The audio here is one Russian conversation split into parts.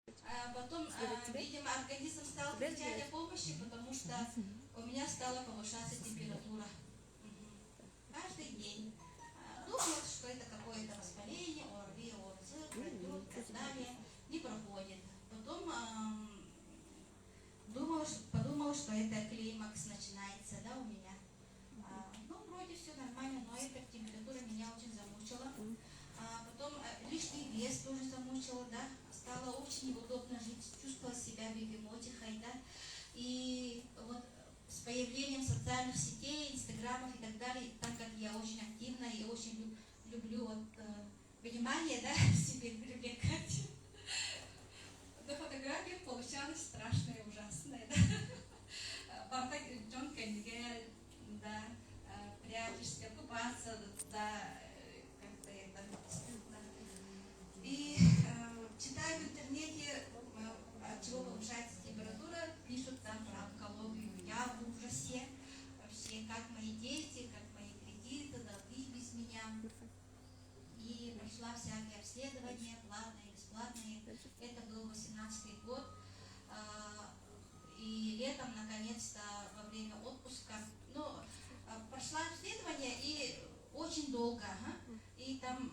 Потом, видимо, организм стал кричать о помощи, потому что у меня стала повышаться температура. Каждый день. Думала, что это какое-то воспаление, ОРВИ, ОРЗ, пройдет и так далее. Не проходит. Потом подумала, что это климакс начинается, да, у меня. Ну, вроде все нормально, но эта температура меня очень замучила. Потом лишний вес тоже замучила, да. Стало очень неудобно жить, чувствовала себя бегемотихой, да. И вот с появлением социальных сетей, инстаграмов и так далее, так как я очень активна и очень люблю вот, внимание, да, себе привлекать, на фотографиях получалось страшное, ужасное, да. Джон Кеннигель, да, прячешься, купаться, да, как-то это, да. И читаю в интернете, от чего повышается температура, пишут там про онкологию. Я в ужасе вообще, как мои дети, как мои кредиты, долги без меня. И прошла всякие обследования, платные, бесплатные. Это был 18-й год. И летом, наконец-то, во время отпуска, ну, прошла обследование и очень долго. И там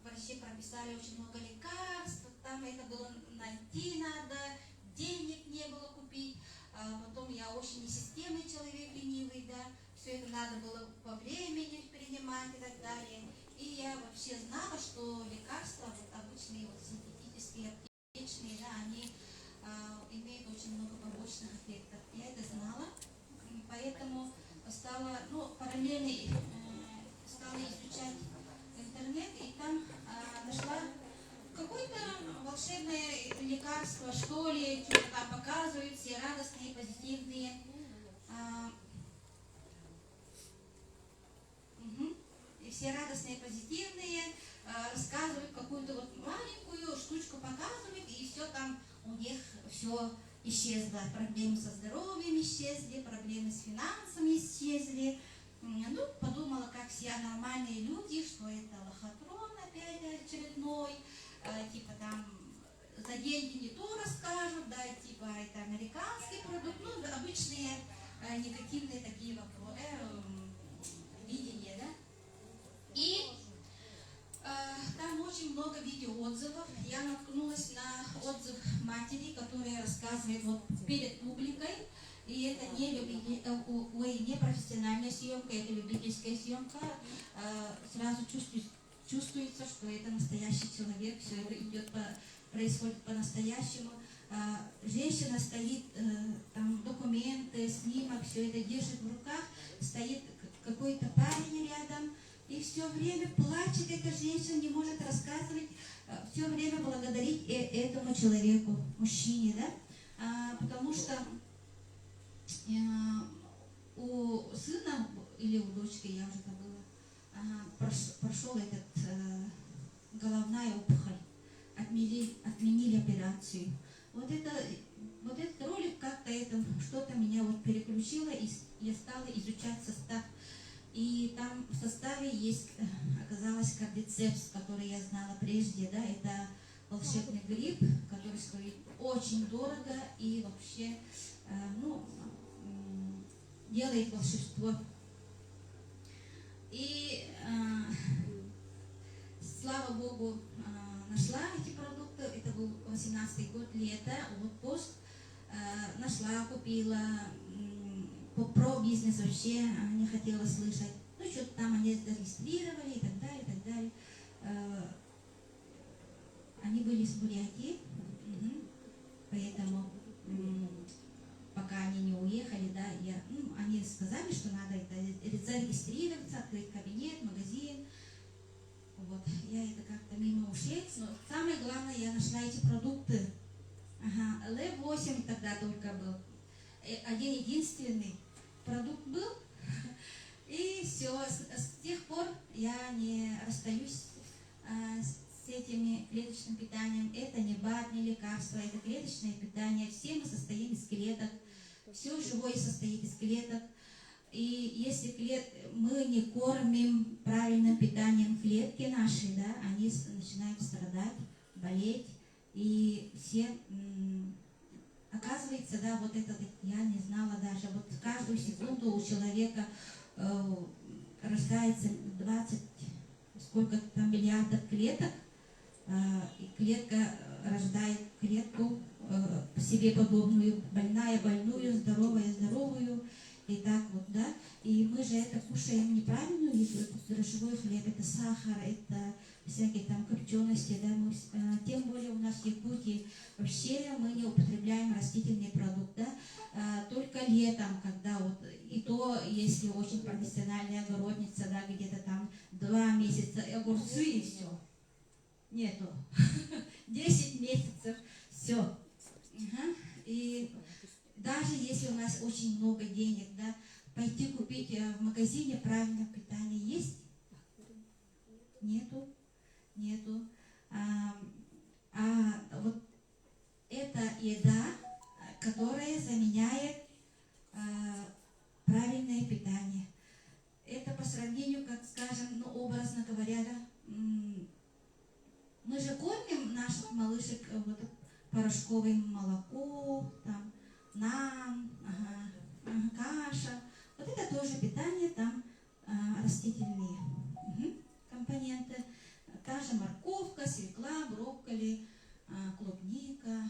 врачи прописали очень много лекарств, там это было найти надо, денег не было купить. Потом я очень несистемный человек, ленивый, да, все это надо было по времени принимать и так далее. И я вообще знала, что лекарства, вот обычные вот синтетические, аптечные, да, они имеют очень много побочных эффектов. Я это знала, поэтому стала, ну, параллельно стала изучать интернет, и там нашла какое-то волшебное лекарство, что ли, что-то там показывают, все радостные, позитивные. И все радостные, позитивные, рассказывают какую-то вот маленькую штучку, показывают, и все там у них все исчезло. Проблемы со здоровьем исчезли, проблемы с финансами исчезли. Ну, подумала, как все нормальные люди, что это лохотрон опять очередной, типа там за деньги не то расскажут, да, типа это американский продукт, ну, обычные негативные такие вопросы, видения, да. И там очень много видеоотзывов. Я наткнулась на отзыв матери, которая рассказывает вот перед публикой. И это не профессиональная съемка, это любительская съемка. Сразу чувствуется, что это настоящий человек, все это происходит по-настоящему. Женщина стоит, там документы, снимок, все это держит в руках, стоит какой-то парень рядом, и все время плачет эта женщина, не может рассказывать, все время благодарить этому человеку, мужчине, да, потому что у сына или у дочки, я уже забыла, прошел этот головная опухоль, отменили операцию. Вот этот ролик как-то что-то меня вот переключило, и я стала изучать состав. И там в составе есть, оказалось, кардицепс, который я знала прежде, да, это волшебный гриб, который стоит очень дорого и вообще, ну, делает волшебство. И слава Богу, нашла эти продукты, это был 18-й год, лето, отпуск, нашла, купила, про бизнес вообще не хотела слышать. Ну, что-то там они зарегистрировали и так далее, и так далее. Они были с Бурятии, поэтому пока они не уехали, да, они сказали, что надо это зарегистрироваться, открыть кабинет, магазин. Вот, я это как-то мимо ушей. Но самое главное, я нашла эти продукты. Л8 тогда только был. Один единственный продукт был. И все, с тех пор я не расстаюсь с этими клеточным питанием. Это не БАД, не лекарство, это клеточное питание. Все мы состоим из клеток. Все живое состоит из клеток. И если мы не кормим правильным питанием клетки наши, да, они начинают страдать, болеть И все, оказывается, да, вот это я не знала даже, вот каждую секунду у человека рождается 20, сколько там миллиардов клеток, и клетка рождает клетку себе подобную, больная больную, здоровая здоровую, и так вот, да. И мы же это кушаем неправильную еду, это дрожжевой хлеб, это сахар, это всякие там копчености, да, мы, тем более у нас в Якутии вообще мы не употребляем растительный продукт, да, только летом, когда вот, и то, если очень профессиональная огородница, да, где-то там 2 месяца огурцы и все. Нету. 10 месяцев, все. Ага. И даже если у нас очень много денег, да, пойти купить в магазине правильное питание есть? Нету. Нету. Вот это еда, которая заменяет правильное питание. Это по сравнению, как скажем, ну, образно говоря, да, мы же кормим наших малышек вот, порошковым молоко, там, каша. Вот это тоже питание, там растительные компоненты. Та же морковка, свекла, брокколи, клубника,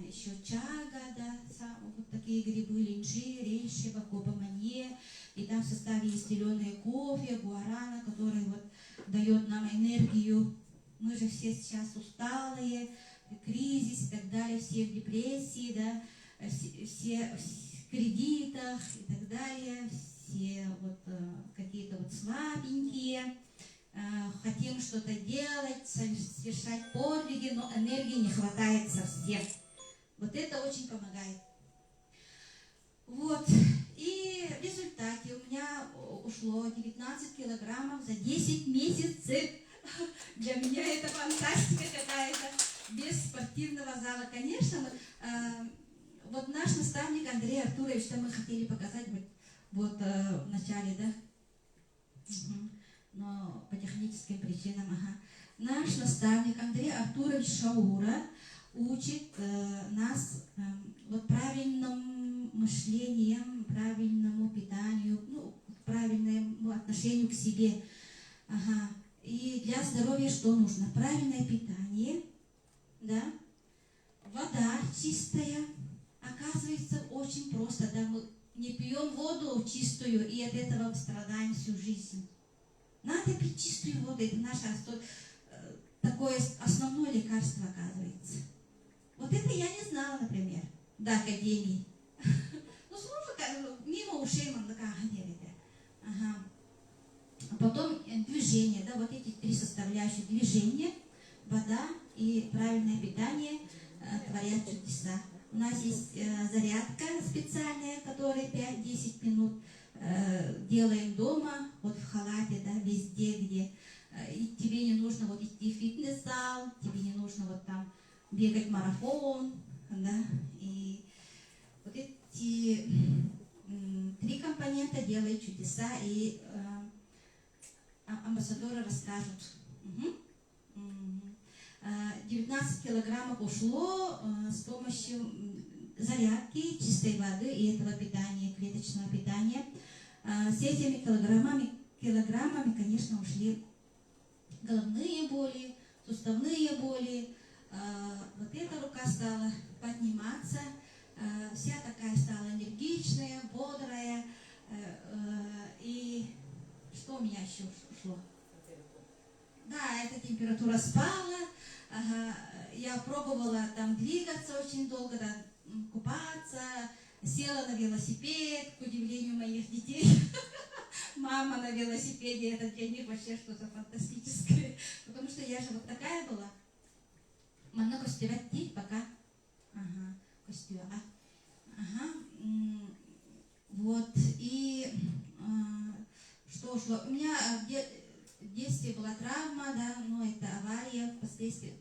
еще чага, да, вот такие грибы, линджи, рейши, бакоба-манье. И там в составе есть зеленое кофе, гуарана, который вот дает нам энергию. Мы же все сейчас усталые, кризис и так далее, все в депрессии, да, все в кредитах и так далее, все вот какие-то вот слабенькие, хотим что-то делать, совершать подвиги, но энергии не хватает совсем. Вот это очень помогает. Вот. И в результате у меня ушло 19 килограммов за 10 месяцев. Для меня это фантастика какая-то. Без спортивного зала. Конечно, вот наш наставник Андрей Артурович, что мы хотели показать вот в начале, да? Но по техническим причинам, Наш наставник Андрей Артурович Шаура учит нас вот правильному мышлению, правильному питанию, ну, правильному отношению к себе. И для здоровья что нужно? Правильное питание, да? Вода чистая. Оказывается, очень просто, да? Мы не пьем воду чистую и от этого страдаем всю жизнь. Надо пить чистую воду, это наше такое основное лекарство, оказывается. Вот это я не знала, например, до академии. Ну, слушай, мимо ушей мандакаганили. Потом движение, да, вот эти 3 составляющие: движение, вода и правильное питание творят чудеса. У нас есть зарядка специальная, которая 5-10 минут делаем дома, вот в халате, да, везде, где и тебе не нужно вот идти в фитнес-зал, тебе не нужно вот там бегать марафон, да, и вот эти 3 компонента делают чудеса, и амбассадоры расскажут. 19 килограммов ушло с помощью зарядки, чистой воды и этого питания, клеточного питания. С этими килограммами, конечно, ушли головные боли, суставные боли. Вот эта рука стала подниматься, вся такая стала энергичная, бодрая. И что у меня еще ушло? Да, эта температура спала. Я пробовала там двигаться очень долго, да, купаться, села на велосипед, к удивлению моих детей. Мама на велосипеде, это для них вообще что-то фантастическое. Потому что я же вот такая была. Мана костювати пока. Костюва. Вот. И что ушло? У меня в детстве была травма, да, но это авария впоследствии.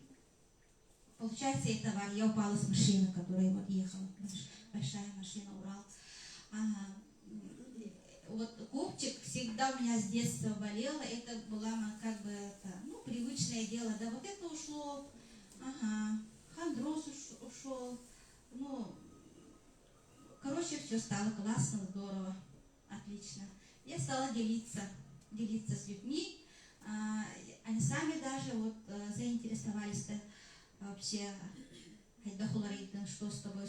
Получается, это авария. Я упала с машины, которая вот ехала. Большая машина, Урал. Вот копчик всегда у меня с детства болело. Это было как бы это, ну, привычное дело. Да, вот это ушло. хондроз ушел. Ну, короче, все стало классно, здорово, отлично. Я стала делиться с людьми. Они сами даже вот заинтересовались-то вообще, что с тобой,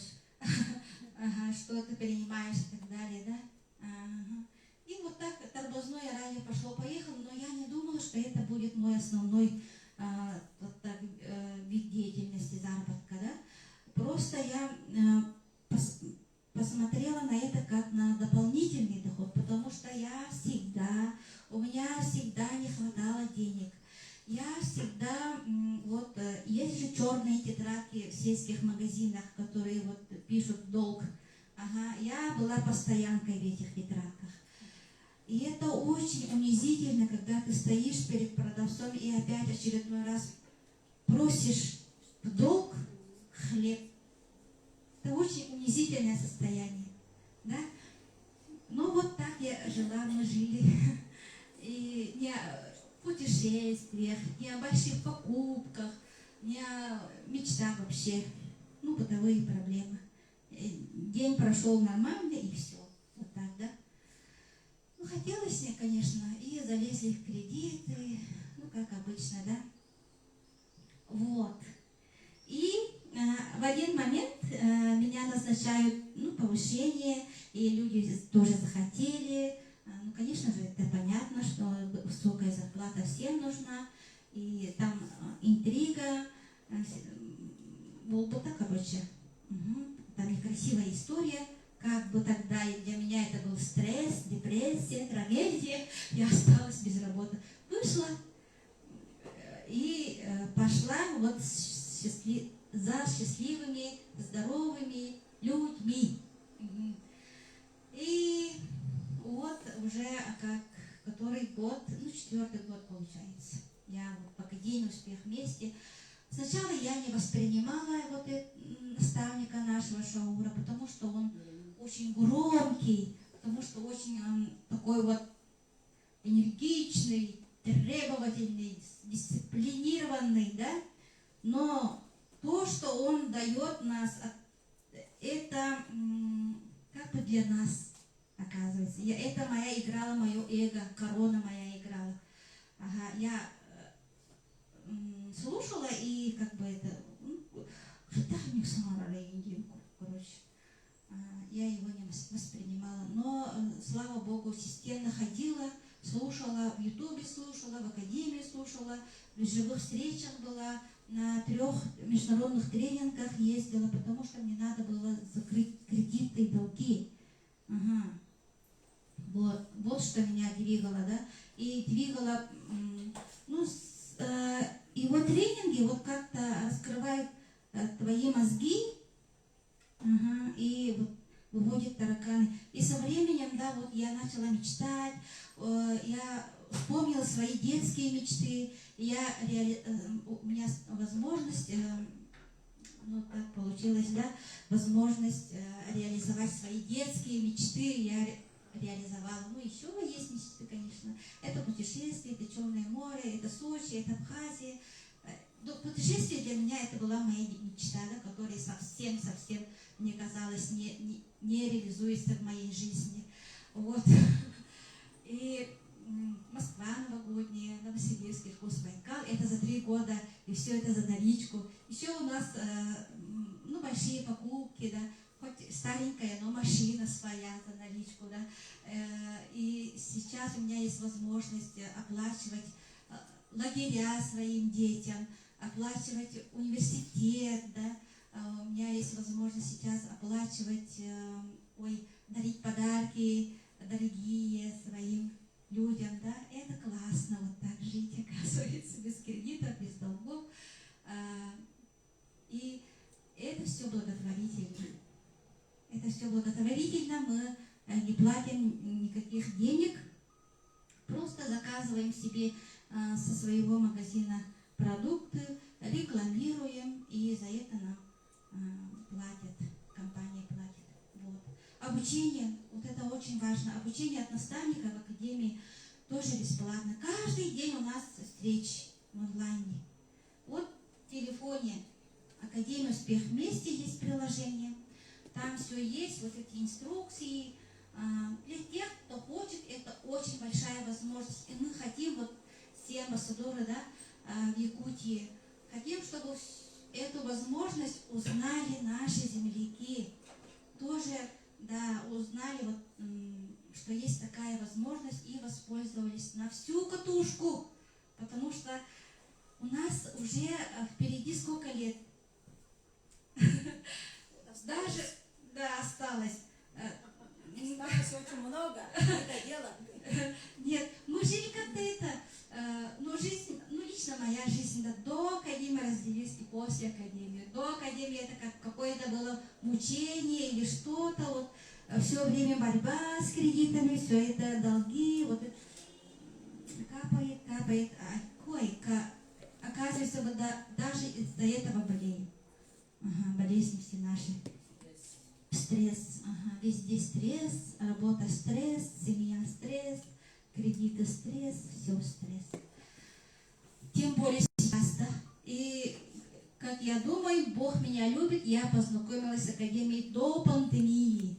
что ты принимаешь и так далее, да? И вот так тормозное радио пошло-поехало, но я не думала, что это будет мой основной вид деятельности, заработка, да? Просто я посмотрела на это как на дополнительный доход, потому что у меня всегда не хватало денег. Я всегда, вот, есть же черные тетрадки в сельских магазинах, которые вот пишут долг. Ага, я была постоянкой в этих тетрадках. И это очень унизительно, когда ты стоишь перед продавцом и опять очередной раз просишь в долг хлеб. Это очень унизительное состояние, да? Ну вот так я жила, мы жили. И не о путешествиях, не о больших покупках, не о мечтах вообще. Ну, бытовые проблемы. День прошел нормально и все. Вот так, да? Ну, хотелось мне, конечно, и залезли в кредиты, ну, как обычно, да? Вот. И в один момент меня назначают, ну, повышение, и люди тоже захотели. Ну, конечно же, это понятно, что высокая зарплата всем нужна, и там интрига, болтута, короче. Там некрасивая история, как бы тогда, и для меня это был стресс, депрессия, трагедия. Я осталась без работы. Вышла и пошла вот за счастливыми, здоровыми людьми. И вот уже который год, ну, 4-й год получается. Я вот в Академии «Успех вместе». Сначала я не воспринимала вот наставника нашего Шаура, потому что он очень громкий, потому что очень он такой вот энергичный, требовательный, дисциплинированный, да? Но то, что он дает нас, это как бы для нас, оказывается. Это играла мое эго, корона моя играла. Ага, я слушала и как бы это, короче, я его не воспринимала. Но, слава Богу, системно ходила, слушала, в Ютубе слушала, в Академии слушала, в живых встречах была, на 3 международных тренингах ездила, потому что мне надо было закрыть кредиты и долги. Ага. Вот что меня двигало, да, и двигало, ну, его тренинги вот как-то раскрывают твои мозги, и вот выводит тараканы. И со временем, да, вот я начала мечтать, я вспомнила свои детские мечты, у меня возможность, ну так получилось, да, возможность реализовать свои детские мечты, я реализовала. Ну, еще есть мечты, конечно. Это путешествие, это Черное море, это Сочи, это Абхазия. Но путешествие для меня это была моя мечта, да, которая совсем, мне казалось, не реализуется в моей жизни. Вот. И Москва новогодняя, Новосибирский вкус Байкал, это за 3 года, и все это за наличку. Еще у нас, ну, большие покупки, да, хоть старенькая, но машина своя за наличку, да. И сейчас у меня есть возможность оплачивать лагеря своим детям, оплачивать университет, да. У меня есть возможность сейчас оплачивать, дарить подарки дорогие своим людям, да. Это классно вот так жить, оказывается, без кредитов, без долгов. И это все благотворительно. Это все благотворительно, мы не платим никаких денег, просто заказываем себе со своего магазина продукты, рекламируем, и за это нам платят, компания платит. Вот. Обучение, вот это очень важно. Обучение от наставника в Академии тоже бесплатно. Каждый день у нас встречи в онлайне. Вот в телефоне Академия «Успех вместе» есть приложение. Там все есть, вот эти инструкции. Для тех, кто хочет, это очень большая возможность. И мы хотим, вот все амбассадоры, да, в Якутии, хотим, чтобы эту возможность узнали наши земляки. Тоже, да, узнали, вот, что есть такая возможность и воспользовались на всю катушку. Потому что у нас уже впереди сколько лет? Даже, да, осталось. Осталось очень много, это дело. Нет, мы жили как-то но жизнь, лично моя жизнь, да, до Академии разделилась и после Академии. До Академии это как какое-то было мучение или что-то, вот, все время борьба с кредитами, все это долги, вот это капает, оказывается, вот, да, даже из-за этого болеем. Болезни все наши. Стресс, везде стресс, работа стресс, семья стресс, кредиты стресс, все стресс. Тем более сейчас, да. И, как я думаю, Бог меня любит, я познакомилась с Академией до пандемии.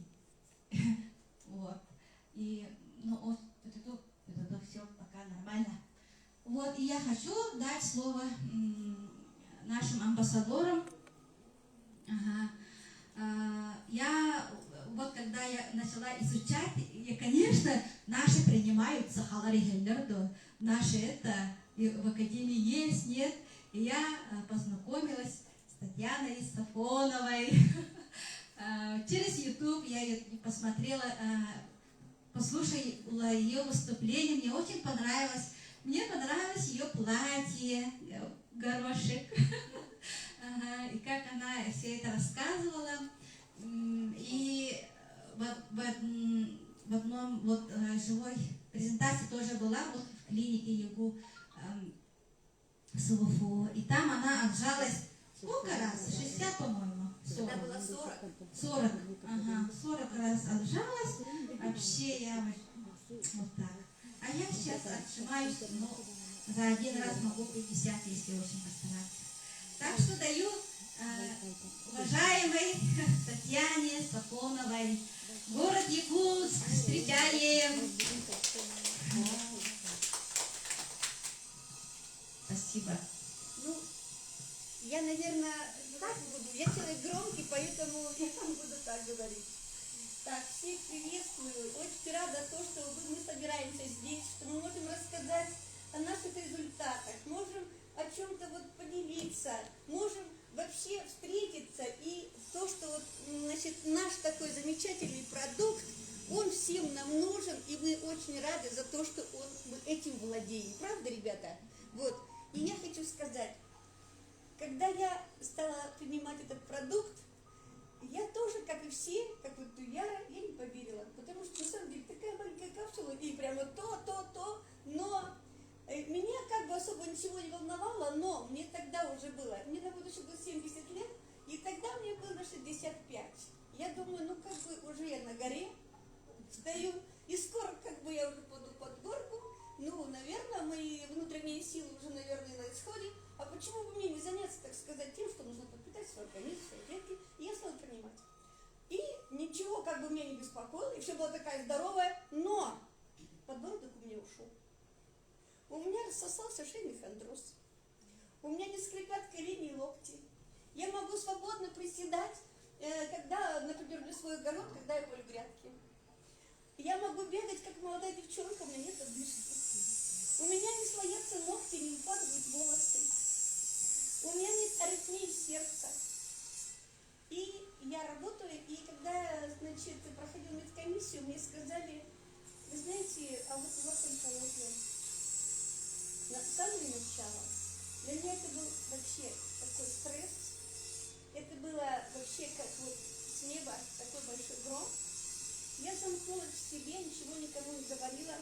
Вот. И, вот, это все пока нормально. Вот, и я хочу дать слово нашим амбассадорам. Когда я начала изучать, и, конечно, наши принимают Сахалари Хеллерду, наши это и в Академии есть, нет. И я познакомилась с Татьяной Сафоновой. Через YouTube я посмотрела, послушала ее выступление, мне очень понравилось. Мне понравилось ее платье, горошек. И как она все это рассказывала. И в одном живой презентации тоже была вот в клинике ЕГУ СВФУ. И там она отжалась сколько раз? 60, по-моему. 40. Это было 40. 40. 40 раз отжалась. Вообще я вот так. А я сейчас отжимаюсь, но за один раз могу 50, если очень постараться. Так что даю уважаемой Татьяне Сафоновой, город Якутск, встречаем. Спасибо. Я, наверное, так буду. Я человек громкий, поэтому я вам буду так говорить. Так, всех приветствую. Очень рада то, что мы собираемся здесь, что мы можем рассказать о наших результатах, можем о чем-то вот поделиться, можем вообще встретиться, и то, что вот, значит, наш такой замечательный продукт, он всем нам нужен, и мы очень рады за то, что мы этим владеем. Правда, ребята? Вот. И я хочу сказать, когда я стала принимать этот продукт, я тоже, как и все, как вот Яра, я не поверила, потому что, на самом деле, такая маленькая капсула, и прямо то, но меня как бы особо ничего не волновало, но мне тогда уже было, мне на будущее было 70 лет, и тогда мне было 65. Я думаю, как бы уже я на горе стою, и скоро как бы я уже паду под горку, наверное, мои внутренние силы уже, наверное, на исходе, а почему бы мне не заняться, так сказать, тем, что нужно подпитать свой организм, свои клетки, и я стала принимать. И ничего как бы меня не беспокоило, и все было такая здоровая, но подбородок у меня ушел. У меня рассосался шейный хондроз. У меня не скрипят колени и локти. Я могу свободно приседать, когда, например, для свой огород, когда я полю грядки. Я могу бегать, как молодая девчонка, у меня нет одышки. У меня не слоятся ногти, не упадают волосы. У меня нет аритмии сердца. И я работаю, и когда, значит, проходила медкомиссию, мне сказали, вы знаете, а вот у вас онкология. На самое начало, для меня это был вообще такой стресс. Это было вообще как вот с неба такой большой гром. Я замкнулась в себе, ничего никому не говорила.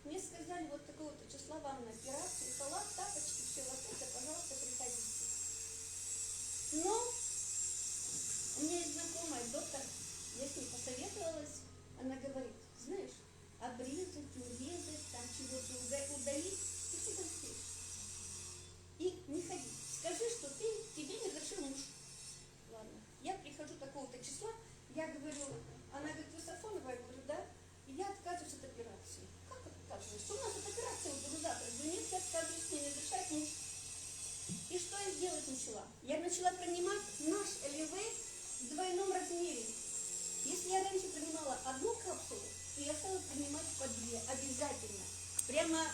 Мне сказали, вот такого-то числа вам на операцию, халат, тапочки, все вот это, пожалуйста, приходите. Но у меня есть знакомая доктор, я с ней посоветовалась, она говорит, знаешь, обрезать, урезать, там чего-то удалить, ты всегда успеешь. И не ходи. Скажи, что тебе не разрешил я говорю, она говорит, вы Сафонова? Я говорю, да. И я отказываюсь от операции. Как отказываюсь? У нас от операции у говорю, завтра. Говорю, нет, я отказываюсь, мне не дышать, ничего. И что я делать начала? Я начала принимать наш Элевейт в двойном размере. Если я раньше принимала одну капсулу, то я стала принимать по 2 обязательно. Прямо,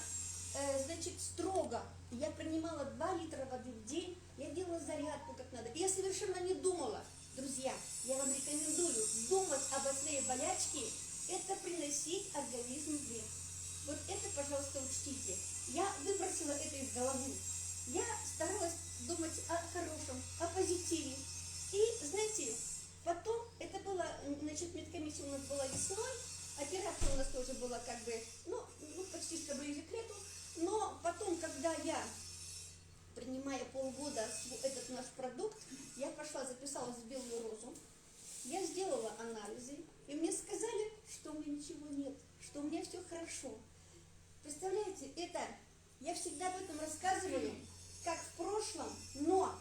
значит, строго. Я принимала 2 литра воды в день, я делала зарядку как надо. И я совершенно не думала. Друзья, я вам рекомендую думать об своей болячке, это приносить организму вред. Вот это, пожалуйста, учтите. Я выбросила это из головы. Я старалась думать о хорошем, о позитиве. И, знаете, потом, это было, значит, медкомиссия у нас была весной, операция у нас тоже была как бы, ну почти что ближе к лету. Но потом, когда я, принимая полгода этот наш продукт, я пошла, записалась в Белую Розу, я сделала анализы, и мне сказали, что у меня ничего нет, что у меня все хорошо. Представляете, это, я всегда об этом рассказываю, как в прошлом, но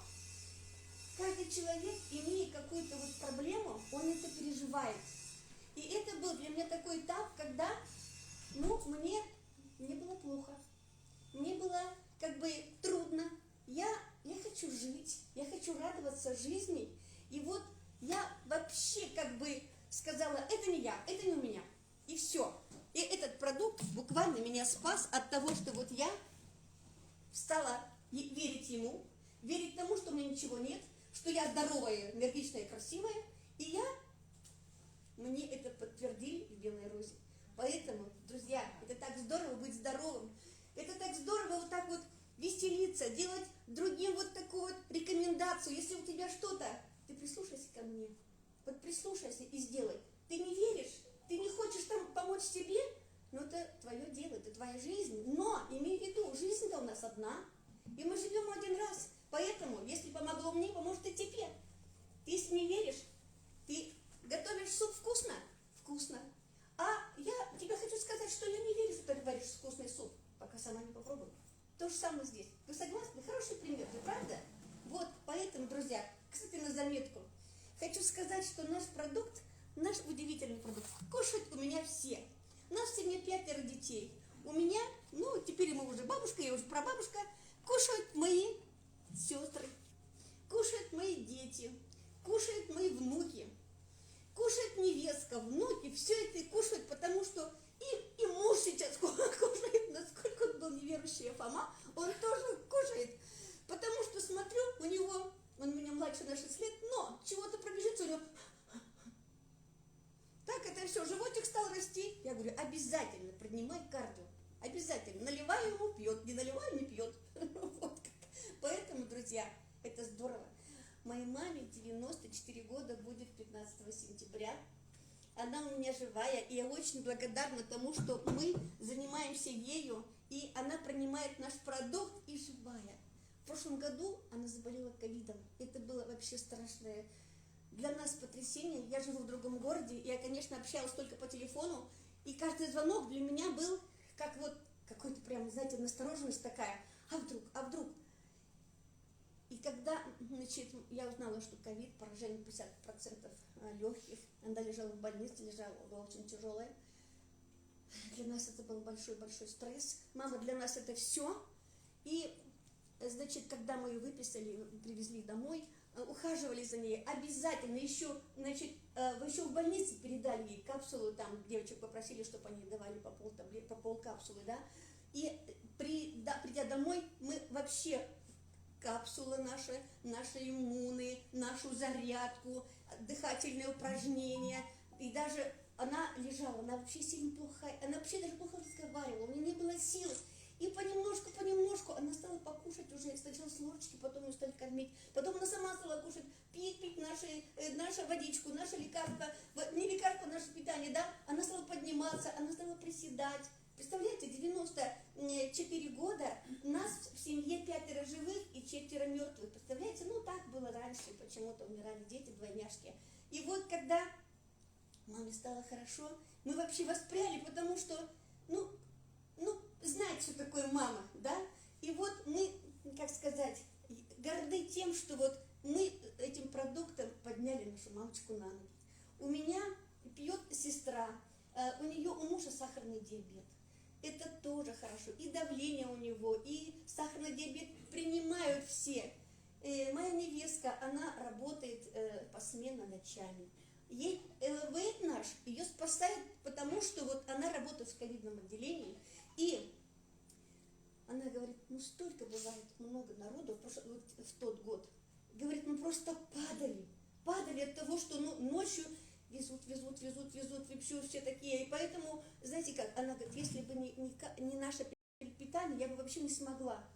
каждый человек, имея какую-то вот проблему, он это переживает. И это был для меня такой этап, когда, мне было плохо, мне было как бы трудно. Я хочу жить, я хочу радоваться жизни. И вот я вообще как бы сказала, это не я, это не у меня. И все. И этот продукт буквально меня спас от того, что вот я стала верить ему, верить тому, что у меня ничего нет, что я здоровая, энергичная, красивая. И мне это подтвердили в Белой Розе. Поэтому, друзья, это так здорово быть здоровым. Это так здорово вот так вот веселиться, делать другим вот такую вот рекомендацию. Если у тебя что-то, ты прислушайся ко мне. Вот прислушайся и сделай. Ты не веришь, ты не хочешь там помочь себе, но это твое дело, это твоя жизнь. Но имей в виду, жизнь-то у нас одна, и мы живем один раз. Поэтому, если помогло мне, поможет и тебе. Ты, если не веришь, ты готовишь суп вкусно? Вкусно. А я тебе хочу сказать, что я не верю, что ты варишь вкусный суп, пока сама не попробую. То же самое здесь. Вы согласны? Хороший пример, вы правда? Вот, поэтому, друзья, кстати, на заметку. Хочу сказать, что наш продукт, наш удивительный продукт, кушают у меня все. У нас в семье 5 детей. У меня, теперь мы уже бабушка, я уже прабабушка, кушают мои сестры, кушают мои дети, кушают мои внуки, кушает невестка, внуки, все это и кушают, потому что и муж сейчас кушает, насколько он был неверующий Фома, он тоже кушает, потому что смотрю, он у меня младше на 6 лет, но чего-то пробежится у него, так это все, животик стал расти. Я говорю, обязательно принимай кардио, обязательно, наливаю ему, пьет, не наливаю, не пьет. Вот как. Поэтому, друзья, это здорово. Моей маме 94 года будет 15 сентября. Она у меня живая, и я очень благодарна тому, что мы занимаемся ею, и она принимает наш продукт и живая. В прошлом году она заболела ковидом. Это было вообще страшное для нас потрясение. Я живу в другом городе, и я, конечно, общалась только по телефону, и каждый звонок для меня был как вот какой-то прям, знаете, настороженность такая. А вдруг? И когда, значит, я узнала, что ковид, поражение 50% легких, она лежала в больнице, была очень тяжелая. Для нас это был большой-большой стресс. Мама для нас это все. И, значит, когда мы ее выписали, привезли домой, ухаживали за ней, обязательно еще, значит, еще в больнице передали ей капсулу, там девочек попросили, чтобы они давали по пол капсулы, да. И придя домой, мы вообще капсулы наши иммуны, нашу зарядку, дыхательные упражнения. И даже она лежала, она вообще сильно плохая, она вообще даже плохо разговаривала, у нее не было сил. И понемножку она стала покушать уже, сначала с ложечки, потом ее стали кормить, потом она сама стала кушать, пить нашу водичку, наше лекарство, не лекарство, наше питание, да, она стала подниматься, она стала приседать. Представляете, 94 года, у нас в семье 5 живых и 4 мертвых. Представляете, так было раньше, почему-то умирали дети, двойняшки. И вот когда маме стало хорошо, мы вообще воспряли, потому что, знать, что такое мама, да? И вот мы, как сказать, горды тем, что вот мы этим продуктом подняли нашу мамочку на ноги. У меня пьет сестра, у нее у мужа сахарный диабет. Это тоже хорошо. И давление у него, и сахарный диабет принимают все. Моя невестка, она работает посменно ночами. Ей ЛВ наш ее спасает, потому что вот она работает в ковидном отделении, и она говорит, ну столько бывает много народу в тот год. Говорит, мы просто падали от того, что ночью везут, вообще все такие. И поэтому, знаете как, она говорит, если бы не наше питание, я бы вообще не смогла.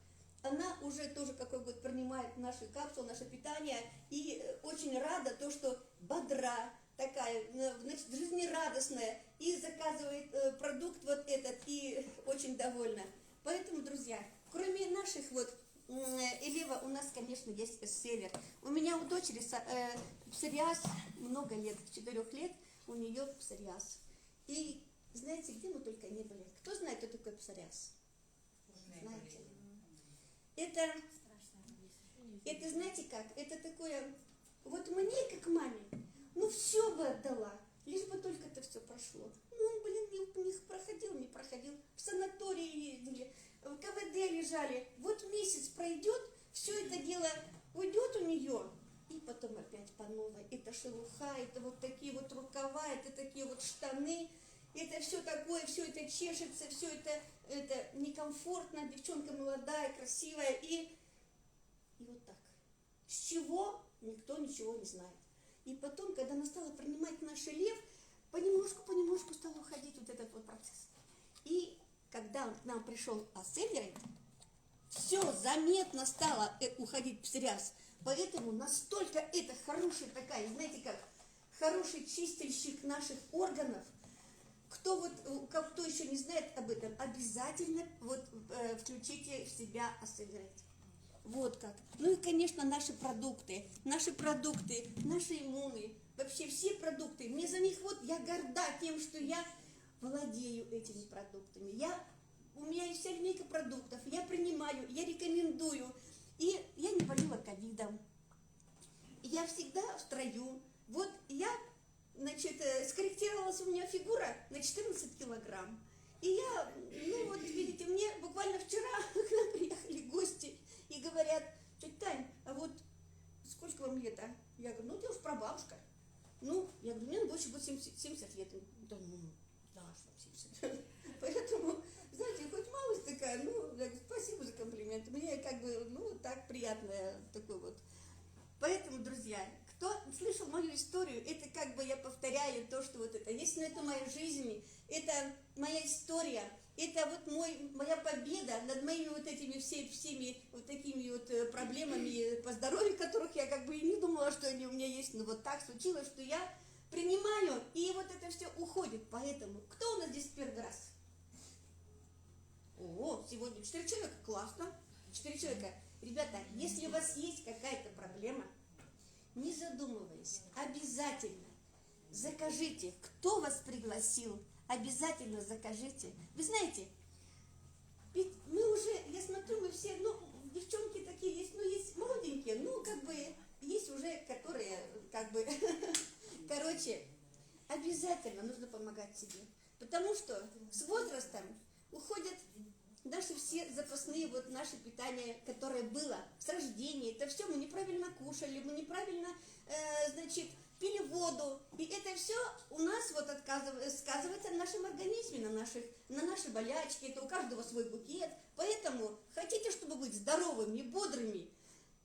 Она уже тоже какой год принимает наши капсулы, наше питание, и очень рада то, что бодра такая, значит, жизнерадостная, и заказывает продукт вот этот, и очень довольна. Поэтому, друзья, кроме наших вот Элева, у нас, конечно, есть бестселлер. У меня у дочери псориаз много лет, 4 лет у нее псориаз. И знаете, где мы только не были? Кто знает, кто такой псориаз? Знаете? Это знаете как? Это такое, вот мне как маме, ну все бы отдала, лишь бы только это все прошло. Ну он, блин, не проходил, в санатории ездили, в КВД лежали. Вот месяц пройдет, все это дело уйдет у нее, и потом опять по новой. Это шелуха, это вот такие вот рукава, это такие вот штаны, это все такое, все это чешется, все это некомфортно, девчонка молодая, красивая, и вот так. С чего никто ничего не знает. И потом, когда она стала принимать наш Лев, понемножку стал уходить вот этот вот процесс. И когда к нам пришел Accelerate, все заметно стало уходить псориаз. Поэтому настолько это хорошая такая, знаете как, хороший чистильщик наших органов. Кто еще не знает об этом, обязательно включите в себя Accelerate. Вот как. Ну и, конечно, наши продукты, наши иммуны, вообще все продукты. Мне за них я горда тем, что я владею этими продуктами. У меня есть вся линейка продуктов, я принимаю, я рекомендую. И я не болела ковидом. Я всегда в строю. Вот я, скорректировалась у меня фигура на 14 килограмм. И я, видите, мне буквально вчера к нам приехали гости и говорят, тетя Тань, а вот сколько вам лет, а? Я говорю, ты уж прабабушка. Я говорю, мне больше будет 70 лет. Да, что 70. Поэтому, знаете, хоть малость такая, я говорю, спасибо за комплимент. Мне так приятно такой вот. Поэтому, друзья, кто слышал мою историю, это я повторяю то, что это есть, но это моя жизнь, это моя история, это моя победа над моими этими всеми такими проблемами по здоровью, которых я и не думала, что они у меня есть, но так случилось, что я принимаю, и это все уходит. Поэтому, кто у нас здесь первый раз? Сегодня 4 человека, классно, 4 человека. Ребята, если у вас есть какая-то проблема, не задумываясь, обязательно закажите. Кто вас пригласил, обязательно закажите. Вы знаете, ведь мы уже, я смотрю, мы все, девчонки такие есть, есть молоденькие, есть уже, которые, короче, обязательно нужно помогать себе. Потому что с возрастом уходят наши все запасные наши питания, которое было с рождения. Это все мы неправильно кушали, мы неправильно, пили воду. И это все у нас сказывается на нашем организме, на нашей болячке. Это у каждого свой букет. Поэтому хотите, чтобы быть здоровыми, бодрыми,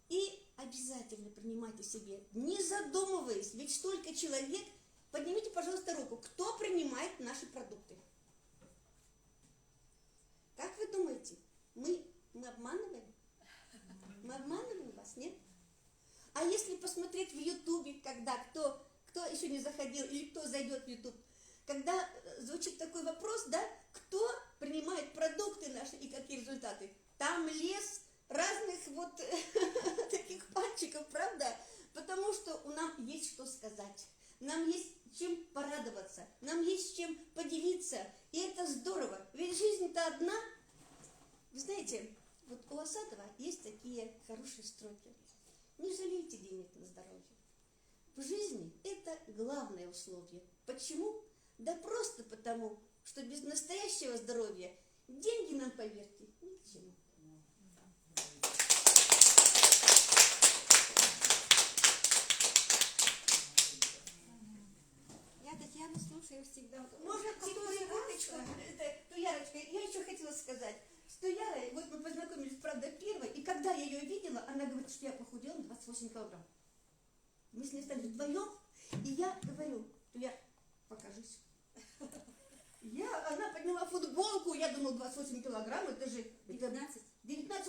и обязательно принимайте себе, не задумываясь, ведь столько человек. Поднимите, пожалуйста, руку, кто принимает наши продукты. Как вы думаете, мы обманываем? Мы обманываем вас, нет? А если посмотреть в Ютубе, когда кто еще не заходил или кто зайдет в Ютуб, когда звучит такой вопрос, кто принимает продукты наши и какие результаты? Там лес разных таких пальчиков, правда? Потому что нам есть что сказать, нам есть чем порадоваться, нам есть чем поделиться, и это здорово, ведь жизнь-то одна. Вы знаете, у Асадова есть такие хорошие строки. Не жалейте денег на здоровье. В жизни это главное условие. Почему? Да просто потому, что без настоящего здоровья деньги нам, поверьте, ни к чему. Я Татьяну слушаю всегда. Можно секундочку, Туярочка, я еще хотела сказать. С Туярой, вот мы познакомились, правда, первой, и когда я ее видела, она говорит, что я похудела на 28 килограмм. Мы с ней стали вдвоем, и я говорю, Туяр, покажись. Она подняла футболку, я думала, 28 килограмм, это же 19,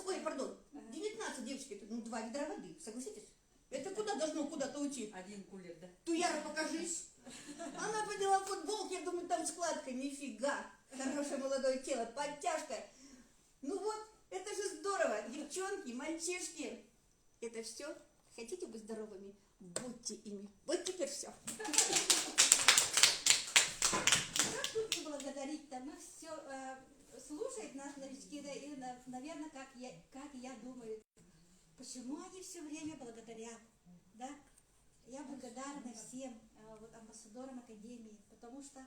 ой, пардон, 19, девочки, это 2 ведра воды, согласитесь? Это куда должно куда-то уйти? 1 кулер, да? Туяра, покажись. Она подняла футболку, я думаю, там складка, нифига. Хорошее молодое тело, подтяжка. Ну вот, это же здорово. Девчонки, мальчишки. Это все. Хотите быть здоровыми? Будьте ими. Вот теперь все. Как тут не благодарить-то? Мы все слушают нас новички, да, и, наверное, как я думаю, почему они все время благодарят, да? Я благодарна всем вот, амбассадорам Академии, потому что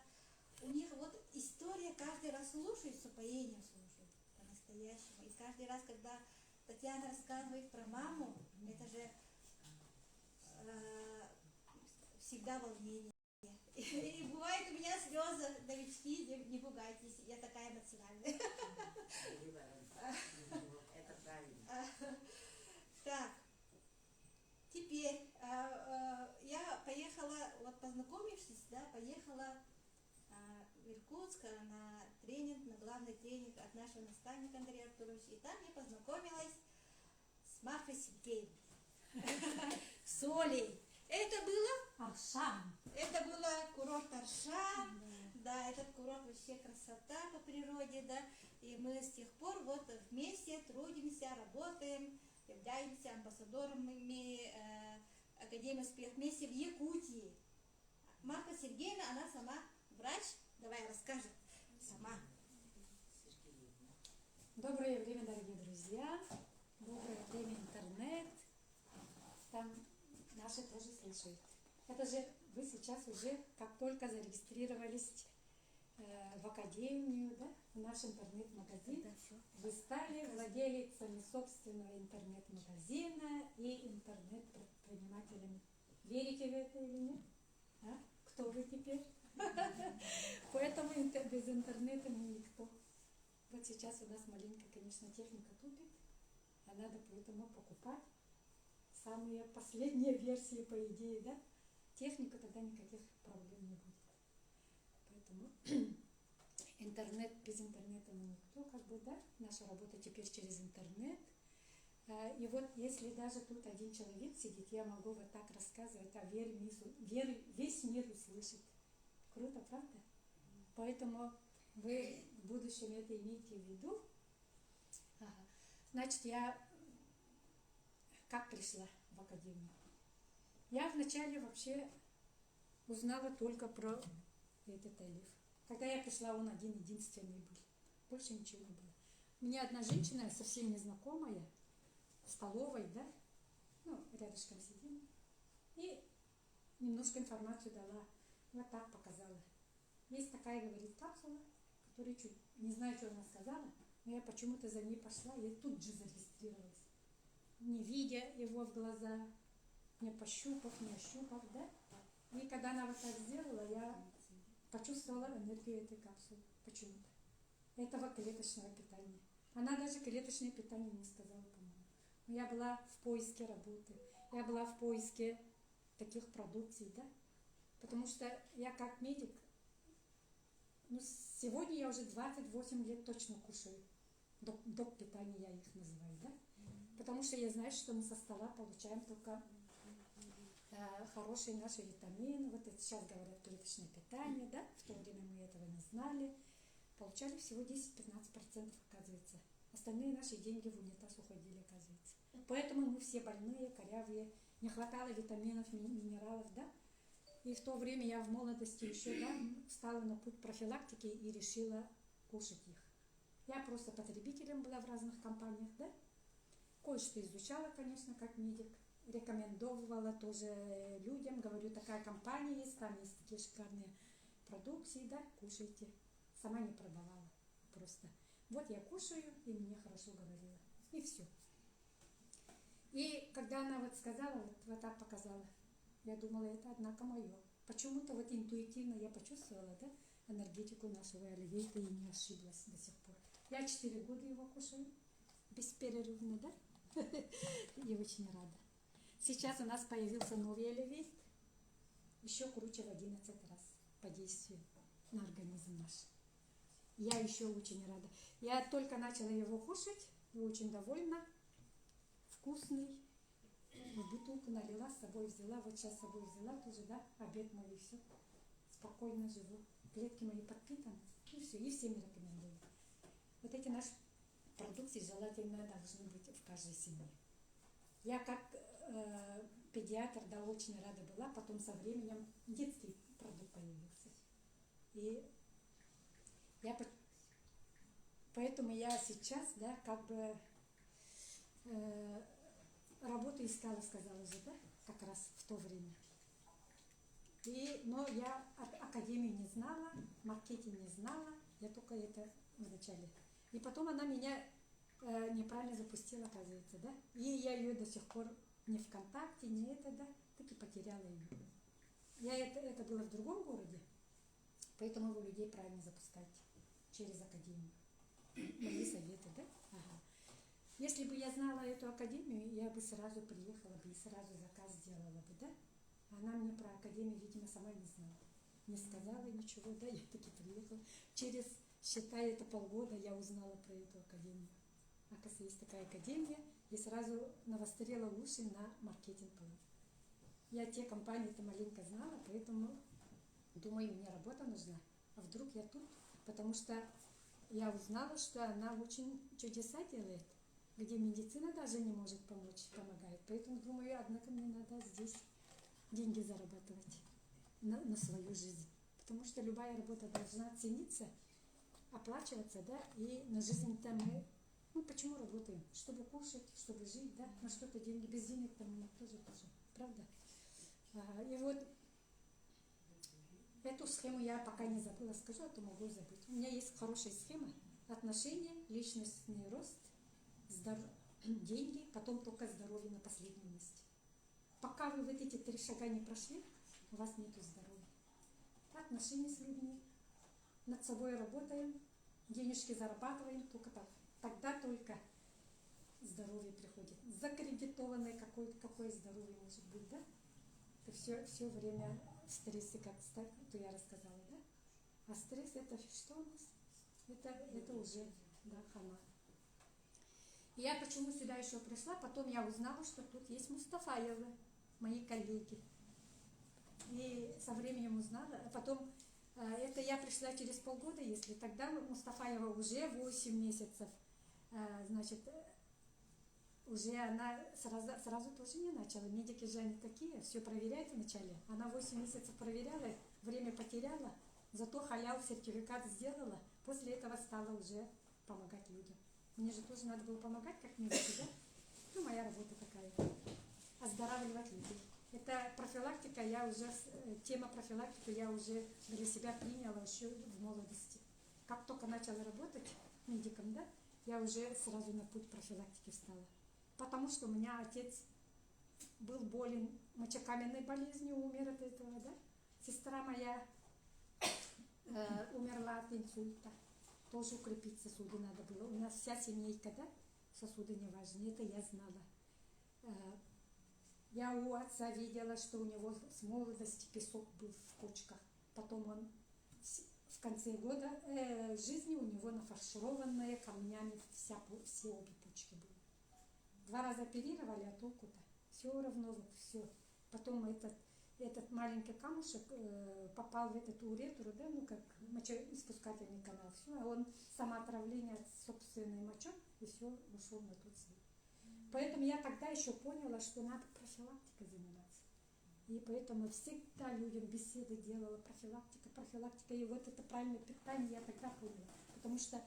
у них вот история каждый раз слушает, с упоением слушает, по-настоящему. И каждый раз, когда Татьяна рассказывает про маму, это же всегда волнение. И бывает у меня слезы, новички, не пугайтесь, я такая эмоциональная. Это правильно. Так, теперь я поехала, вот познакомившись, да, поехала в Иркутск на тренинг, на главный тренинг от нашего наставника Андрея Артуровича. И там я познакомилась с Марфой Сергеевной, с Олей. Это было Аршан. Это было курорт Аршан, да, этот курорт вообще красота по природе, да, и мы с тех пор вот вместе трудимся, работаем, являемся амбассадорами Академии успеха вместе в Якутии. Марфа Сергеевна, она сама врач, давай расскажет сама. Доброе время, дорогие друзья. Доброе время, интернет. Там наши тоже слушают. Это же вы сейчас уже, как только зарегистрировались в Академию, да, в наш интернет-магазин, вы стали владельцами собственного интернет-магазина и интернет-предпринимателями. Верите в это или нет? А? Кто вы теперь? Поэтому без интернета мы никто. Вот сейчас у нас маленькая, конечно, техника тупит, а надо поэтому покупать самые последние версии, по идее, да? Техника, тогда никаких проблем не будет. Поэтому интернет, без интернета мы никто, как бы, да? Наша работа теперь через интернет. И вот если даже тут один человек сидит, я могу вот так рассказывать, а весь мир услышит. Круто, правда? Поэтому вы в будущем это имейте в виду. Ага. Значит, я как пришла в Академию? Я вначале вообще узнала только про этот Алиф. Когда я пришла, он один-единственный был. Больше ничего не было. Мне одна женщина, совсем незнакомая, в столовой, да, ну, рядышком сидим, и немножко информацию дала. Вот так показала. Есть такая, говорит, капсула, которая чуть, не знаю, что она сказала, но я почему-то за ней пошла, и тут же зарегистрировалась. Не видя его в глаза, не пощупав, не ощупав, да? И когда она вот так сделала, я почувствовала энергию этой капсулы почему-то. Этого клеточного питания. Она даже клеточное питание не сказала, по-моему. Но я была в поиске работы, я была в поиске таких продукций, да? Потому что я как медик, ну, сегодня я уже 28 лет точно кушаю. Доп. Питания я их называю, да? Потому что я знаю, что мы со стола получаем только хорошие наши витамины. Вот это сейчас говорят клеточное питание, да? В то время мы этого не знали. Получали всего 10-15%, оказывается. Остальные наши деньги в унитаз уходили, оказывается. Поэтому мы все больные, корявые, не хватало витаминов, минералов, да? И в то время я в молодости еще, да, встала на путь профилактики и решила кушать их. Я просто потребителем была в разных компаниях, да? Кое-что изучала, конечно, как медик. рекомендовала тоже людям, говорю, такая компания есть, там есть такие шикарные продукции, да, кушайте. Сама не продавала, просто. Вот я кушаю, и мне хорошо говорила. И все. И когда она вот сказала, вот так показала, я думала, это однако мое. Почему-то вот интуитивно я почувствовала, да, энергетику нашего оливейта и не ошиблась до сих пор. Я 4 года его кушаю, бесперерывно, да? И очень рада. Сейчас у нас появился новый оливейт, еще круче в 11 раз по действию на организм наш. Я еще очень рада. Я только начала его кушать и очень довольна. Вкусный. В бутылку налила, с собой взяла. Вот сейчас с собой взяла тоже, да, обед мой и все. Спокойно живу. Клетки мои подпитаны. И все. И всем рекомендую. Вот эти наши продукты желательно должны быть в каждой семье. Я как педиатр, да, очень рада была. Потом со временем детский продукт появился. И поэтому я сейчас, да, как бы работу искала, сказала же, да, как раз в то время. Но я академию не знала, маркетинг не знала, я только это вначале. И потом она меня неправильно запустила, оказывается, да. И я ее до сих пор не ВКонтакте, не это, да, так и потеряла ее. Это было в другом городе, поэтому вы людей правильно запускаете через академию. Мои советы, да? Ага. Если бы я знала эту академию, я бы сразу приехала бы и сразу заказ сделала бы, да? Она мне про академию, видимо, сама не знала. Не сказала ничего, да, я таки приехала. Через, считай, это полгода я узнала про эту академию. Оказывается, есть такая академия, и сразу навострила уши на маркетинг-план. Я те компании-то маленько знала, поэтому думаю, мне работа нужна. А вдруг я тут? Потому что я узнала, что она очень чудеса делает, где медицина даже не может помочь, помогает. Поэтому думаю, однако мне надо здесь деньги зарабатывать на свою жизнь. Потому что любая работа должна цениться, оплачиваться, да, и на жизнь-то мы почему работаем? Чтобы кушать, чтобы жить, да, на что-то деньги. Без денег там мы тоже, правда? И вот эту схему я пока не забыла, скажу, а то могу забыть. У меня есть хорошая схема: отношения, личностный рост, деньги, потом только здоровье на последнем месте. Пока вы вот эти 3 шага не прошли, у вас нету здоровья. Отношения с людьми, над собой работаем, денежки зарабатываем, только так. Тогда только здоровье приходит. Закредитованное какое здоровье может быть, да? Это все время в стрессе, как то я рассказала, да? А стресс это что у нас? Это уже, да, хана. Я почему сюда еще пришла, потом я узнала, что тут есть Мустафаевы, мои коллеги. И со временем узнала, а потом это я пришла через полгода, если тогда Мустафаева уже 8 месяцев, значит, уже она сразу тоже не начала. Медики же они такие, все проверяют вначале. Она 8 месяцев проверяла, время потеряла, зато халял сертификат сделала. После этого стала уже помогать людям. Мне же тоже надо было помогать как-нибудь, да? Ну, моя работа такая. Оздоравливать людей. Это профилактика, тема профилактики я уже для себя приняла еще в молодости. Как только начала работать медиком, да, я уже сразу на путь профилактики встала. Потому что у меня отец был болен мочекаменной болезнью, умер от этого, да. Сестра моя умерла от инсульта. Тоже укрепить сосуды надо было. У нас вся семейка, да, сосуды не важны, это я знала. Я у отца видела, что у него с молодости песок был в почках. Потом он в конце года жизни у него нафаршированные камнями все обе почки были. 2 раза оперировали, а толку-то все равно, вот все. Потом этот маленький камушек попал в этот уретру, да, ну как мочеиспускательный канал, все, а он самоотравление от собственной мочой, и все, ушел на тот свет. Поэтому я тогда еще поняла, что надо профилактикой заниматься. И поэтому всегда людям беседы делала, профилактика. И вот это правильное питание я тогда поняла. Потому что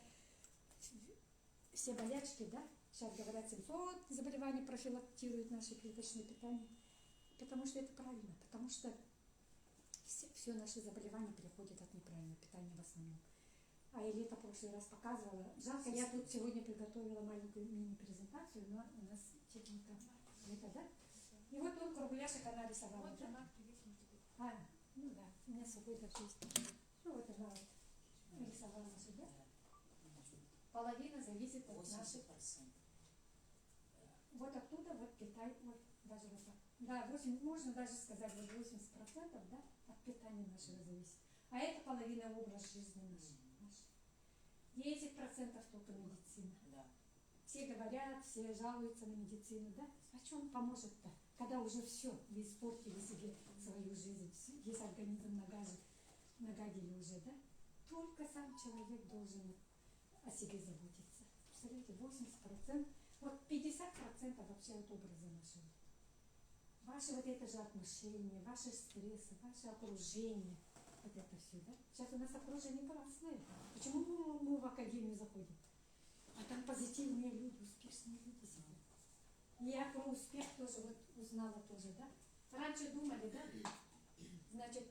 все болячки, да, Сейчас говорят, 700 заболеваний профилактируют наше клеточное питание. Потому что это правильно, потому что все наши заболевания приходят от неправильного питания в основном. А Елена в прошлый раз показывала. Жалко, я тут сегодня приготовила маленькую мини-презентацию, но у нас техника это, да? И вот он кругляшек она рисовала. Вот да? Ну да, у меня сухой даже есть. Ну вот она вот рисовала сюда. Половина зависит от наших. Вот оттуда вот Китай, вот даже вот так. Да, 8, можно даже сказать, вот 80%, да, от питания нашего зависит. А это половина образ жизни наш. 10% только медицина. Да. Все говорят, все жалуются на медицину, да? А что он поможет-то? Когда уже все, вы испортили себе свою жизнь, весь организм нагадили уже, да? Только сам человек должен о себе заботиться. Представляете, 80%, вот 50% вообще от образа нашего. Ваши вот это же отношения, ваши стрессы, ваше окружение, вот это все, да? Сейчас у нас окружение классное. Почему мы в академию заходим? А там позитивные люди, успешные люди сидят. И я про успех тоже вот узнала тоже, да? Раньше думали, да? Значит,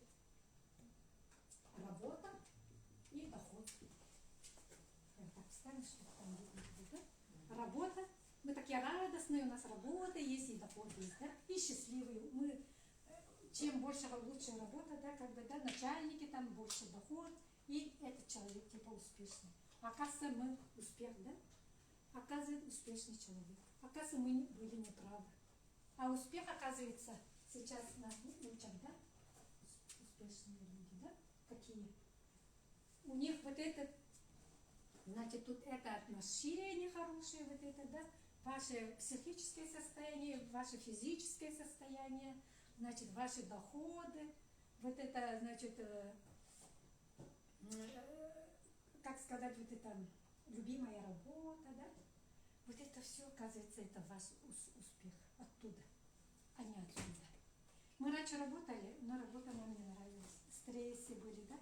работа и доход. Так встанешь, чтобы там видно будет, да? Работа. Мы такие радостные, у нас работа есть и доход есть, да? И счастливые. Мы, чем больше, лучше работа, да, как бы, да, начальники, там больше доход, и этот человек типа успешный. Оказывается, мы успех, да? Оказывается, успешный человек. Оказывается, мы были неправы. А успех, оказывается, сейчас нас учат, да? Успешные люди, да? Какие? У них вот это, значит, тут это отношение хорошее, вот это, да? Ваше психическое состояние, ваше физическое состояние, значит, ваши доходы, вот это, значит, как сказать, вот это любимая работа, да? Вот это все, оказывается, это ваш успех оттуда, а не отсюда. Мы раньше работали, но работа нам не нравилась. Стрессы были, да?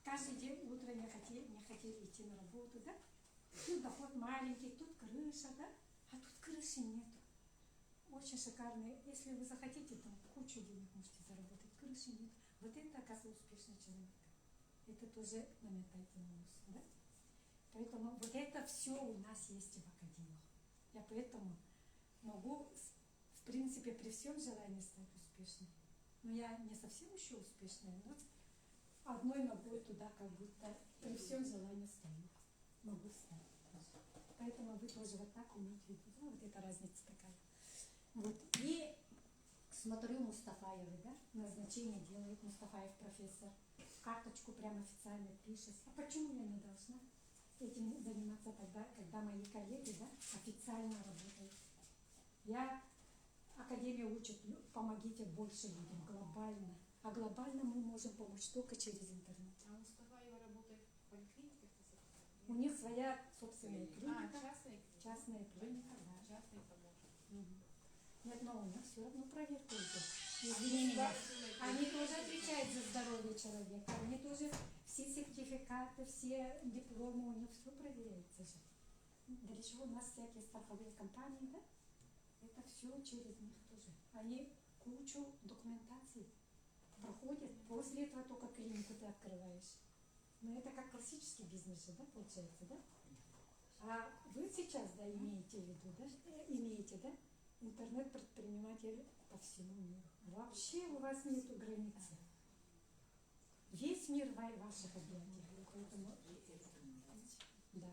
Каждый день утром не хотели идти на работу, да? Тут доход маленький, тут крыша, да? А тут крыши нету. Очень шикарные. Если вы захотите, там кучу денег можете заработать. Крыши нет. Вот это, оказывается, успешный человек. Это тоже наметайте на нос, да? Поэтому вот это все у нас есть и в академии. Я поэтому могу, в принципе, при всем желании стать успешной. Но я не совсем еще успешная, но одной ногой туда как будто при всем желании стою. Могу стать. Поэтому вы тоже вот так имеете в виду. Ну, вот эта разница такая. Вот. И смотрю, Мустафаевы, да, назначение делает Мустафаев профессор. Карточку прямо официально пишет. А почему я не должна этим заниматься тогда, когда мои коллеги, да, официально работают? Академия учит, помогите больше людям, глобально. А глобально мы можем помочь только через интернет. А Мустафаева работает в поликлиниках? У них своя собственная клиника. Частная клиника, да. Частная поможет. Нет, но у нас все равно проверка идет. Извини меня. Они тоже отвечают за здоровье человека. Они тоже все сертификаты, все дипломы, у них все проверяется же. Для чего у нас всякие страховые компании, да? Это все через них тоже. Они кучу документации проходят. После этого только клинику ты открываешь. Но это как классический бизнес же, да, получается, да? А вы сейчас, да, имеете в виду, да? Имеете, да? Интернет-предприниматели по всему миру. Вообще у вас нету границы. Весь мир в ваших объятиях. Поэтому, да.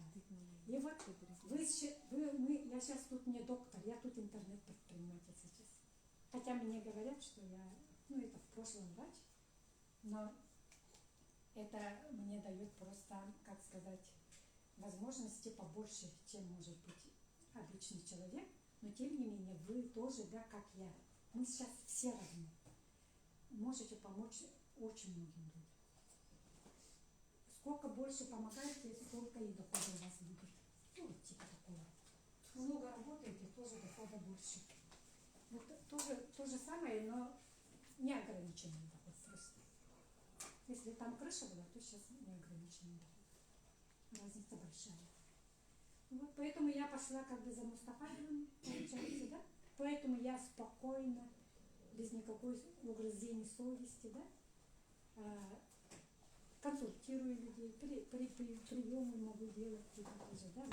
И вот я сейчас тут не доктор, я тут интернет-предприниматель сейчас. Хотя мне говорят, что я, это в прошлом врач, но это мне дает просто, как сказать, возможности побольше, чем может быть обычный человек. Но тем не менее, вы тоже, да, как я. Мы сейчас все равны. Можете помочь очень многим людям. Сколько больше помогаете, столько и дохода у вас будет. Вот типа такого. Много работаете, тоже дохода больше. Вот то же самое, но неограниченный доход просто. Если там крыша была, то сейчас неограниченный доход. Разница большая. Вот поэтому я пошла как бы за Мустафаевым, получается, да? Поэтому я спокойно, без никакой угрызений совести, да, консультирую людей, приемы могу делать, тоже, да,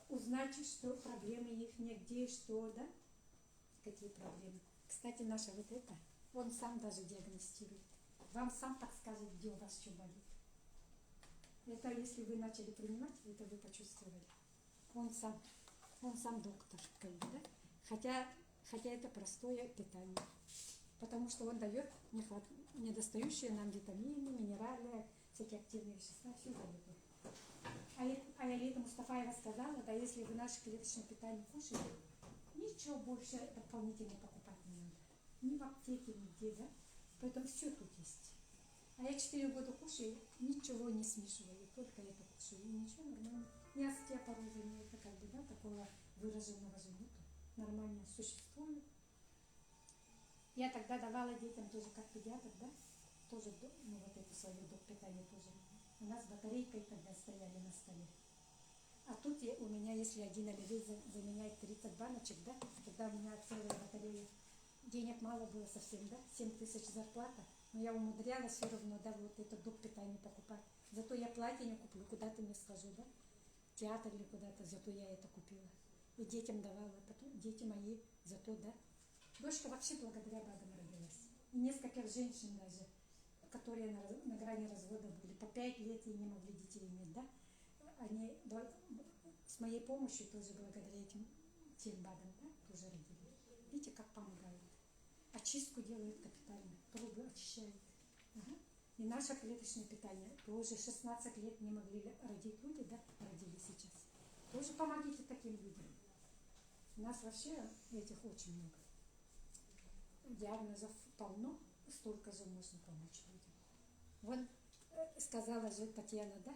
узнать, что проблемы их, где, что, да, какие проблемы. Кстати, наша вот это, он сам даже диагностирует. Вам сам так скажет, где у вас что болит. Это если вы начали принимать, это вы почувствовали. Он сам доктор, как бы, да? Хотя это простое питание. Потому что он дает недостающие нам витамины, минералы, всякие активные вещества, все дает. А Лита Мустафаева сказала, да, если вы наше клеточное питание кушаете, ничего больше дополнительно покупать не надо. Ни в аптеке, нигде, да? Поэтому все тут есть. А я 4 года кушаю, ничего не смешиваю, только это кушаю, и ничего, нормально. И остеопороза нет, как бы, да, такого выраженного же нету. Нормально существует. Я тогда давала детям тоже как педиатр, да, тоже, ну, вот это свое доп. Питание тоже. У нас батарейкой тогда стояли на столе. А тут у меня, если один оливей заменяет 30 баночек, да, тогда у меня целая батарея. Денег мало было совсем, да, 7 тысяч зарплата, но я умудрялась все равно, да, вот это доп. Питание покупать. Зато я платье не куплю, куда-то не схожу, да, в театр или куда-то, зато я это купила. И детям давала, потом дети мои, зато, да. Дочка вообще благодаря БАДам родилась. И несколько женщин даже, которые на грани развода были, по 5 лет и не могли детей иметь, да, они с моей помощью тоже благодаря этим тем БАДам, да, тоже родили. Видите, как помогают. Очистку делают капитально, трубы очищают. Ага. И наше клеточное питание, тоже 16 лет не могли родить люди, да, родили сейчас. Тоже помогите таким людям. У нас вообще этих очень много. Диагнозов полно, столько же можно помочь людям. Вот сказала же Татьяна, да?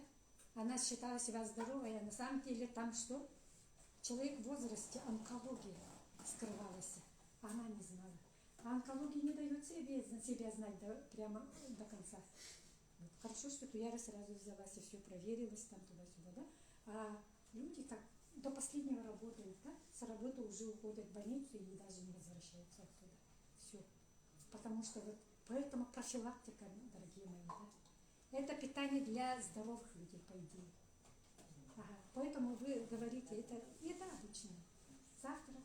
Она считала себя здоровой, а на самом деле там что? Человек в возрасте, онкология скрывалась, а она не знала. А онкология не дает себя знать прямо до конца. Вот. Хорошо, что Туяра сразу взялась и все проверилась там туда-сюда, да? А люди так до последнего работают, да? С работы уже уходят в больницу и даже не возвращаются оттуда. Все. Потому что вот поэтому профилактика, дорогие мои, да? Это питание для здоровых людей, по идее. Ага. Поэтому вы говорите, это еда обычная. Завтрак,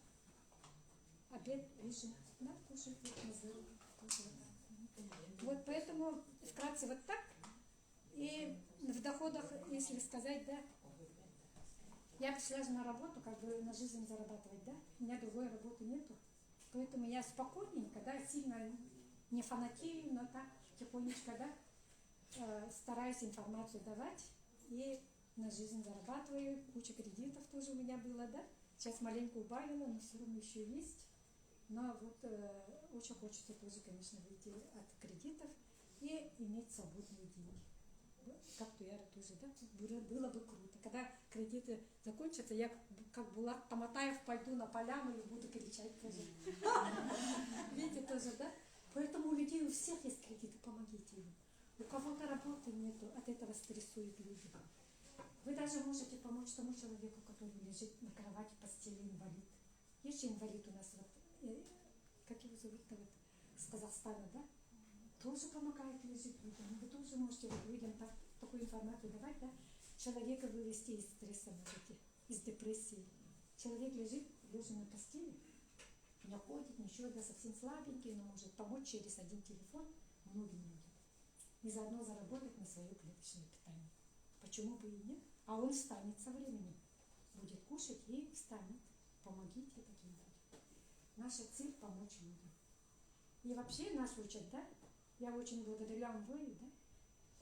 обед, ужин, да, кушать на здоровье. Вот поэтому вкратце вот так. И в доходах, если сказать, да, я пришла же на работу, как бы на жизнь зарабатывать, да, у меня другой работы нету. Поэтому я спокойненько, да, сильно не фанатею, но так тихонечко, да, стараюсь информацию давать и на жизнь зарабатываю. Куча кредитов тоже у меня было, да. Сейчас маленько убавила, но все равно еще есть. Но вот очень хочется тоже, конечно, выйти от кредитов и иметь свободные деньги. Как Туяра тоже, да, было бы круто. Когда кредиты закончатся, я как Булат Таматаев пойду на поляну и буду кричать тоже. Видите, тоже, да? Поэтому у людей у всех есть кредиты, помогите им. У кого-то работы нету, от этого стрессуют люди. Вы даже можете помочь тому человеку, который лежит на кровати, постели, инвалид. Есть же инвалид у нас, вот, как его зовут-то, вот, с Казахстана, да? Тоже помогает лежит людям. Вы тоже можете вот людям такую информацию давать, да? Человека вывести из стресса, из депрессии. Человек лежит, лежа на постели, не ходит, ничего, да, совсем слабенький, но может помочь через один телефон многим людям. И заодно заработать на свое клеточное питание. Почему бы и нет? А он встанет со временем. Будет кушать и встанет. Помогите таким людям. Наша цель – помочь людям. И вообще нас учат, да? Я очень благодарю Амвою, да?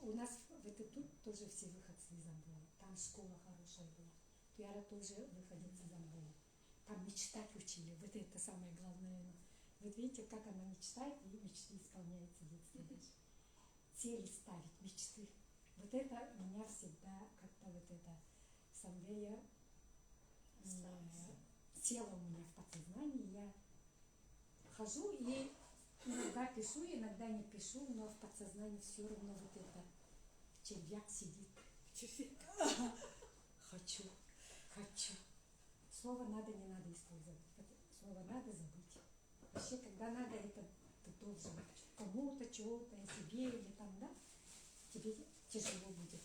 У нас тут тоже все выходцы из Амвоя. Там школа хорошая была. Туяра тоже выходец из Амвоя. Там мечтать учили. Вот это самое главное. Вот видите, как она мечтает, и мечты исполняются в детстве даже. Цели ставить, мечты. Вот это меня всегда как-то вот это самвея села у меня в подсознании. Я хожу и иногда пишу, иногда не пишу, но в подсознании все равно вот это червяк сидит. Хочу. хочу. Слово надо, не надо использовать. Слово надо забыть. Вообще, когда надо, это ты должен кому-то, чего-то, себе или там, да, тебе тяжело будет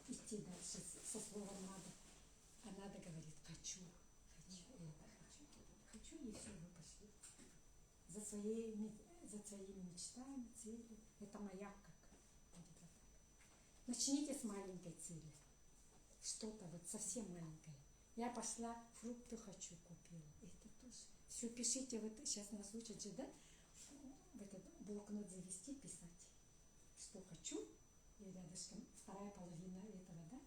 идти дальше со словом надо. А надо говорит хочу, хочу это, хочу и все, вы пошли. За своими мечтами, целью. Это моя как будет вот так. Начните с маленькой цели. Что-то вот совсем маленькое. Я пошла, фрукты хочу, купила. Это тоже. Все пишите, вот сейчас нас учат же, да? В этот блокнот завести, писать. Что хочу, и рядышком вторая половина этого, да?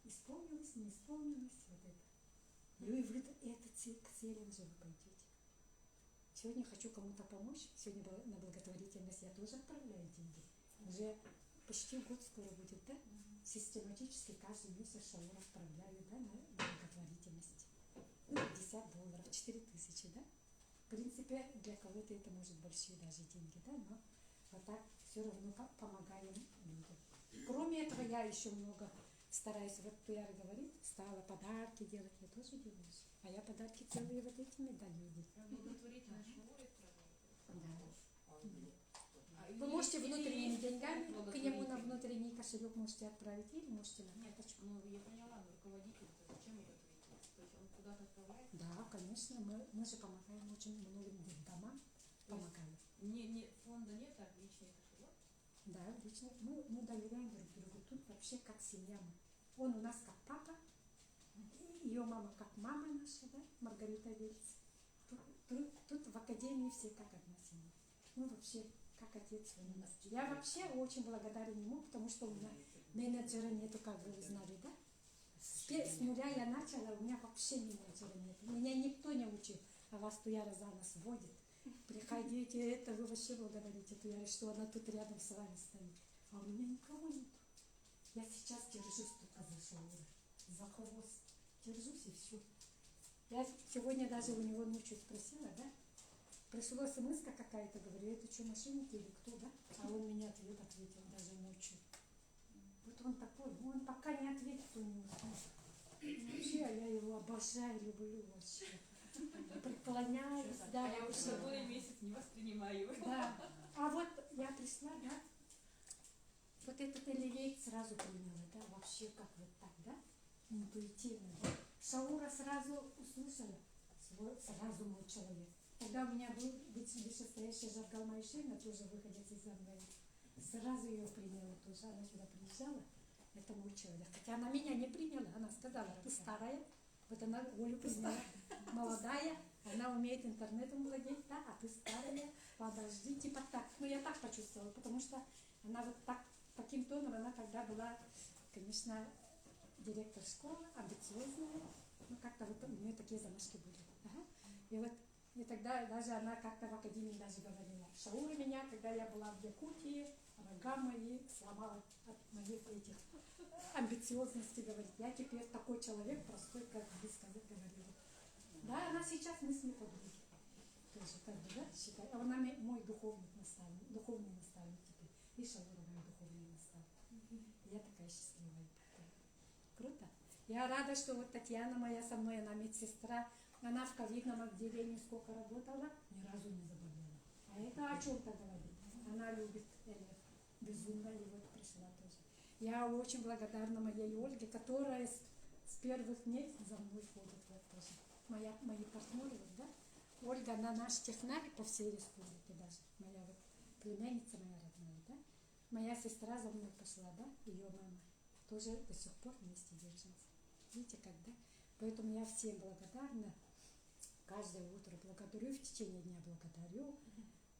Исполнилось, не исполнилось, вот это. И вы это к целям же вы пойдете. Сегодня хочу кому-то помочь. Сегодня на благотворительность я тоже отправляю деньги. Уже почти год скоро будет, да? Систематически каждый месяц шауру отправляю, да, на благотворительность. Ну, $50, 4000, да? В принципе, для кого-то это может большие даже деньги, да, но вот так все равно помогаем людям. Кроме этого, я еще много стараюсь, вот Туяра говорит, стала подарки делать, я тоже делаю. А я подарки целые вот этими даю людям. Благотворительность шауры отправляете? Да. Вы можете внутренними деньгами к нему на внутренний кошелек можете отправить или можете на карточку. Ну, я поняла, но руководитель-то зачем ее ответить? То есть он куда-то отправляет? Да, конечно, мы же помогаем очень многим домам, помогаем. Фонда нет, а личный кошелек? Да, лично мы доверяем друг другу. Тут вообще как семья мы. Он у нас как папа, ее мама как мама наша, да, Маргарита Вельц. Тут в академии все как одна семья. Мы вообще как отец у нас. Я вообще очень благодарен ему, потому что у меня менеджера нету, как вы знали, да? С нуля я начала, у меня вообще менеджера нет. Меня никто не учил, а вас Туяра за нас водит. Приходите, это вы вообще благодарите Туяре, что она тут рядом с вами стоит. А у меня никого нет. Я сейчас держусь только за шауры, за хвост. Держусь и все. Я сегодня даже у него ночью спросила, да? Пришла смс какая-то, говорю, это что, мошенники или кто, да? А он меня ответил даже ночью. Вот он такой, он пока не ответит, то не уснет. Вообще, я его обожаю, люблю вообще. Преклоняюсь, да. А я уже целый месяц не воспринимаю. Да. А вот я пришла, да, вот этот элевейт сразу приняла, да, вообще как вот так, да, интуитивно, да. Шаура сразу услышала, сразу мой человек. Когда у меня был вышестоящий Жаргал Майшина, тоже выходец из Англии, сразу ее приняла тоже, она сюда приезжала, это мой человек. Хотя она меня не приняла, она сказала, ты старая, вот она Олю приняла, молодая, она умеет интернетом владеть, да, а ты старая, подожди, типа так. Ну, я так почувствовала, потому что она вот так, таким тоном, она тогда была, конечно, директор школы, амбициозная, ну, как-то вот у нее такие замашки были. Ага. И вот, и тогда даже она как-то в академии даже говорила, Шаура меня, когда я была в Якутии, рога мои сломала от моих этих амбициозности, говорит, я теперь такой человек простой, как вы говорили. Да, она сейчас мы с ней подруги. Тоже как бы, да, считай. А она мой духовный наставник теперь. И Шаура мой духовный наставник. Я такая счастливая. Круто. Я рада, что вот Татьяна моя со мной, она медсестра. Она в ковидном отделении сколько работала, ни разу не заболела. А это о чем-то говорит. Она любит РФ безумно, и вот пришла тоже. Я очень благодарна моей Ольге, которая с первых дней за мной ходит вот тоже. Мои партнеры, вот, да? Ольга, она наш технарь по всей республике даже. Моя вот племянница моя родная, да? Моя сестра за мной пошла, да? Ее мама. Тоже до сих пор вместе держимся. Видите, как, да? Поэтому я всем благодарна. Каждое утро благодарю, в течение дня благодарю.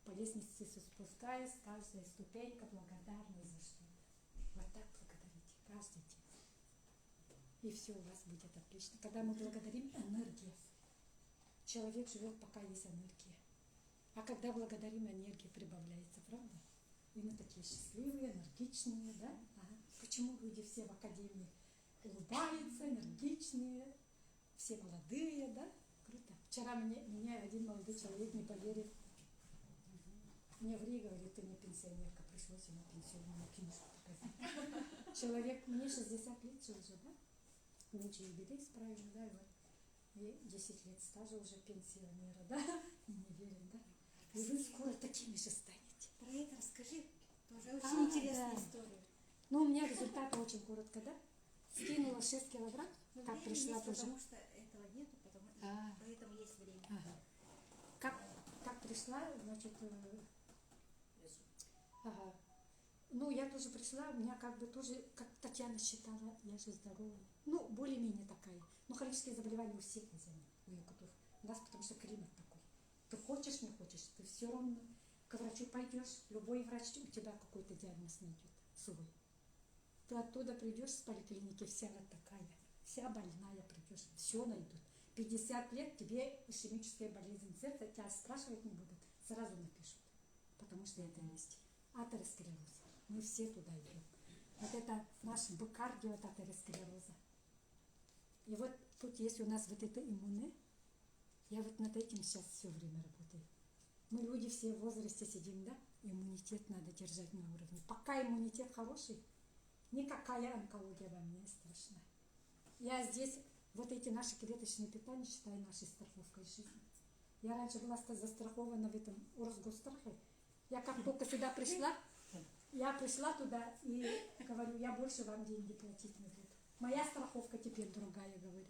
По лестнице спускаясь, каждая ступенька благодарна за что. Вот так благодарите каждый день. И все у вас будет отлично. Когда мы благодарим, энергия. Человек живет, пока есть энергия. А когда благодарим, энергия прибавляется, правда? И мы такие счастливые, энергичные, да? Ага. Почему люди все в академии улыбаются, энергичные, все молодые, да? Круто. Вчера меня один молодой человек не поверил. Мне в Риге говорит, ты не пенсионерка, пришлось ему пенсионную книжку показать. Человек, мне 60 лет уже, да? случае беды исправили, да, и вот и 10 лет стажа уже пенсионера, да, и не верим, да. И вы скоро такими же станете. Про это расскажи. Тоже очень интересная да. история. Ну, у меня результаты очень коротко, да. Скинула 6 килограмм, Но как времени пришла есть, тоже. потому что этого нету, А. поэтому есть время. Ага. Как пришла, значит, ага. Ну, я тоже пришла, у меня как бы тоже, как Татьяна считала, я же здоровая. Ну, более-менее такая. Ну, хронические заболевания у всех у якутов. У нас потому что климат такой. Ты хочешь, не хочешь, ты все равно к врачу пойдешь, любой врач у тебя какой-то диагноз найдет свой. Ты оттуда придешь с поликлиники, вся вот такая, вся больная придешь, все найдут. 50 лет тебе ишемическая болезнь сердца, тебя спрашивать не будут, сразу напишут, потому что это есть. Атеросклероз. Мы все туда идем. Вот это наш бокардио от атеросклероза. И вот тут есть у нас вот это иммуне. Я вот над этим сейчас все время работаю. Мы люди все в возрасте сидим, да? Иммунитет надо держать на уровне. Пока иммунитет хороший, никакая онкология вам не страшна. Я здесь вот эти наши клеточные питания считаю нашей страховкой жизни. Я раньше была застрахована в этом Росгосстрахе. Я как только сюда пришла, я пришла туда и говорю, я больше вам деньги платить не буду. Моя страховка теперь другая, говорю.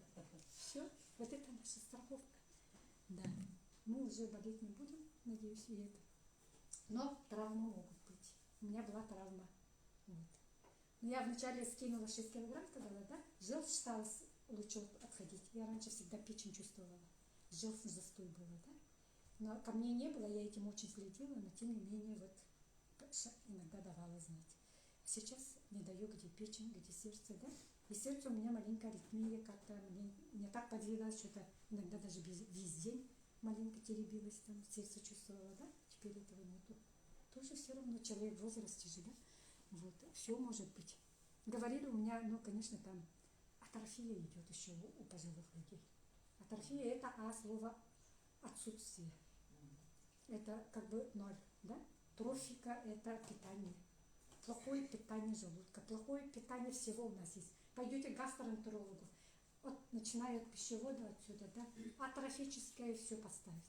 Все, вот это наша страховка. Да, мы уже болеть не будем, надеюсь, и это. Но травмы могут быть. У меня была травма. Вот. Но я вначале скинула 6 килограмм, сказала, да? Желчь стала лучше отходить. Я раньше всегда печень чувствовала. Желчный застой был, да? Но ко мне не было, я этим очень следила, но тем не менее вот иногда давала знать. Сейчас не даю, где печень, где сердце, да? И сердце у меня маленькая аритмия, как-то мне так подвигалось, что-то иногда даже весь день маленько теребилось, там сердце чувствовала, да? Теперь этого нету. Тоже все равно человек в возрасте же, да? Вот, все может быть. Говорили у меня, ну, конечно, там атрофия идет еще у пожилых людей. Атрофия это слово отсутствие. Это как бы ноль, да? Трофика это питание. Плохое питание желудка, плохое питание всего у нас есть. Пойдете к гастроэнтерологу, вот начиная от пищевода отсюда, да, атрофическое все поставить.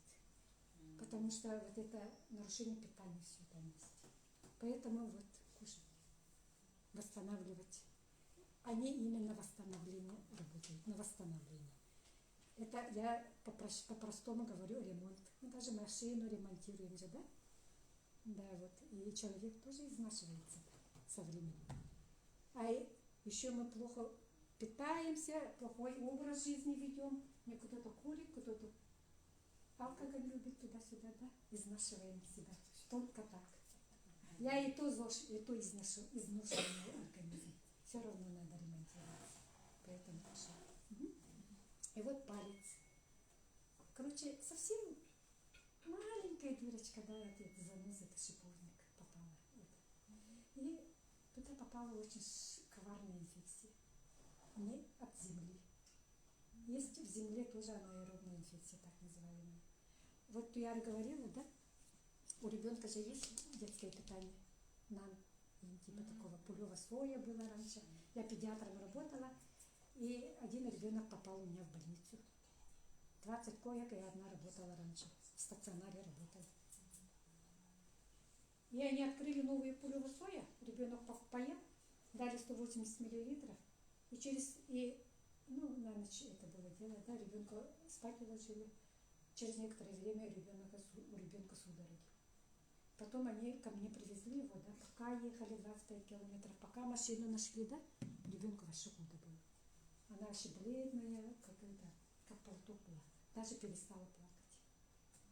Потому что вот это нарушение питания все там есть. Поэтому вот кушать, восстанавливать. Они именно восстановление работают, на восстановление. Это я по-простому говорю ремонт. Мы даже машину ремонтируем же, да? Да, вот. И человек тоже изнашивается со временем. А еще мы плохо питаемся, плохой образ жизни ведем. Мне кто-то курит, кто-то алкоголь любит туда-сюда, да? Изнашиваем себя. Только так. Я и то ЗОЖ, и то изношенный организм. Все равно надо ремонтировать. Поэтому пошла. И вот палец. Короче, совсем маленькая дырочка, да, от занозы, это шиповник попала. И туда попала очень коварная инфекция. Не от земли. Есть в земле тоже анаэробная инфекция, так называемая. Вот я говорила, да, у ребенка же есть детское питание. Нам типа такого пулевого соя было раньше. Я педиатром работала, и один ребенок попал у меня в больницу. 20 коек, и одна работала раньше. В стационаре работала. И они открыли новые пулевые соя, ребенок поел, дали 180 миллилитров, и на ночь это было дело, да, ребенка спать уложили. Через некоторое время у ребенка судороги. Потом они ко мне привезли его, да, пока ехали 25 километров, пока машину нашли, да, ребенку вообще худо было. Она вообще бледная, как полток была. Даже перестала плакать.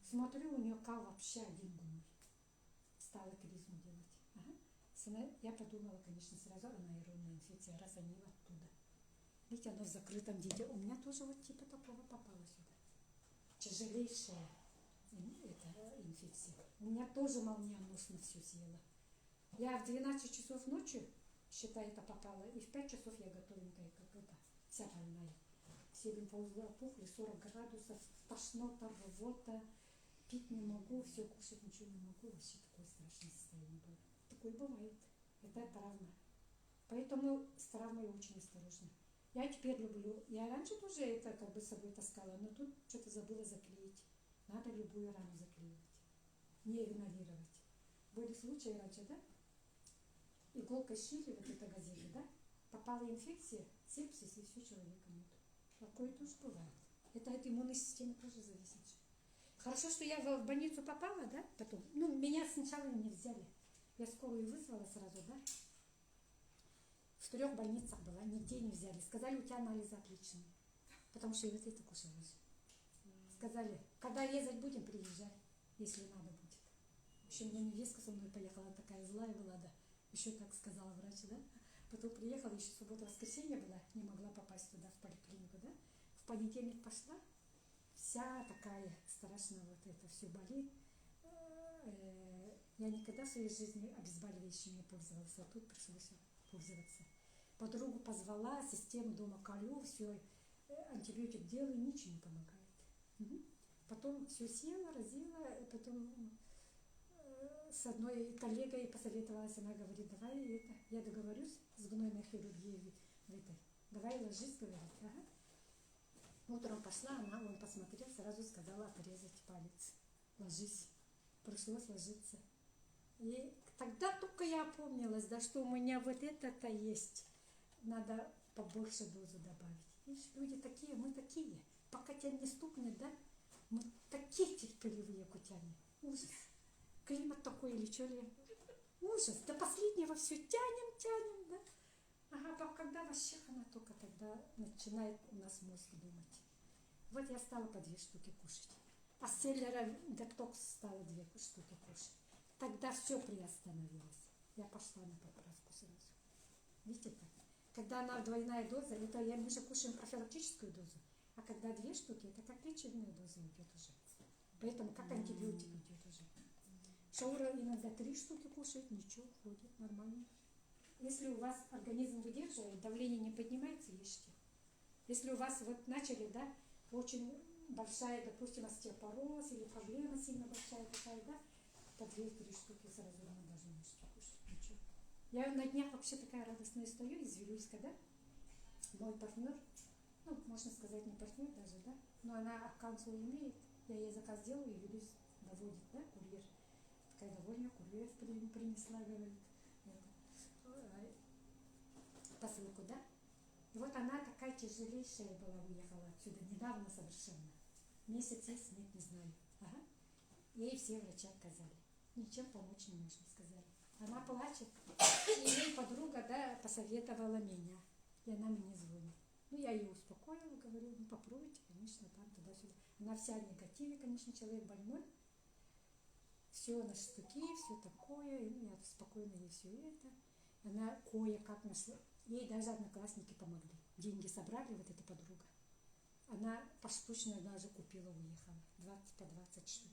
Смотрю, у нее кал вообще один гумой. Стала клизму делать. Ага. Я подумала, конечно, сразу анаэробная инфекция, раз они оттуда. Видите, она в закрытом виде. У меня тоже вот типа такого попало сюда. Тяжелейшая инфекция. У меня тоже молниеносно все съела. Я в 12 часов ночи, считай, это попало, и в 5 часов я готовенькая, как это, вся больная. Все лимфоузлы опухли, 40 градусов, тошнота, рвота, пить не могу, все кушать ничего не могу. Вообще такое страшное состояние было. Такое бывает. Это травма. Поэтому с травмой очень осторожно. Я теперь люблю. Я раньше тоже это как бы с собой таскала, но тут что-то забыла заклеить. Надо любую рану заклеивать. Не игнорировать. Были случаи раньше, да? Иголкой шили вот это газеты, да? Попала инфекция, сепсис, и все, человека нет. Такое тоже бывает. Это от иммунной системы тоже зависит. Хорошо, что я в больницу попала, да, потом. Ну, меня сначала не взяли. Я скорую вызвала сразу, да. В 3 больницах была, нигде не взяли. Сказали, у тебя анализы отличные. Потому что я вот это кушала же. Сказали, когда резать будем, приезжай, если надо будет. В общем, у меня невестка со мной поехала, она такая злая была, да. Еще так сказала врач, да. Потом приехала, еще суббота-воскресенье была, не могла попасть туда, в поликлинику, да. В понедельник пошла, вся такая страшная, вот это все болит. Я никогда в своей жизни обезболивающим не пользовалась, а тут пришлось пользоваться. Подругу позвала, систему дома колю, все, антибиотик делаю, ничего не помогает. Потом все села, разила, потом с одной коллегой посоветовалась, она говорит, давай это, я договорюсь с гнойной хирургией в этой, давай ложись, говорит, ага. Утром пошла она, он посмотрел, сразу сказала отрезать палец, ложись, пришлось ложиться. И тогда только я опомнилась, да, что у меня вот это-то есть, надо побольше дозу добавить. Видишь, люди такие, мы такие, пока тебя не стукнет, да, мы такие терпеливые кутяне, ужас. Климат такой или что ли? Ужас, до последнего все тянем, да? Ага, когда вообще она только тогда начинает у нас мозг думать. Вот я стала по 2 штуки кушать. А с селлера детокс стала 2 штуки кушать. Тогда все приостановилось. Я пошла на поправку сразу. Видите как? Когда она двойная доза, это мы же кушаем профилактическую дозу. А когда 2 штуки, это как лечебная доза идет уже. Поэтому как антибиотик идет уже. Шаура иногда 3 штуки кушает, ничего, ходит нормально. Если у вас организм выдерживает, давление не поднимается, ешьте. Если у вас вот начали, да, очень большая, допустим, остеопороз или проблема сильно большая такая, да, по 2-3 штуки сразу не даже можете кушать, ничего. Я на днях вообще такая радостная стою из Вилюйска, да, мой партнер, ну, можно сказать, не партнер даже, да, но она аккаунт свой имеет, я ей заказ делаю, и Вилюйск доводит, да, курьер. Такая довольно, курьер принесла, говорит, посылку, да. И вот она такая тяжелейшая была, уехала отсюда, недавно совершенно. Месяц есть, нет, не знаю. Ага. Ей все врачи отказали. Ничем помочь не можем, сказали. Она плачет. И ей подруга, да, посоветовала меня. И она мне звонит. Ну, я ее успокоила, говорю, ну, попробуйте, конечно, там, туда-сюда. Она вся в негативе, конечно, человек больной. Все на штуки, все такое. И я спокойно ей все это. Она кое-как нашла. Ей даже одноклассники помогли. Деньги собрали, вот эта подруга. Она поштучно даже купила, уехала. 20 по 20 штук.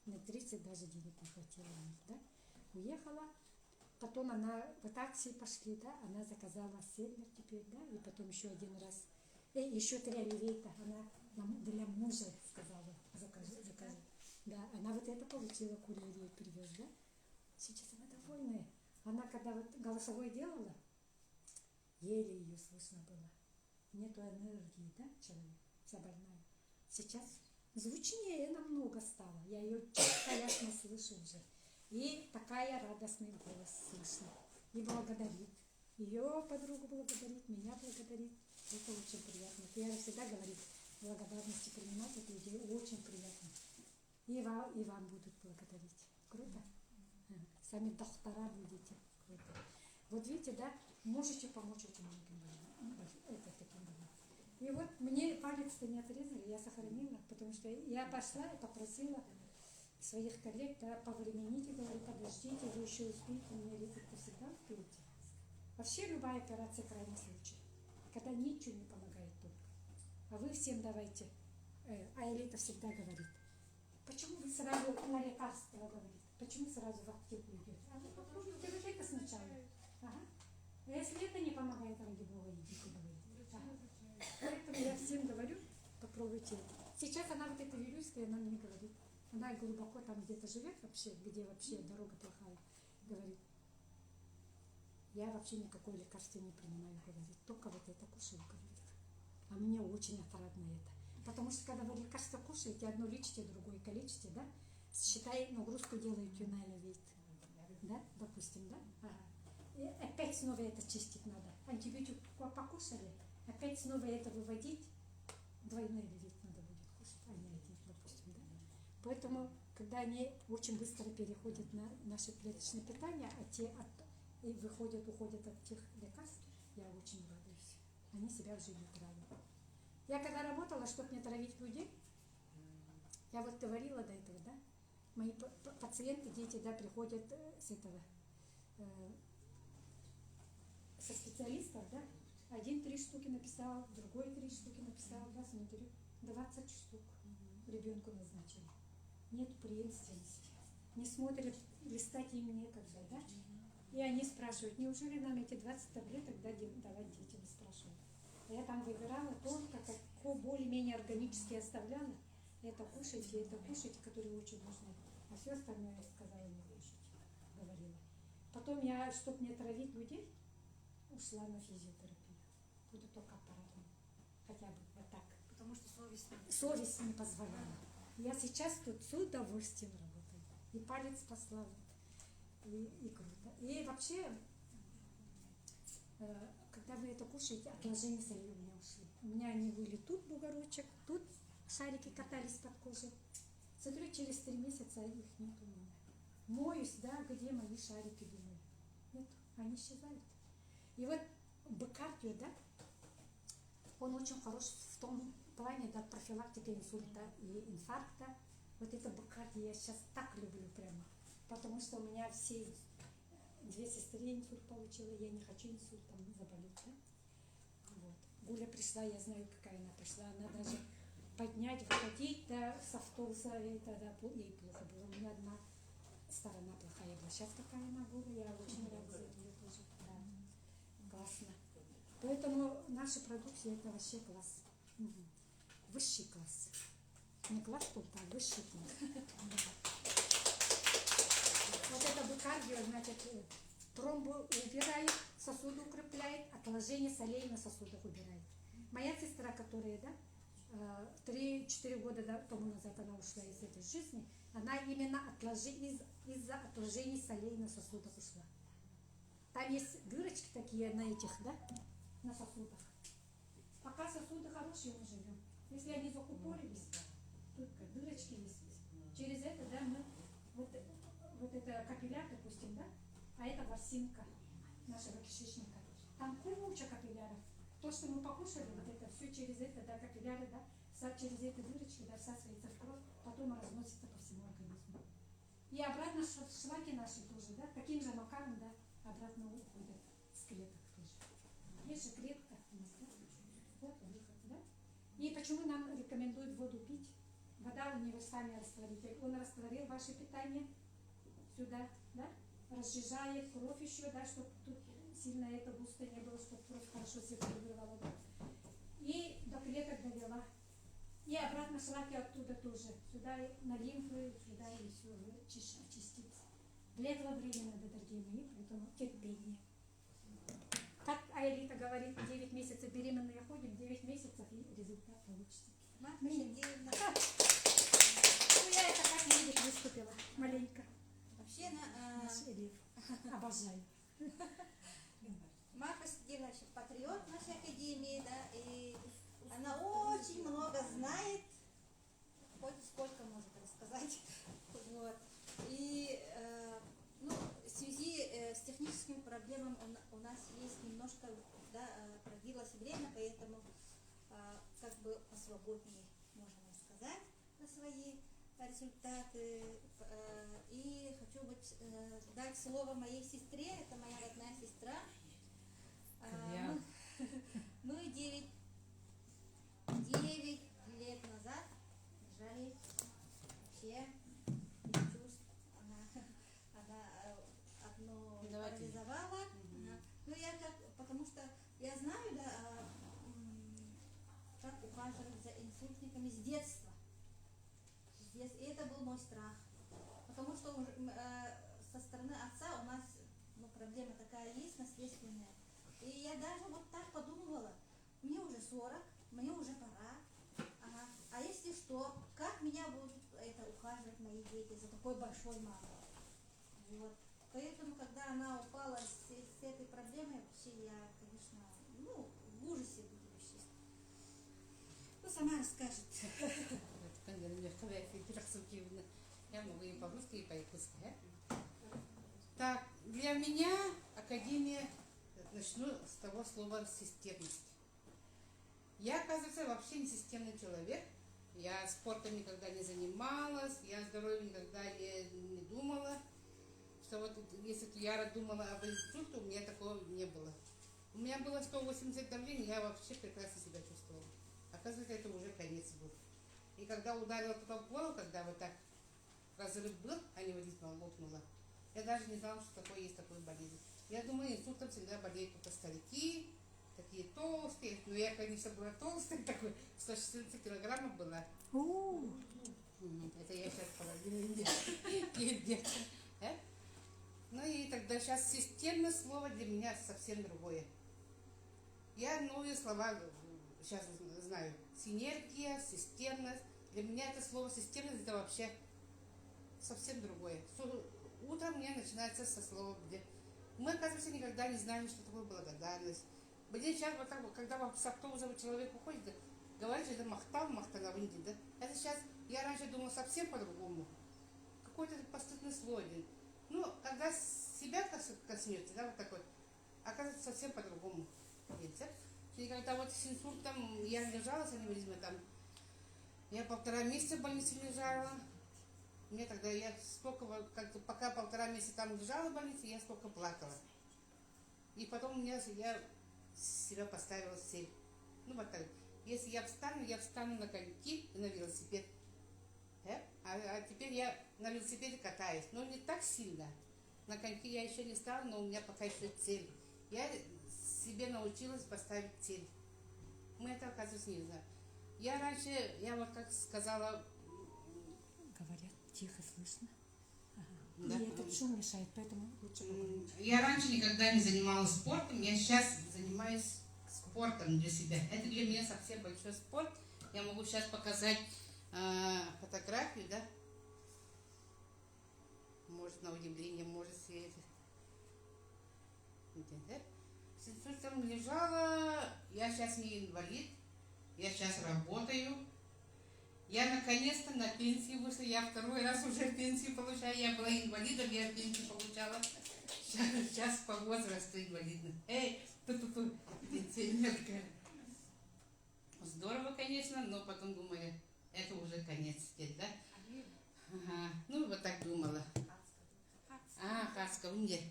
На 30 даже денег не хватило у них, да. Уехала. Потом она в такси пошли, да. Она заказала селлер теперь, да. И потом еще один раз. Еще 3 оливейта. Она для мужа сказала, закажи. Да, она вот это получила, курьер ей привез, да. Сейчас она довольная. Она когда вот голосовой делала, еле ее слышно было. Нету энергии, да, человек, вся больная. Сейчас звучнее намного стало. Я ее четко, ясно слышу уже. И такая радостный голос слышно. И благодарит. Ее подругу благодарит, меня благодарит. Это очень приятно. Я всегда говорю, благодарности принимать от людей очень приятно. И вам будут благодарить. Круто? Сами доктора будете. Круто. Вот видите, да, можете помочь очень многим больным. Это таким больным. И вот мне палец-то не отрезали, я сохранила, потому что я пошла и попросила своих коллег, да, повремените, говорю, подождите, вы еще успеете, мне резать-то всегда успеете. Вообще любая операция крайний случай, когда ничего не помогает только. А вы всем давайте, а Элита всегда говорит, почему вы сразу на лекарства говорите? Почему сразу в аптеку идете? А вы попробуйте вот это сначала. Ага. А если это не помогает, ради Бога, идите, говорите. Ага. Поэтому я всем говорю, попробуйте это. Сейчас она вот эта Вилюйская, она мне говорит, она глубоко там где-то живет вообще, где вообще дорога плохая, говорит, я вообще никакой лекарства не принимаю, говорит, только вот это кушаю, говорит. А мне очень отрадно это. Потому что когда вы лекарство кушаете, одно лечите, другое калечите, да, считай, нагрузку делаете на левит, да, допустим, да, ага. И опять снова это чистить надо. Антибиотик покушали, опять снова это выводить, двойной левит надо будет кушать, а не один, допустим, да. Поэтому, когда они очень быстро переходят на наше клеточное питание, и уходят от тех лекарств, я очень радуюсь. Они себя уже не травят. Я когда работала, чтобы не травить людей, я вот говорила до этого, да, мои пациенты, дети, да, приходят со специалистов, да, один 3 штуки написал, другой 3 штуки написал, да, смотрю, 20 штук ребенку назначили. Нет преемственности. Не смотрят, листать им некогда, да? И они спрашивают, неужели нам эти 20 таблеток давать детям, спрашивают. А я там выбирала только, как более-менее органически оставляла. Это кушайте, которые очень нужны. А все остальное я сказала не кушать, говорила. Потом я, чтобы не травить людей, ушла на физиотерапию. Буду только аппаратом. Хотя бы вот так. Потому что Совесть не позволяла. Я сейчас тут с удовольствием работаю. И палец послал. И круто. И вообще, когда вы это кушаете, отложения солей у меня ушли. У меня они были тут бугорочек, тут шарики катались под кожей. Смотрю, через 3 месяца их нет у меня. Моюсь, да, где мои шарики, думаю. Нет, они исчезают. И вот бикардио, да, он очень хорош в том плане, да, профилактика инсульта и инфаркта. Вот это бикардио я сейчас так люблю прямо. Потому что у меня все 2 сестры инсульт получила, я не хочу инсультом заболеть, да? Вот. Гуля пришла, я знаю, какая она пришла, она даже поднять, выходить, да, с автобуса, это, да, ей плохо было. У меня одна сторона плохая была. Сейчас какая она была, я очень рада за нее тоже. Да. Классно. Поэтому наша продукция это вообще класс. Угу. Высший класс. Не класс только, а высший класс. Вот это бикардио, значит, тромбы убирает, сосуды укрепляет, отложение солей на сосудах убирает. Моя сестра, которая, да, 3-4 года тому назад она ушла из этой жизни, она именно из-за отложений солей на сосудах ушла. Там есть дырочки такие на этих, да, на сосудах. Пока сосуды хорошие, мы живем. Если они закупорились, только дырочки есть. Через это, да, мы вот это капилляр, допустим, да, а это ворсинка нашего кишечника. Там куча капилляров. То, что мы покушали, вот это все через это, да, капилляры, да, через эти дырочки, да, всасывается в кровь, потом разносится по всему организму. И обратно шлаки наши тоже, да, таким же макаром, да, обратно уходят с клеток тоже. Есть же клетка у нас, да? Вот выход, да? И почему нам рекомендуют воду пить? Вода универсальный растворитель. Он растворил ваше питание сюда, да? Разжижает кровь еще, да, чтобы тут сильно это густо не было, чтобы кровь хорошо циркулировала, да? И до клеток довела. И обратно шлаки оттуда тоже. Сюда на лимфы, сюда и все очистить. Для этого время надо, дорогие мои, поэтому терпение. Как Аэлита говорит, 9 месяцев беременные ходим, 9 месяцев и результат получится. Марта Сергеевна. Ну, я это как-нибудь выступила маленько. Вообще, Наш Элиф. Обожаю. Марта Сергеевна вообще патриот нашей академии, да, и она очень много знает, хоть сколько может рассказать. Вот. И ну, в связи с техническими проблемами у нас есть немножко, да, продлилось время, поэтому как бы посвободнее можем рассказать про свои результаты. И хочу дать слово моей сестре, это моя родная сестра. Ну и 9 лет назад лежали вообще без чувств. Она одно парализовала. Ну я потому что я знаю, да, как ухаживать за инсультниками с детства. И это был мой страх. Потому что со стороны отца у нас, ну, проблема такая есть, наследственная. меня будут это ухаживать мои дети за такой большой мамой. Вот. Поэтому, когда она упала с этой проблемой, вообще я, конечно, в ужасе буду вообще. Ну, сама расскажет. Я могу и по-русски, и по-якутски. Так, для меня академия, начну с того слова системность. Я, оказывается, вообще не системный человек. Я спортом никогда не занималась, я здоровьем никогда не думала. Что вот если я думала об инсульте, у меня такого не было. У меня было 180 давления, я вообще прекрасно себя чувствовала. Оказывается, это уже конец был. И когда ударила туда в голову, когда вот так разрыв был, аневризма лопнула, я даже не знала, что такое есть такой болезнь. Я думаю, инсультом всегда болеют только старики, такие толстые. Ну, я, конечно, была толстая, такой, 160 килограммов была. Это я сейчас половину где-то. Ну и тогда сейчас системное слово для меня совсем другое. Я новые слова сейчас знаю. Синергия, системность. Для меня это слово системность это вообще совсем другое. Утром у меня начинается со слова «где». Мы, оказывается, никогда не знали, что такое благодарность. Блин, сейчас вот так, когда с автобуса человек уходит, да, говорит, это махтанавынди, да? Это сейчас, я раньше думала совсем по-другому. Какое-то постыдное слово. Ну, когда себя коснется, да, вот такой, оказывается, совсем по-другому. И когда вот с инсультом я лежала с аневризмой, там, я 1,5 месяца в больнице лежала. Мне тогда, я столько, пока 1,5 месяца там лежала в больнице, я столько плакала. И потом я себя поставила цель. Ну, вот так. Если я встану на коньки и на велосипед. А теперь я на велосипеде катаюсь, но не так сильно. На коньки я еще не стала, но у меня пока еще цель. Я себе научилась поставить цель. Мы это, оказывается, не знаем. Я раньше, я вот как сказала... Говорят, тихо слышно. Да. И этот шум мешает, поэтому лучше поговорить. Я раньше никогда не занималась спортом, я сейчас занимаюсь спортом для себя. Это для меня совсем большой спорт. Я могу сейчас показать фотографию, да? Может, на удивление, может, светит. С инсультом лежала, я сейчас не инвалид, я сейчас работаю. Я наконец-то на пенсии вышла, я 2-й раз уже пенсию получаю. Я была инвалидом, я пенсию получала. Сейчас по возрасту инвалидна. Пенсионерка. Здорово, конечно, но потом думаю, это уже конец теперь, да? Ага. Ну, вот так думала. Хаска, нет.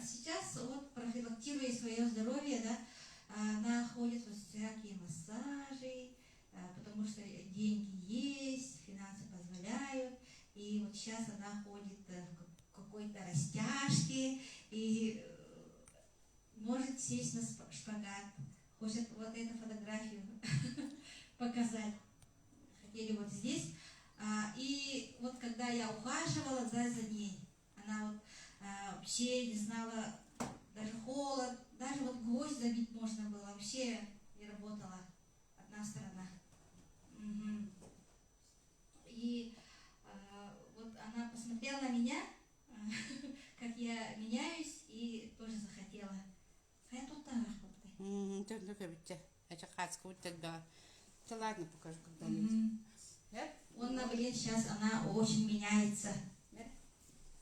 Сейчас вот профилактируя свое здоровье, да, она ходит в всякие массажи, потому что деньги есть, финансы позволяют. И вот сейчас она ходит в какой-то растяжке и может сесть на шпагат. Хочет вот эту фотографию показать. Хотели вот здесь. И вот когда я ухаживала за ней, она вот вообще не знала даже холод, даже вот гвоздь забить можно было, вообще не работала одна сторона. И вот она посмотрела на меня, как я меняюсь, и тоже захотела. Ладно, покажу когда-нибудь. Он на сейчас она очень меняется.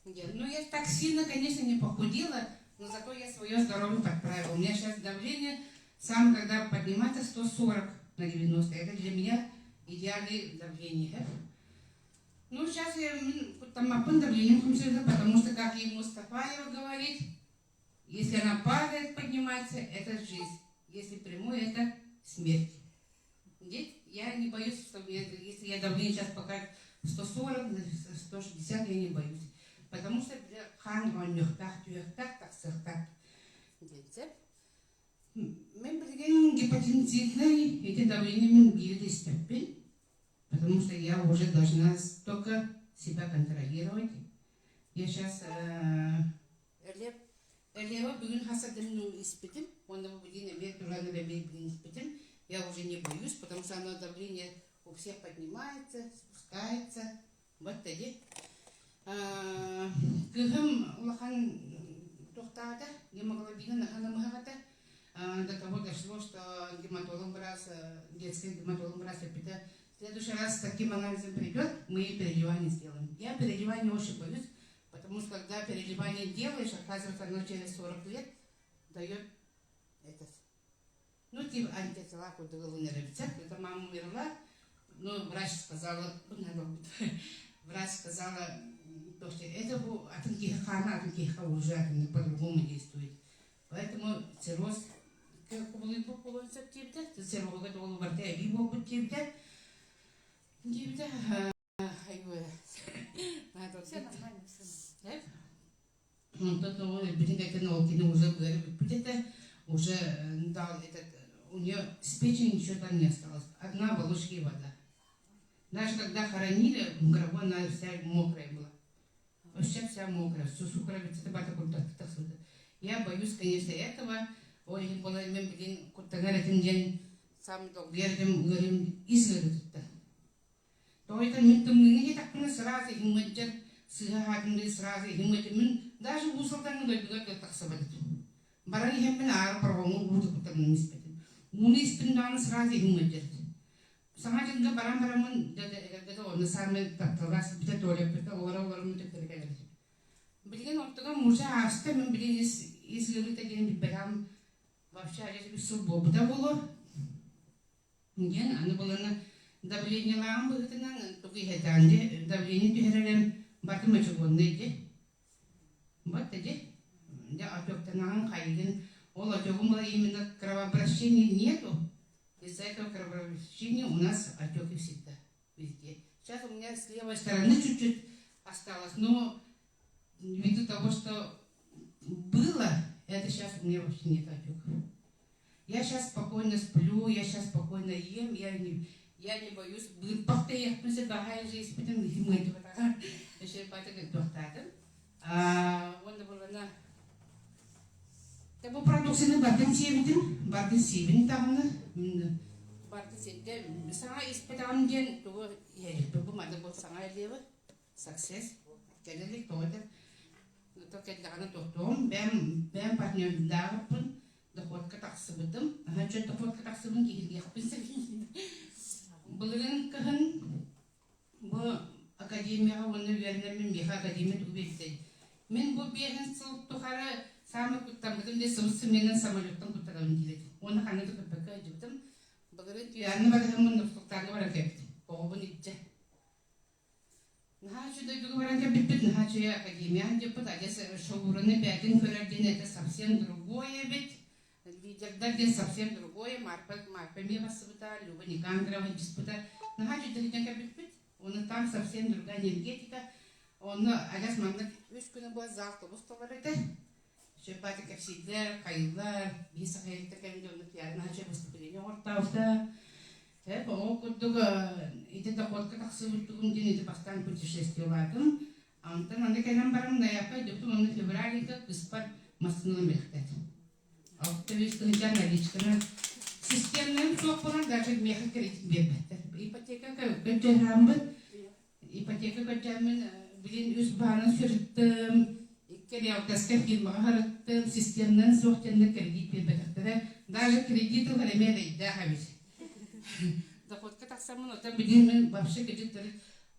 Ну, я так сильно, конечно, не похудела, но зато я свое здоровье подправила. У меня сейчас давление, сам когда поднимается 140 на 90. Это для меня идеальное давление. Ну, сейчас я там опын давлением включила, потому что, как ей Мустафаева говорит, если она падает, поднимается, это жизнь. Если прямой, это смерть. Здесь я не боюсь, что если я давление сейчас пока 140, 160, я не боюсь. Потому что хан он так сыртак. Мы bilген гепатитный эти давления билди степень, потому что я уже должна только себя контролировать. Я сейчас Лева бүгін хасадымның испитим. Он давление вверх уже на я уже не боюсь, потому что оно давление у всех поднимается, спускается. Вот тади. Кыгым улахан тохтада, гемоглобина наханамахата. До того дошло, что детский гематолог брас, в следующий раз с таким анализом придет, мы переливание сделаем. Я переливание очень боюсь, потому что когда переливание делаешь, оказывается, оно через 40 лет дает этот. Ну, типа антитела, куда рецепт, это мама умерла, но врач сказала, врач сказала, что это от антихана уже по-другому действует. Поэтому цирроз, как было полностью типа, цирроз готовил в арте, и его типа, Все нормально, все. Ну, то уже дал этот, у нее с печени ничего там не осталось. Одна волошки и вода. Даже когда хоронили, в гробу она вся мокрая была. Вообще вся мокрая, все сухаровица, я боюсь, конечно, этого. Ой, было именно блин, кутагаратын день сам говорим, изгородит-то. То это мы так мы сразу химмаджар, сыгахатны сразу химмаджар, даже в усалдан гайдуга так сабадит. Барани хеммен ара парвому буду кутан миспетин. Мунис пиндан сразу химмаджар. Самаджинга барам это он сами так раз бите толе бите ора муте терекали. Блин, он тогда мужа аста мен блин изгородит один биберам вообще я суббо буда было. Нет, она была на давление ламбы, это на только это давление тюрем батом чугунные. Вот эти, я опять на хайген, ола чугун именно кровообращения нету. Из-за этого кровообращения у нас отеки всегда везде. Сейчас у меня с левой стороны чуть-чуть осталось, но ввиду того, что было, это сейчас у меня вообще нет отеков. Я сейчас спокойно сплю, я сейчас спокойно ем, я не боюсь. Бахтеях, мы всегда гай жизнь, потом мы это вот так, еще потом как дохтатым. Он был на, это был продукция на бартен севин там на, бартен севин. Самая испытание день, то я не помню, это был самая лева, success, когда ли то это, то когда она то том, бэм партнер да пун. Доход катаксыбытым, чөт доход катаксыбын кигилге хаппынса. Былырын кыхын, бу академияға оны вернермен меха академия тугбеттен. Мен бу бехін сылып тухары самы куттамбытым де сымсы менен самолеттан куттагавын келеді. Оны ханады көппәкі ажыбытым. Былырын түйәрні барығымын нұфтықтарны баран кәптім. Оғыбын итчі. Нахачу дойдуғы баран кәппет, нахачу академиян жеппіт, адесі шоғырыны бәкін көрерден, это совсем другое ведь. Лидер совсем другое, Марпа Мивасовта, Люба Никандрова, диспута. Но хочу дать бит, он там совсем другая энергетика. Он аляс мандак вышкуна была завтра, выступали-то. Шепатика всегда, кайлар, бисахай, такая недавно пьяна, начали выступление ортаута. Это около того, это доход, как сывут, тугун это постоянно путешествие латом. А он там, они нам барам на япа, идут он на феврале, как выспать масляного мехтать. То есть, когда наличка на системном соколе даже меха кредит бедный. Ипотека когда мы блин избавно сюртем и керял таскать махарат системным соколе кредит бедный. Даже кредит у времени да хавис. Доход как само, но там блин вообще кредит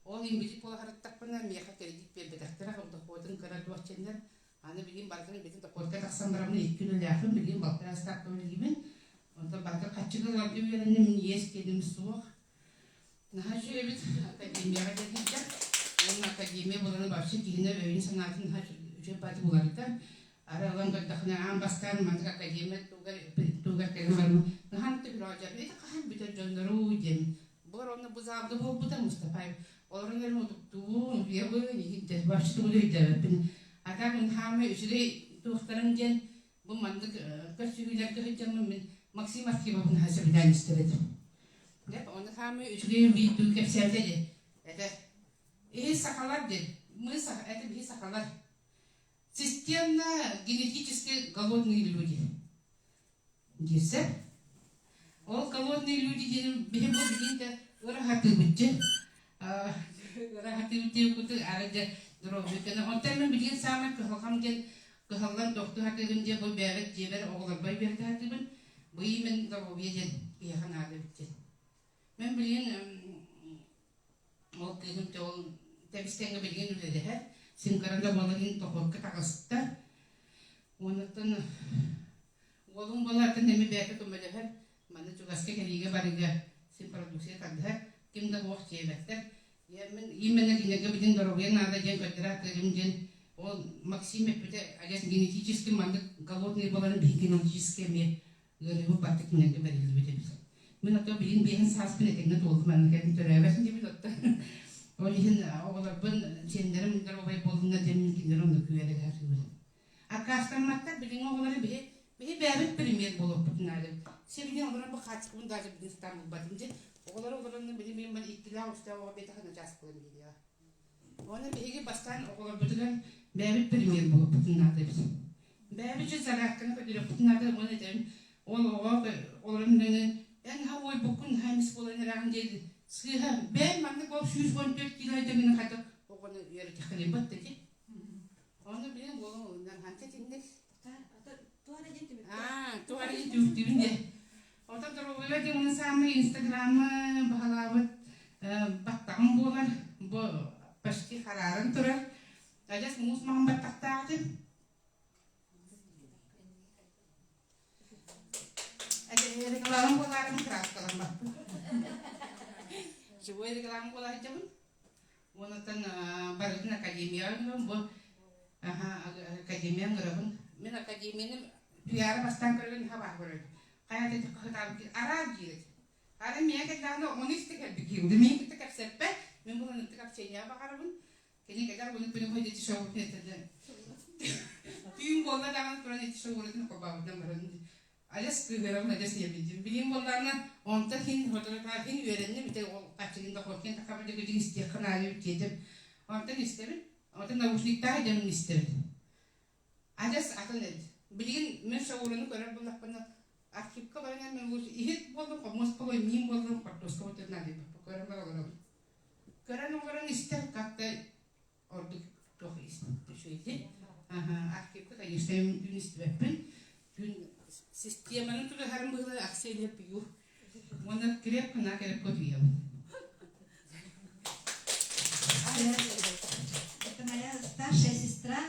ол им бити полахарат так пона меха кредит бедный. Тарах доходен карат вачендер. Аны билим бартын битин токорка таксамбарамны 2 күнү лафын билим балтыра стартып билим. Онда бартыр качыгы алып береним мен ескедим суак. Нахажы бит академияга келдик. Он академия боланы вообще кийине өйүн санатын хажы бат буларда. Аралан гадахна ам бастан мантка академия тугар келмармы. Наханты бирожа бит кахан битер жондору дем. Боронны бузавды болбута Мустафаев. Олорны мутукту ебы нигде вообще тулуйда. А так он хаме жри тухтарым ден бу мандык качыгылар кыжамын мен Максим Архивовна хасабдан истерет. Деп он хаме жри виду кепсерде. Это сахалар ден. Мы это сахалар. Системно генетически голодные люди. десе. Ол голодные люди денем бем богинда рахаты битте. Рахаты битте куты арада дроби кена. Онтан мен билген самай кахалгам ген кахалган доктор хатыгын де бу бәгет жебер оглар бай берди хатыгын. Буй мен дроби ден яханады битте. Мен билген ол кегим те ол табистенге билген үледе ха. Син каранда балагин тохорка тагыста. Онтан олун балатын неме бәкет өмеле ха. Мана чугаске кениге барыга син продукция кадда кимде вак чебеттер. Я мен именно гинеге бидин дороге надо ген кадра тегимден ол Максим пете агас генетически манда голодные баланы генетически ме гөрү баттык гинеге барылды бите бис. Мен ата бидин бехин саспын этегне толду мен кен төрөбөсүн деп атты. Ол ин оголар бын сендерим дорогой болдуна демин киндер онда күвере гасыбы. Акастаматта бидин оголары бе бәбет пример болуп бутунады. Себебен олар бу хатскун даже бидин Стамбул батынды. Оларны билим мен иттила устава бетахана жас кылым диyor. Оны беге бастан оголар бутуган бәбет пример болуп бутунады биз. Бәбет же заракканы көтөрүп бутунады оны дем. Оларын эн хавой букун хамис боланы рагын деди. Сыга бен манда кол 114 километрин хата огоны йөрү тахлим батты ди. Оны билен болу ханта тиндек. Туара дитүбүнде. Ота дөрөбөлөр демин самы Инстаграмы багалабыт баттагым болар. Бу почти харарын турар. Ажас мус мам баттактагы. Реклама боларын краскалар бар. Живой реклама болар жабын. Онотан бардын академияга бу академия гырабын. Мен академияны пиар бастан көргөн хабар көрөм. Каяда кытабы араб жирет. Ара мега дана онистик бигилди. Мен китеп сеппе, мен буны китеп чейя багарабын. Кени кадар буны күнү койду шоу нетеде. Түйүн болда даган көрөн шоурун кобабыдан барады. Алес кыгырам надес не билдим. Билим болларына онта хин фотография хин үйренне бите ол качыгында коркен такабы деги динсте каналы кетип. Онта истебин. Онта наушниктар демин истебин. Алес атынет. Билген мен шоурун көрөп булакпына архивка барган мен бул ихет болдум, Москвой мин болдум, Портоско өтөнали. Көрөм барган. Көрөн оларын истер катты орду тохис. Шуйти. Архивка кайыстым дүнистебин. Дүн системаны туда харам было акселер пью. Она крепко накрепко пьем. Это моя старшая сестра.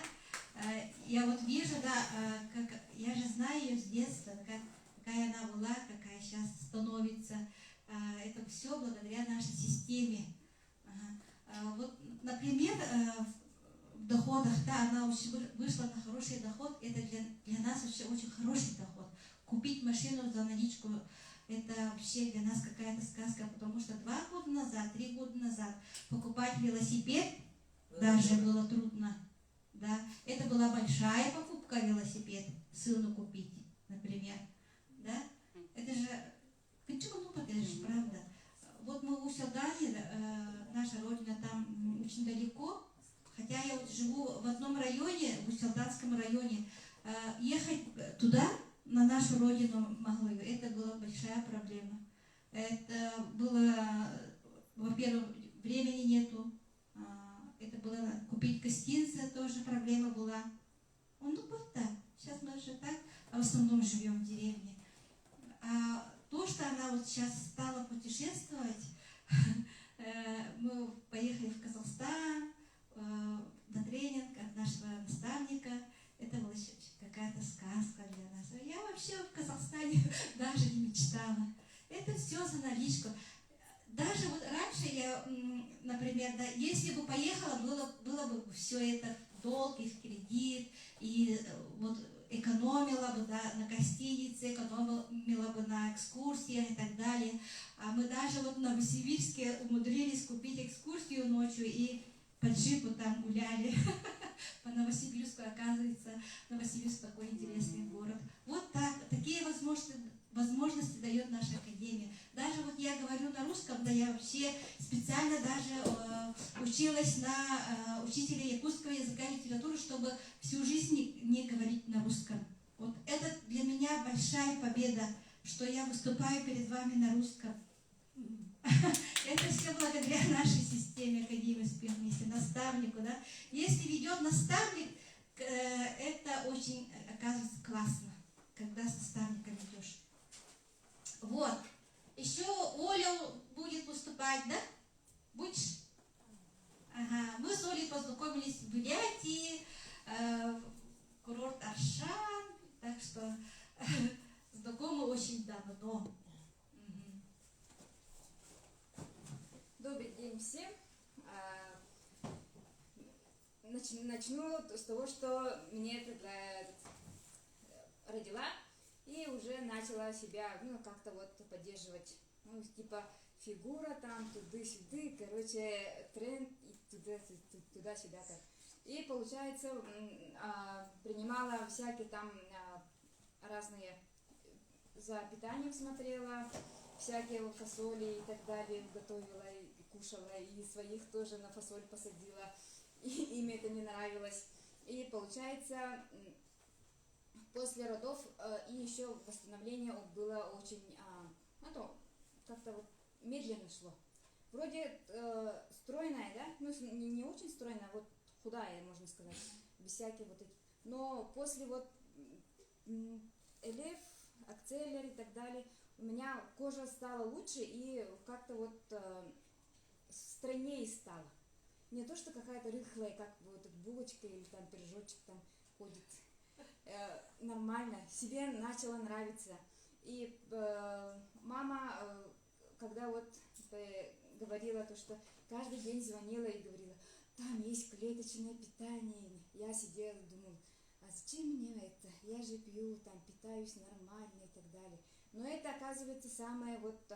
Я вот вижу, да, как я же знаю ее с детства, какая она была, какая сейчас становится. Это все благодаря нашей системе. Вот, например, в доходах, да, она вышла на хороший доход. Это для нас вообще очень хороший доход. Купить машину за наличку, это вообще для нас какая-то сказка, потому что 2 года назад, 3 года назад покупать велосипед даже было трудно. Да? Это была большая покупка велосипед, сыну купить, например. Да? Это же, почему подожди, правда? Вот мы в Усялдане, наша родина там очень далеко, хотя я вот живу в одном районе, в Усялданском районе, ехать туда, на нашу родину Малую, это была большая проблема. Это было, во-первых, времени нету, это было купить гостиницы, тоже проблема была. Ну вот так, сейчас мы уже так, в основном живем в деревне. А то, что она вот сейчас стала путешествовать, мы поехали в Казахстан на тренинг от нашего наставника. Это была какая-то сказка для нас. Я вообще в Казахстане даже не мечтала. Это все за наличку. Даже вот раньше я, например, да, если бы поехала, было бы все это в долг и в кредит, и вот экономила бы, да, на гостинице, экономила бы на экскурсиях и так далее. А мы даже вот на Новосибирске умудрились купить экскурсию ночью и по джипу там гуляли по Новосибирску. Оказывается, Новосибирск такой интересный город. Вот так, такие возможности дает наша академия. Даже вот я говорю на русском, да, я вообще специально даже училась на учителя якутского языка и литературы, чтобы всю жизнь не говорить на русском. Вот это для меня большая победа, что я выступаю перед вами на русском. Это все благодаря нашей системе Академии успеха вместе, наставнику. Да? Если ведет наставник, это очень, оказывается, классно, когда с наставником идешь. Вот. Еще Оля будет выступать, да? Будешь? Ага. Мы с Олей познакомились в Бурятии, курорт Аршан, так что знакомы очень давно. Добрый день всем. Начну с того, что мне родила и уже начала себя, как-то вот поддерживать, типа фигура там, туды-сюды, короче, тренд и туда-сюда. И получается, принимала всякие там разные, за питанием смотрела, всякие фасоли и так далее, готовила и кушала, и своих тоже на фасоль посадила, и им это не нравилось. И получается, после родов и еще восстановление было очень, как-то вот медленно шло. Вроде стройная, да, не очень стройная, вот худая, можно сказать, без всяких вот этих. Но после вот ЭЛЕФ, акцеллер и так далее, у меня кожа стала лучше и как-то вот стройнее стала. Не то, что какая-то рыхлая, как вот булочка или там пирожочек там ходит. Нормально, себе начало нравиться. И мама, когда вот говорила то, что каждый день звонила и говорила, там есть клеточное питание. Я сидела и думала, а зачем мне это? Я же пью, там питаюсь нормально и так далее. Но это, оказывается, самая вот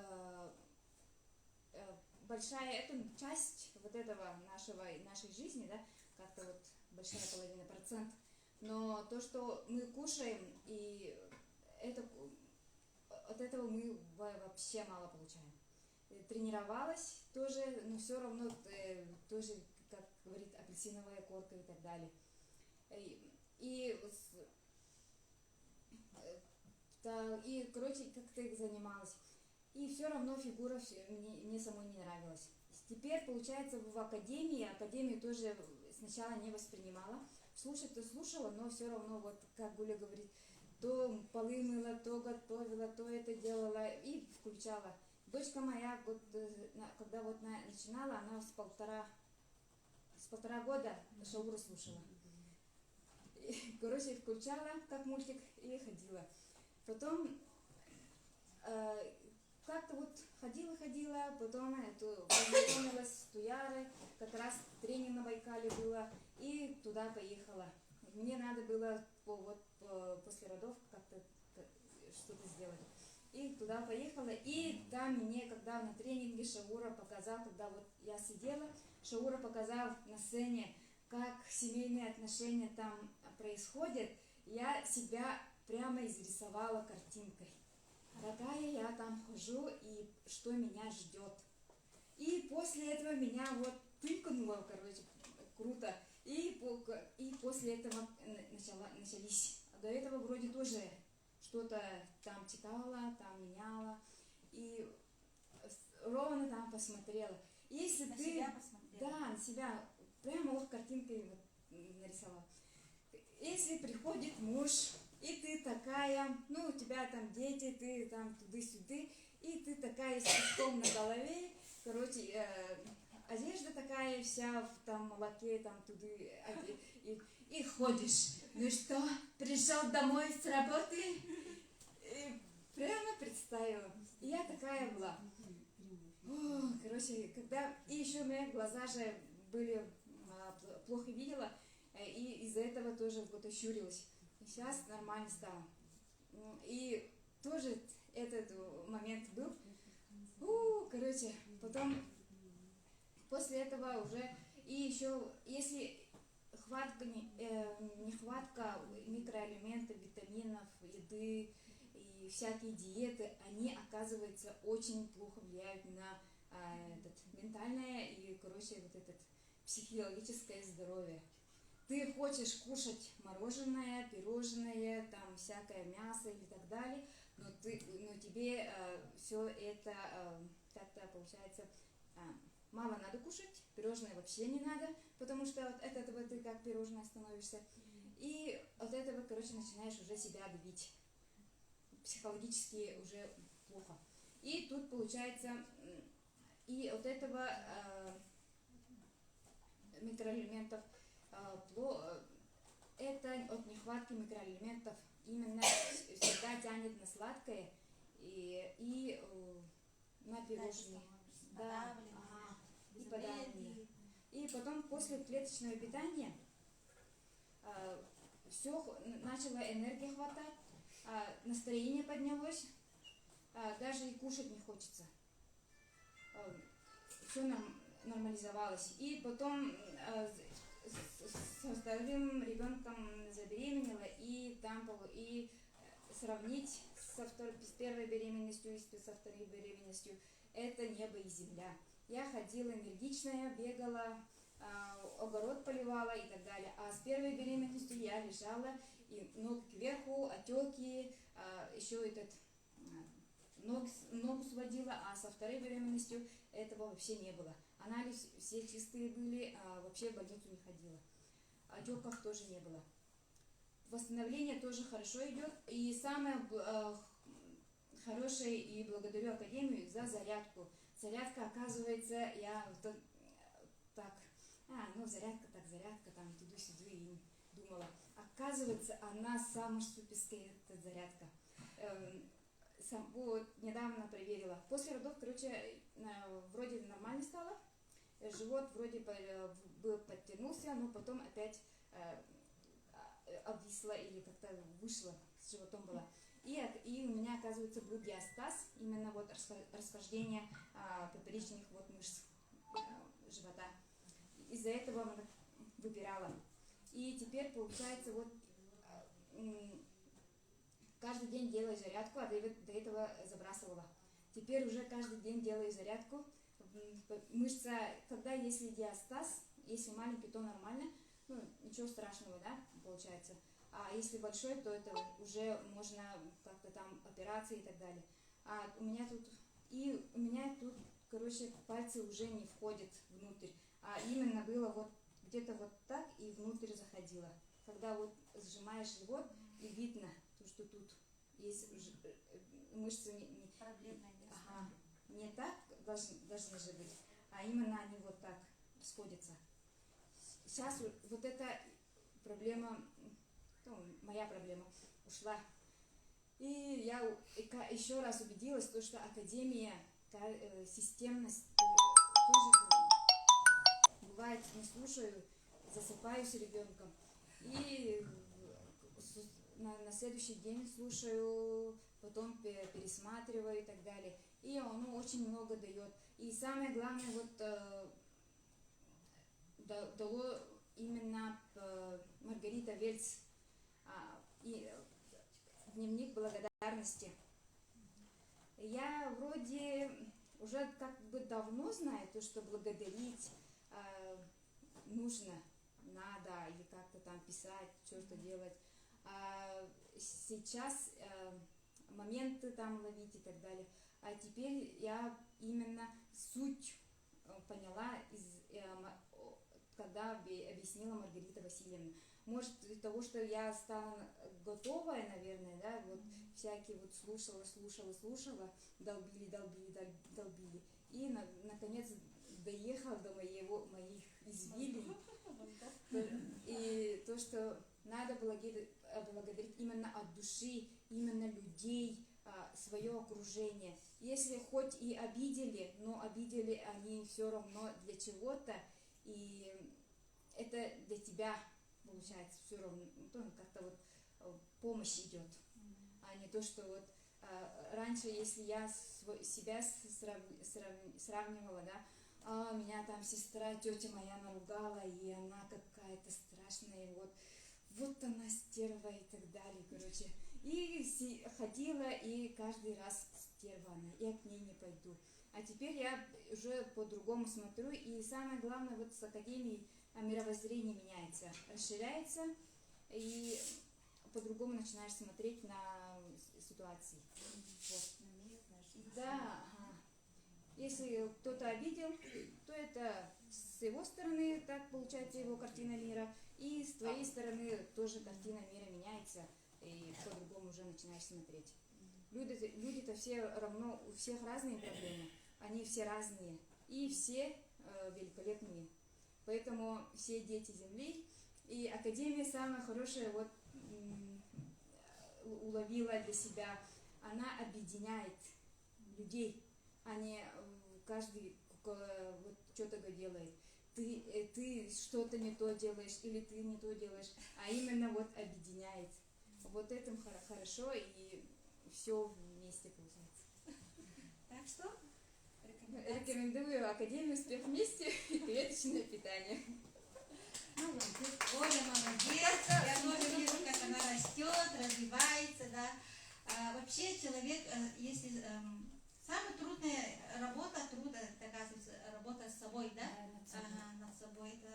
большая, это часть вот этого нашей жизни, да, как-то вот большая половина процент. Но то, что мы кушаем, и это, от этого мы вообще мало получаем. Тренировалась тоже, но все равно тоже, как говорит, апельсиновая корка и так далее. И короче, как-то занималась. И все равно фигура мне самой не нравилась. Теперь, получается, в академию тоже сначала не воспринимала. Слушать-то слушала, но все равно, вот как Гуля говорит, то полы мыла, то готовила, то это делала и включала. Дочка моя, вот, когда вот начинала, она с полтора года шауру слушала. Короче, включала, как мультик, и ходила. Потом как-то вот ходила, потом познакомилась с Туярой, как раз тренинг на Байкале было, и туда поехала. Мне надо было после родов как-то что-то сделать. И туда поехала, и там мне, когда на тренинге Шаура показал, когда вот я сидела, Шаура показал на сцене, как семейные отношения там происходят, я себя прямо изрисовала картинкой. Какая я там хожу и что меня ждет. И после этого меня вот тыкнуло, короче, круто. И после этого начались. До этого вроде тоже что-то там читала, там меняла. И ровно там посмотрела. Если На ты... себя посмотрела? Да, на себя. Прямо вот картинкой вот нарисовала. Если приходит муж, и ты такая, у тебя там дети, ты там туды-сюды, и ты такая с песком на голове, короче, одежда такая вся в там молоке, там туды, и ходишь. Ну и что, пришел домой с работы? И прямо представила. И я такая была. Короче, когда... И еще у меня глаза же были, плохо видела, и из-за этого тоже вот ощурилась. И сейчас нормально стало. И тоже этот момент был. Короче, потом после этого уже... И еще, если нехватка микроэлементов, витаминов, еды и всякие диеты, они, оказывается, очень плохо влияют на ментальное и, короче, вот это психологическое здоровье. ты хочешь кушать мороженое, пирожное, там всякое мясо или так далее, но тебе все это как-то получается мало надо кушать, пирожное вообще не надо, потому что от этого ты как пирожное становишься. И от этого, короче, начинаешь уже себя давить. Психологически уже плохо. И тут получается, и от этого микроэлементов это от нехватки микроэлементов именно всегда тянет на сладкое и на пирожные. Да, ага, и подавление. И потом после клеточного питания все, начала энергия хватать, настроение поднялось, даже и кушать не хочется. Все нормализовалось. И потом со вторым ребенком забеременела, и сравнить с первой беременностью и со второй беременностью это небо и земля. Я ходила энергичная, бегала, огород поливала и так далее. А с первой беременностью я лежала, и ног кверху, отеки, еще ногу сводила, а со второй беременностью этого вообще не было. Анализ все чистые были, вообще в больницу не ходила. Отеков тоже не было. Восстановление тоже хорошо идет. И самое хорошее, и благодарю Академию за зарядку. Зарядка, оказывается, я зарядка, там туда-сюда и думала. Оказывается, она самая суперская зарядка. Вот, недавно проверила. После родов, короче, вроде нормально стало. Живот вроде бы подтянулся, но потом опять обвисла или как-то вышла, с животом была. И у меня, оказывается, был диастаз, именно вот расхождение поперечных вот мышц живота. Из-за этого выпирала. И теперь, получается, вот каждый день делаю зарядку, а до этого забрасывала. Теперь уже каждый день делаю зарядку. Мышца, когда если диастаз, если маленький, то нормально, ничего страшного, да, получается. А если большой, то это уже можно как-то там операции и так далее. А у меня тут, короче, пальцы уже не входят внутрь. А именно было вот где-то вот так и внутрь заходило. Когда вот сжимаешь живот, и видно, что тут есть мышцы Проблемное место. Ага, не так должны же быть, а именно они вот так сходятся. Сейчас вот эта проблема, моя проблема, ушла. И я еще раз убедилась, что Академия, системность тоже бывает, не слушаю, засыпаю с ребенком. И на следующий день слушаю, потом пересматриваю и так далее. И оно очень много дает. И самое главное, вот дало именно Маргарита Вельц и дневник благодарности. Я вроде уже как бы давно знаю то, что благодарить нужно, надо, или как-то там писать, что-то делать. А сейчас моменты там ловить и так далее. А теперь я именно суть поняла, когда объяснила Маргарита Васильевна. Может, из-за того, что я стала готовая, наверное, да, вот всякие вот слушала, долбили. И наконец доехала до моих извилин. И то, что надо благодарить именно от души, именно людей, свое окружение. Если хоть и обидели, но обидели они все равно для чего-то, и это для тебя получается все равно, как-то вот помощь идет, а не то, что вот раньше, если я себя сравнивала, да, меня там сестра, тетя моя наругала, и она какая-то страшная, вот она стерва и так далее, короче. И ходила, и каждый раз стерва она, я к ней не пойду. А теперь я уже по-другому смотрю, и самое главное, вот с академией мировоззрение меняется, расширяется, и по-другому начинаешь смотреть на ситуации. Вот. Да, ага. Если кто-то обидел, то это с его стороны так получается его картина мира, и с твоей стороны тоже картина мира меняется, и по-другому уже начинаешь смотреть. Люди-то все равно, у всех разные проблемы, они все разные, и все великолепные. Поэтому все дети Земли, и Академия самая хорошая, вот уловила для себя, она объединяет людей, а не каждый вот что-то делает. Ты что-то не то делаешь или ты не то делаешь, а именно вот объединяет. Вот этим хорошо, и все вместе получается. Так что рекомендую Академию «Успех вместе» и клеточное питание. Оля молодец, я тоже вижу, как она растет, развивается, да. Вообще человек, если самая трудная работа, оказывается, работа с собой, да? Над собой, это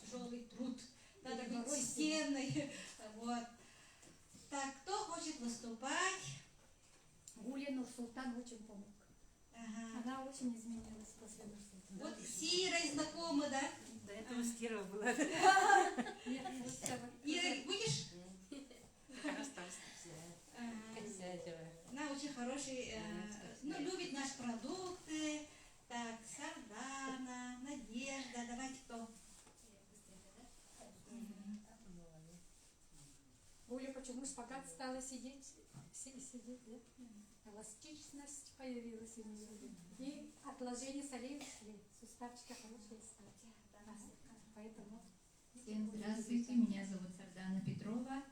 тяжелый труд. Надо быть системной. Вот. Так, кто хочет выступать? Гуля Нурсултан очень помог. Ага. Она очень изменилась после Нурсултана. Вот с Ирой знакомы, да? До этого с Кирой было. Нет, вот это Ира, будешь? Хозяева. Она очень хороший, любит наши продукты. Так, Сардана, Надежда, давайте кто? Гуля почему шпагат стала сидеть, да? Эластичность появилась у нее. И отложение солей ушли. Суставчики хорошие стали. Поэтому... Всем здравствуйте, меня зовут Сардана Петрова.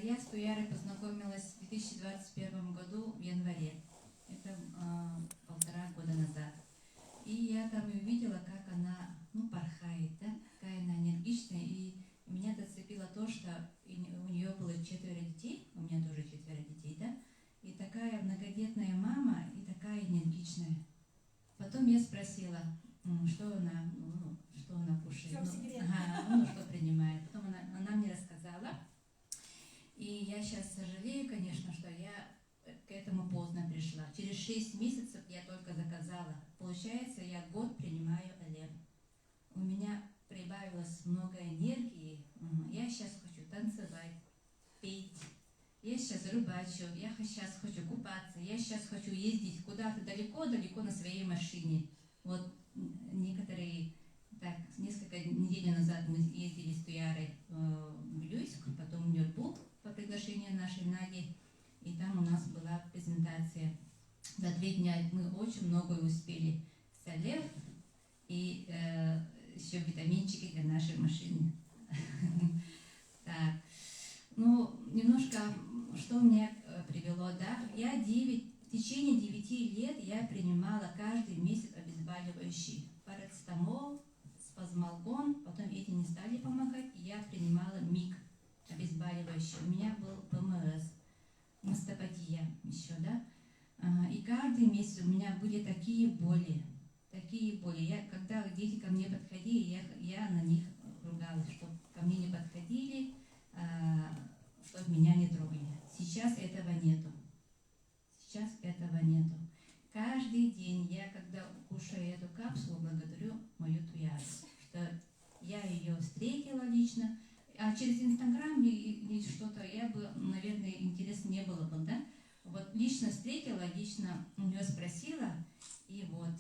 Я с Туярой познакомилась в 2021 году в январе. Это 1,5 года назад. И я там увидела, как она порхает, да? Какая она энергичная. И меня зацепило то, что у нее было 4 детей, у меня тоже 4 детей, да? И такая многодетная мама, и такая энергичная. Потом я спросила, что она кушает, что принимает. Потом она мне рассказала. И я сейчас сожалею, конечно, что я к этому поздно пришла. Через 6 месяцев я только заказала. Получается, я год принимаю Олег. У меня прибавилось много энергии. Я сейчас хочу танцевать, петь. Я сейчас рыбачу, я сейчас хочу купаться, я сейчас хочу ездить куда-то далеко-далеко на своей машине. Вот некоторые, несколько недель назад мы ездили с Туярой в Люйск, потом в Нюрнбург по приглашению нашей Нади, и там у нас была презентация. За 2 дня мы очень многое успели. Солев и еще витаминчики для нашей машины. Так, немножко, что меня привело, да? В течение 9 лет я принимала каждый месяц обезболивающий. Парацетамол, спазмолгон, потом эти не стали помогать, и я принимала МИГ обезболивающий. У меня был ПМС, мастопатия еще, да? И каждый месяц у меня были такие боли. Когда дети ко мне подходили, я на них ругалась, чтобы ко мне не подходили, чтобы меня не трогали. Сейчас этого нету. Каждый день я, когда кушаю эту капсулу, благодарю мою Туяру, что я ее встретила лично, а через Инстаграм или что-то я бы, наверное, интерес не было бы, да? Вот лично встретила, лично у нее спросила, и вот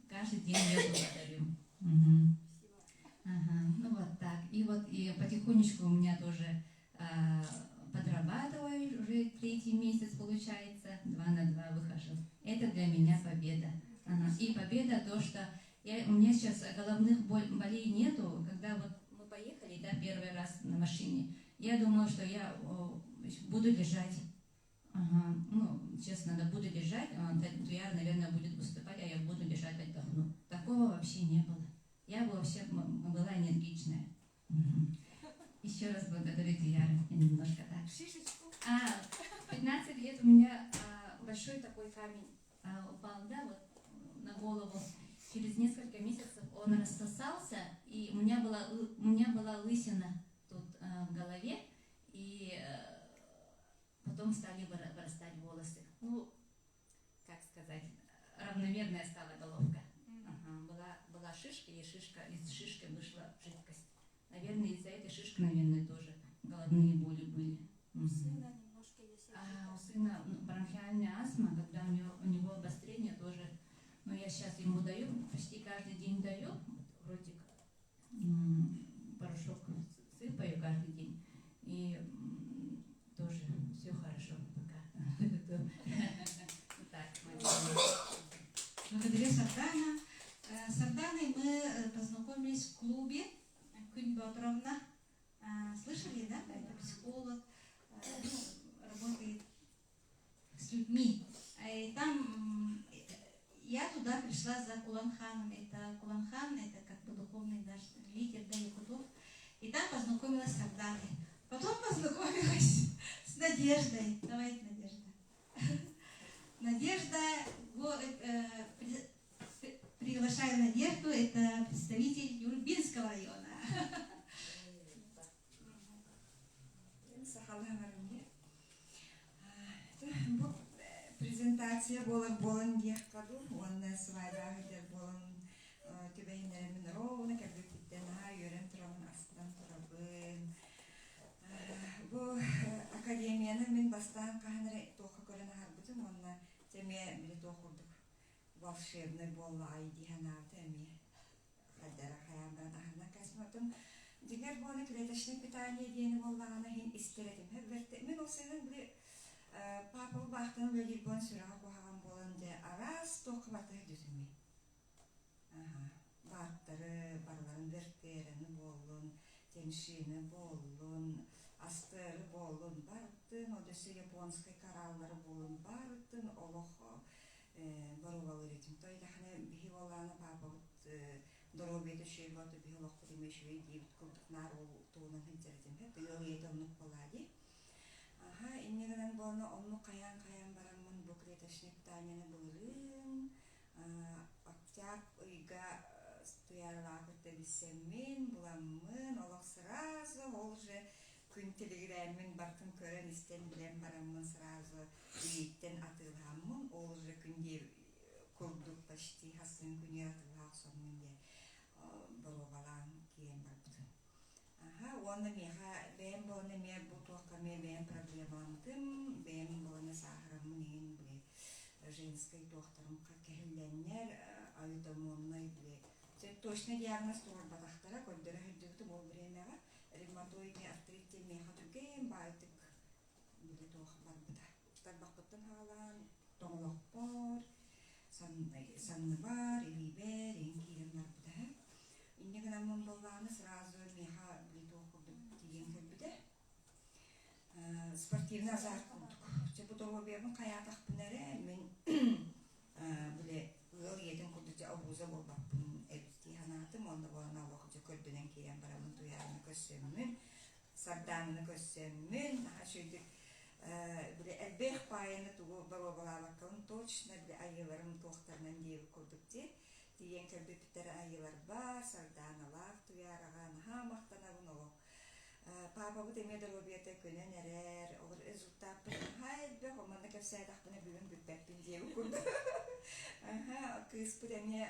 каждый день я благодарю. Угу. Ага, вот так. И потихонечку у меня тоже подрабатываю, уже 3-й месяц получается, 2 на 2 выхожу. Это для меня победа. И победа то, что у меня сейчас головных болей нету. Когда вот мы поехали, да, первый раз на машине, я думала, что я буду лежать. Честно, да, буду лежать, Туяр, наверное, будет выступать, а я буду лежать, отдохну. Такого вообще не было. Я вообще была энергичная. Еще раз благодарю Туяра. Немножко так. 15 лет у меня большой такой камень через несколько месяцев он рассосался, и у меня была лысина тут в голове, и потом стали вырастать волосы. Ну, как сказать, равномерная стала головка. Ага, была шишка, и из шишки вышла жидкость. Наверное, из-за этой шишки, наверное, тоже головные боли были. Сына немножко есть. А у сына бронхиальная астма, когда у него обострение тоже. Но я сейчас ему даю, почти каждый день даю, вроде как порошок сыпаю каждый день. И тоже все хорошо пока. Так, Благодарю Сардана. С Сарданой мы познакомились в клубе Күн Батыровна. Слышали, да? Это психолог, работает с людьми. И там я туда пришла за Куланханом. Это Куланхан, это как бы духовный наш лидер, да, Якутов. И там познакомилась с Сарданой. Потом познакомилась с Надеждой. Давайте, Надежда. Надежда, приглашаю Надежду, это представитель Юрбинского района. Презентация болон дехкаду, он свайдагер болон тюбейнермен ровно, как бы питена, юрен травн астан травын. Бу академияны мен бастан каханары тоха көрен харбутым, онна теме биле тохурдук волшебный болла айди ханавты эми хаддара хаямдан ахарна касматым. Дигер боны клеточное питание дени боллагана хин истеретим. Мен осенен биле папа бахтан бөлек бон сүрага кохаган болынды арас тохваты дүзүмү. Баттары барларын вертерени болун, темшини болун, астыры болун, барыттын, одесі японской караллары болун, барыттын олохо барувалы ретим. Той дахне бихи боланы папа доробеті шейготы бихи олохты демешуе дейбіт күлдік нар ол туынан хинтеретим. Тыйыл еді оннық болади. Иннегенен болны онну каян барамын бу клеточный питаниені былырын, октяб ыйга туярлаакытта бисеммин, буламмын, олох сразу, ол же күн телеграммин бартын көрен истен билен бараммын сразу үйттен атылхаммын, ол же күнде курдук почти хасын күнер атылхақ сонмын боробалан киен барбытын. Оны меха бәйім болны ме бұл тоққа ме бәйім проблемантым, бәйім болны сахарамын ең біле женской тоқтарым кәхілленнер, аютамонной біле. Точно диагноз туғыр батақтара, көндері хүддігіті бол біремеға, ревматоидный артритте меха түген байтық біле тоқы бар бұда. Ұстар бақпыттың ғалан, тоңлық бар, санны бар, елейбер, ең кейлім бар бұда. Иннеген амон болланы сразу меха біле тоқы деген көлбіде. Спортивный азарт болдық. Бұтығы бердің қаятақ бұнары, мен біле ыл етін күрдіде абуза болбақпын әлбісті ханатым, онда болана уақытты көрдінен кейін барамын туярыны көссемін, сарданыны көссемін, шөйдік біле әлбек пайыны туғы бару балабаққылын точно біле айыларым тоқтарынан дейбі күрдік де, деген көлбі біттері айылар бар, сарданылар туярыған, мақтанабын олық. Папа бұд емеді робеті көнен әрер, олар үзілтап бұдың хайбек, оманды көпсайдақ бұны бүгін бүкбәппін дейбі күрді. Кыз бұд әме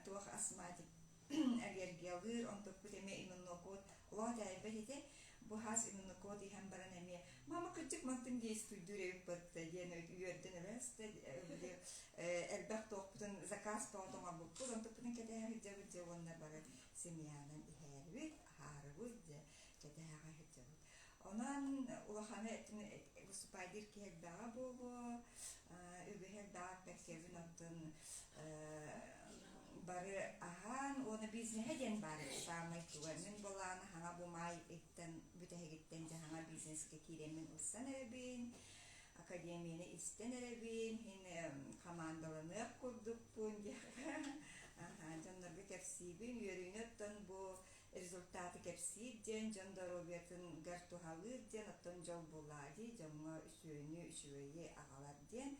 туақ астматик әгер гелгір, онтық бұд әме иммунокод, олат әйбі деді, бұл хас иммунокод ихан баран әме, мама күттік мақтың дейс түйдірек бұдды, дені үйердін әресті, әлбәқ тоқ бұдың заказ тоғдыңа бұл бұд, онтық бұдың кәдәғі де онлар бары семьянын ихәрі, ағары бұд, кәдәғі хетті бұд. Онан улаханы выступайдыр кәлбәға болу, өбәхәл дағақ бәккевін аттын бары ахан, оны бизнес хәден бары самай туғар. Мен боланы хаңа бұмай еттен, бүтәхегеттен де хаңа бизнеске керемен ұлсан әрбен, академияны істен әрбен, командаланы құрдық бұн, жанларға кәпсейбен, үйеріне өттен бұл результаты кепсидден, жонда Робертын гартухалырден, оттон жол болады, жонға үсөйні, үсөйе ағаларден.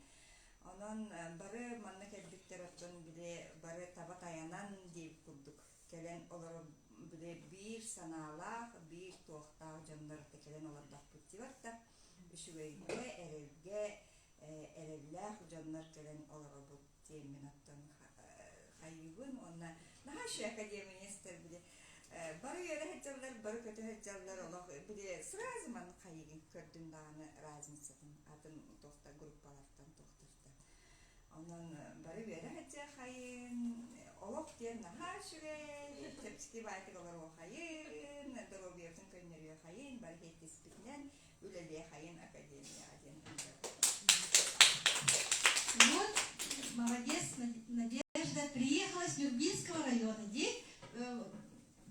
Онон бары манна келбиктер оттон биле бары таба таянан дейп курдук. Келен олар биле бир санаалах, бир туохтаа жандар келен оларда путиватта. Үшүгөйге, эрелге, эреллах жандар келен олар бут темин оттон хайыгын онна нахашы академиестер биле бары ерехетчалар, бары көтехетчалар олох биле сразу ман хайыгын көрдүм даганы разницатын атын тохта группалардан тохтарда. Онан бары ерехетча хайын олох тен нахашыге тепски байтык олар о хайын здоровьевтын көннөрү хайын бары хеттиспитнен үлеле хайын академия аден. Вот, молодец, Надежда приехала с Нюрбинского района. Где,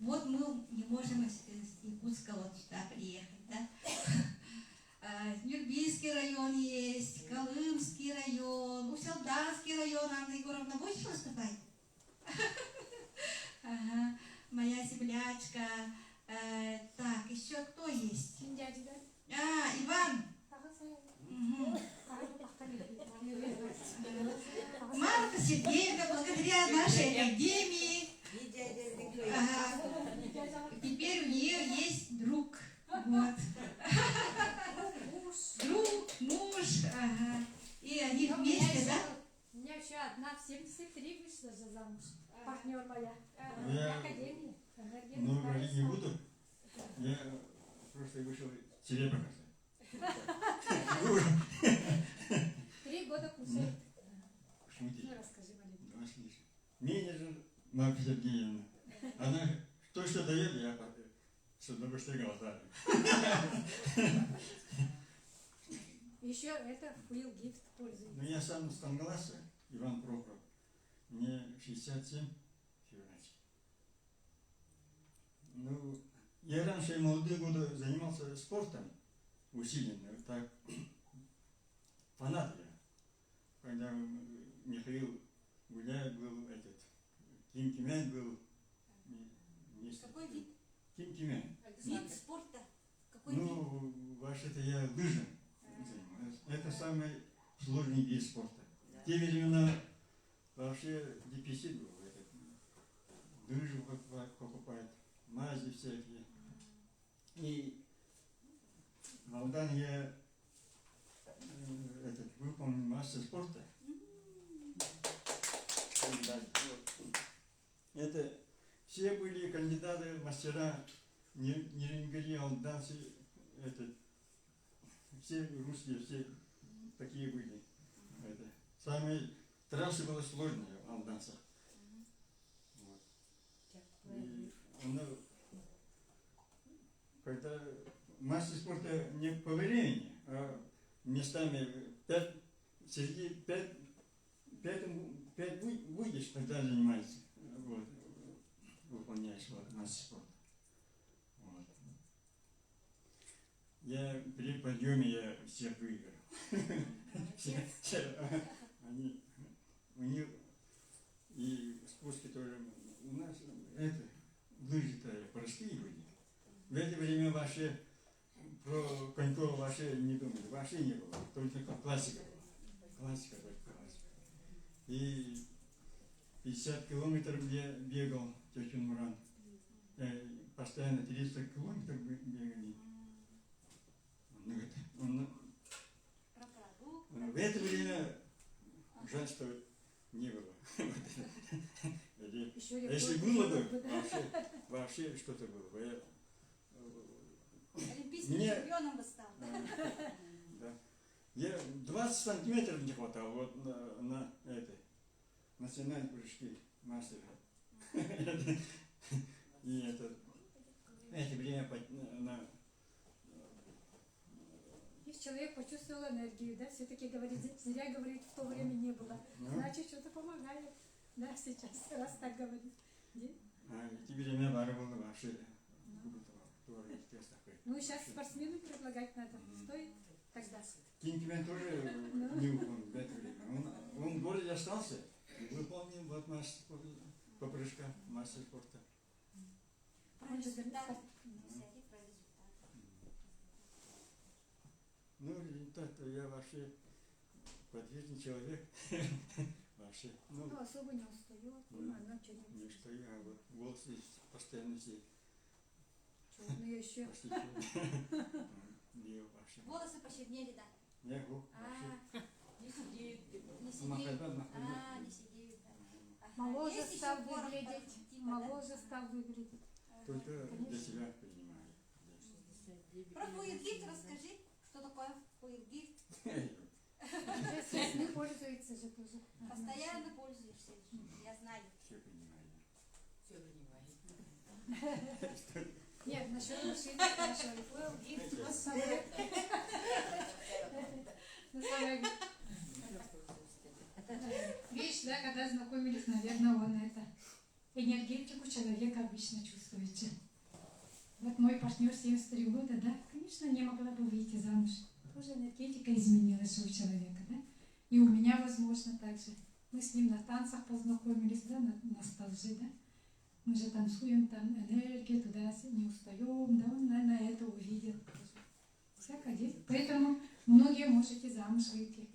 вот мы не можем из Якутска вот сюда приехать, да? Нюрбинский район есть, Колымский район, Уселданский район. Анна Егоровна, будешь выступать? Ага, моя землячка. Так, еще кто есть? Иван. Угу. Марта Сергеевна, благодаря нашей академии, теперь у нее есть друг. Вот. Друг, муж, ага. И они вместе, да? У меня еще одна в 73 вышла же замуж. Партнер моя. Я Академия. много говорить не буду. Я просто вышел серебро. 3 года кушает. Шутить. Ну, расскажи маленько. Менеджер Марта Сергеевна. Она то, что дает, я с удовольствием глотаю. Еще это Will Gift пользуется. Но я сам с Тангаласа, Иван Прохоров. Мне 67 февральский. Ну, я раньше в молодые годы занимался спортом усиленно, так фанат я. Когда Михаил Гуляев был, Ким Кимен был. Какой вид? Ким Кимен. Вид спорта? Какой Ну, вообще-то я лыжем занимаюсь. Это самый сложный вид спорта. В те времена вообще дефицит был. Лыжи покупают, мази всякие. И в Молдавии я выполнил массу спорта. Это все были кандидаты в мастера Нерюнгери, алданцы, все русские, все такие были. Самые трассы были сложные в алданцах. Вот. И когда масса спорта не по времени, а местами 5 будешь, когда занимаешься, вот, выполняешь массу спорта. Вот. Я при подъеме я всех выиграл. У них и спуски тоже. У нас лыжи-то простые люди. В это время вообще про коньков вообще не думали, вообще не было, только классика была. Классика только классика. И 50 километров я бегал, тетя Муран. Постоянно 300 километров бегали. В это время жаль, что не было. Если было бы, вообще что-то было бы. Олимпийским чемпионом бы стал. Да. Я 20 сантиметров не хватало вот на национальные прыжки мастера. И это время Если человек почувствовал энергию, да, все-таки говорит, зря говорит, в то время не было. Значит, что-то помогает. Да, сейчас, раз так говорит. Теперь меня бары было вообще. Ну, сейчас спортсменам предлагать надо. Стоит тогда. Кинкимен тоже не выполнил в это время. Он в городе остался и выполнил вот мастер по прыжкам, мастер спорта. Про результат. Ну, результат я вообще подвижный человек. Вообще, ну, Ну, особо не устает, Ну, она что-нибудь. не что я, вот голос есть постоянно сидит. Черные еще. Почти черный. Лео вообще. Волосы почернели, да. Я го, вообще. Не сидеют. Не сидеют. Махайдан, Не сидеют, да. Ага. Моложе Есть еще стал порох выглядеть. паразитива, да? Моложе стал выглядеть. Только для себя принимаю. Про фуэльгит расскажи, что такое фуэльгит. Уже с весны пользуется же тоже. Постоянно пользуешься, я знаю. Все принимаю. Все занимает. Нет, насчет машины спрашивали. Был гифт, но самое... Видишь, да, когда знакомились, наверное, он это энергетику человека обычно чувствует же. Вот мой партнер 73 года, да, конечно, не могла бы выйти замуж. Тоже энергетика изменилась у человека, да. И у меня, возможно, так же. Мы с ним на танцах познакомились, да, на столже, да. Мы же танцуем, там энергия, туда не устаем, да, он, наверное, это увидел. Всякое дело. Поэтому многие можете замуж выйти.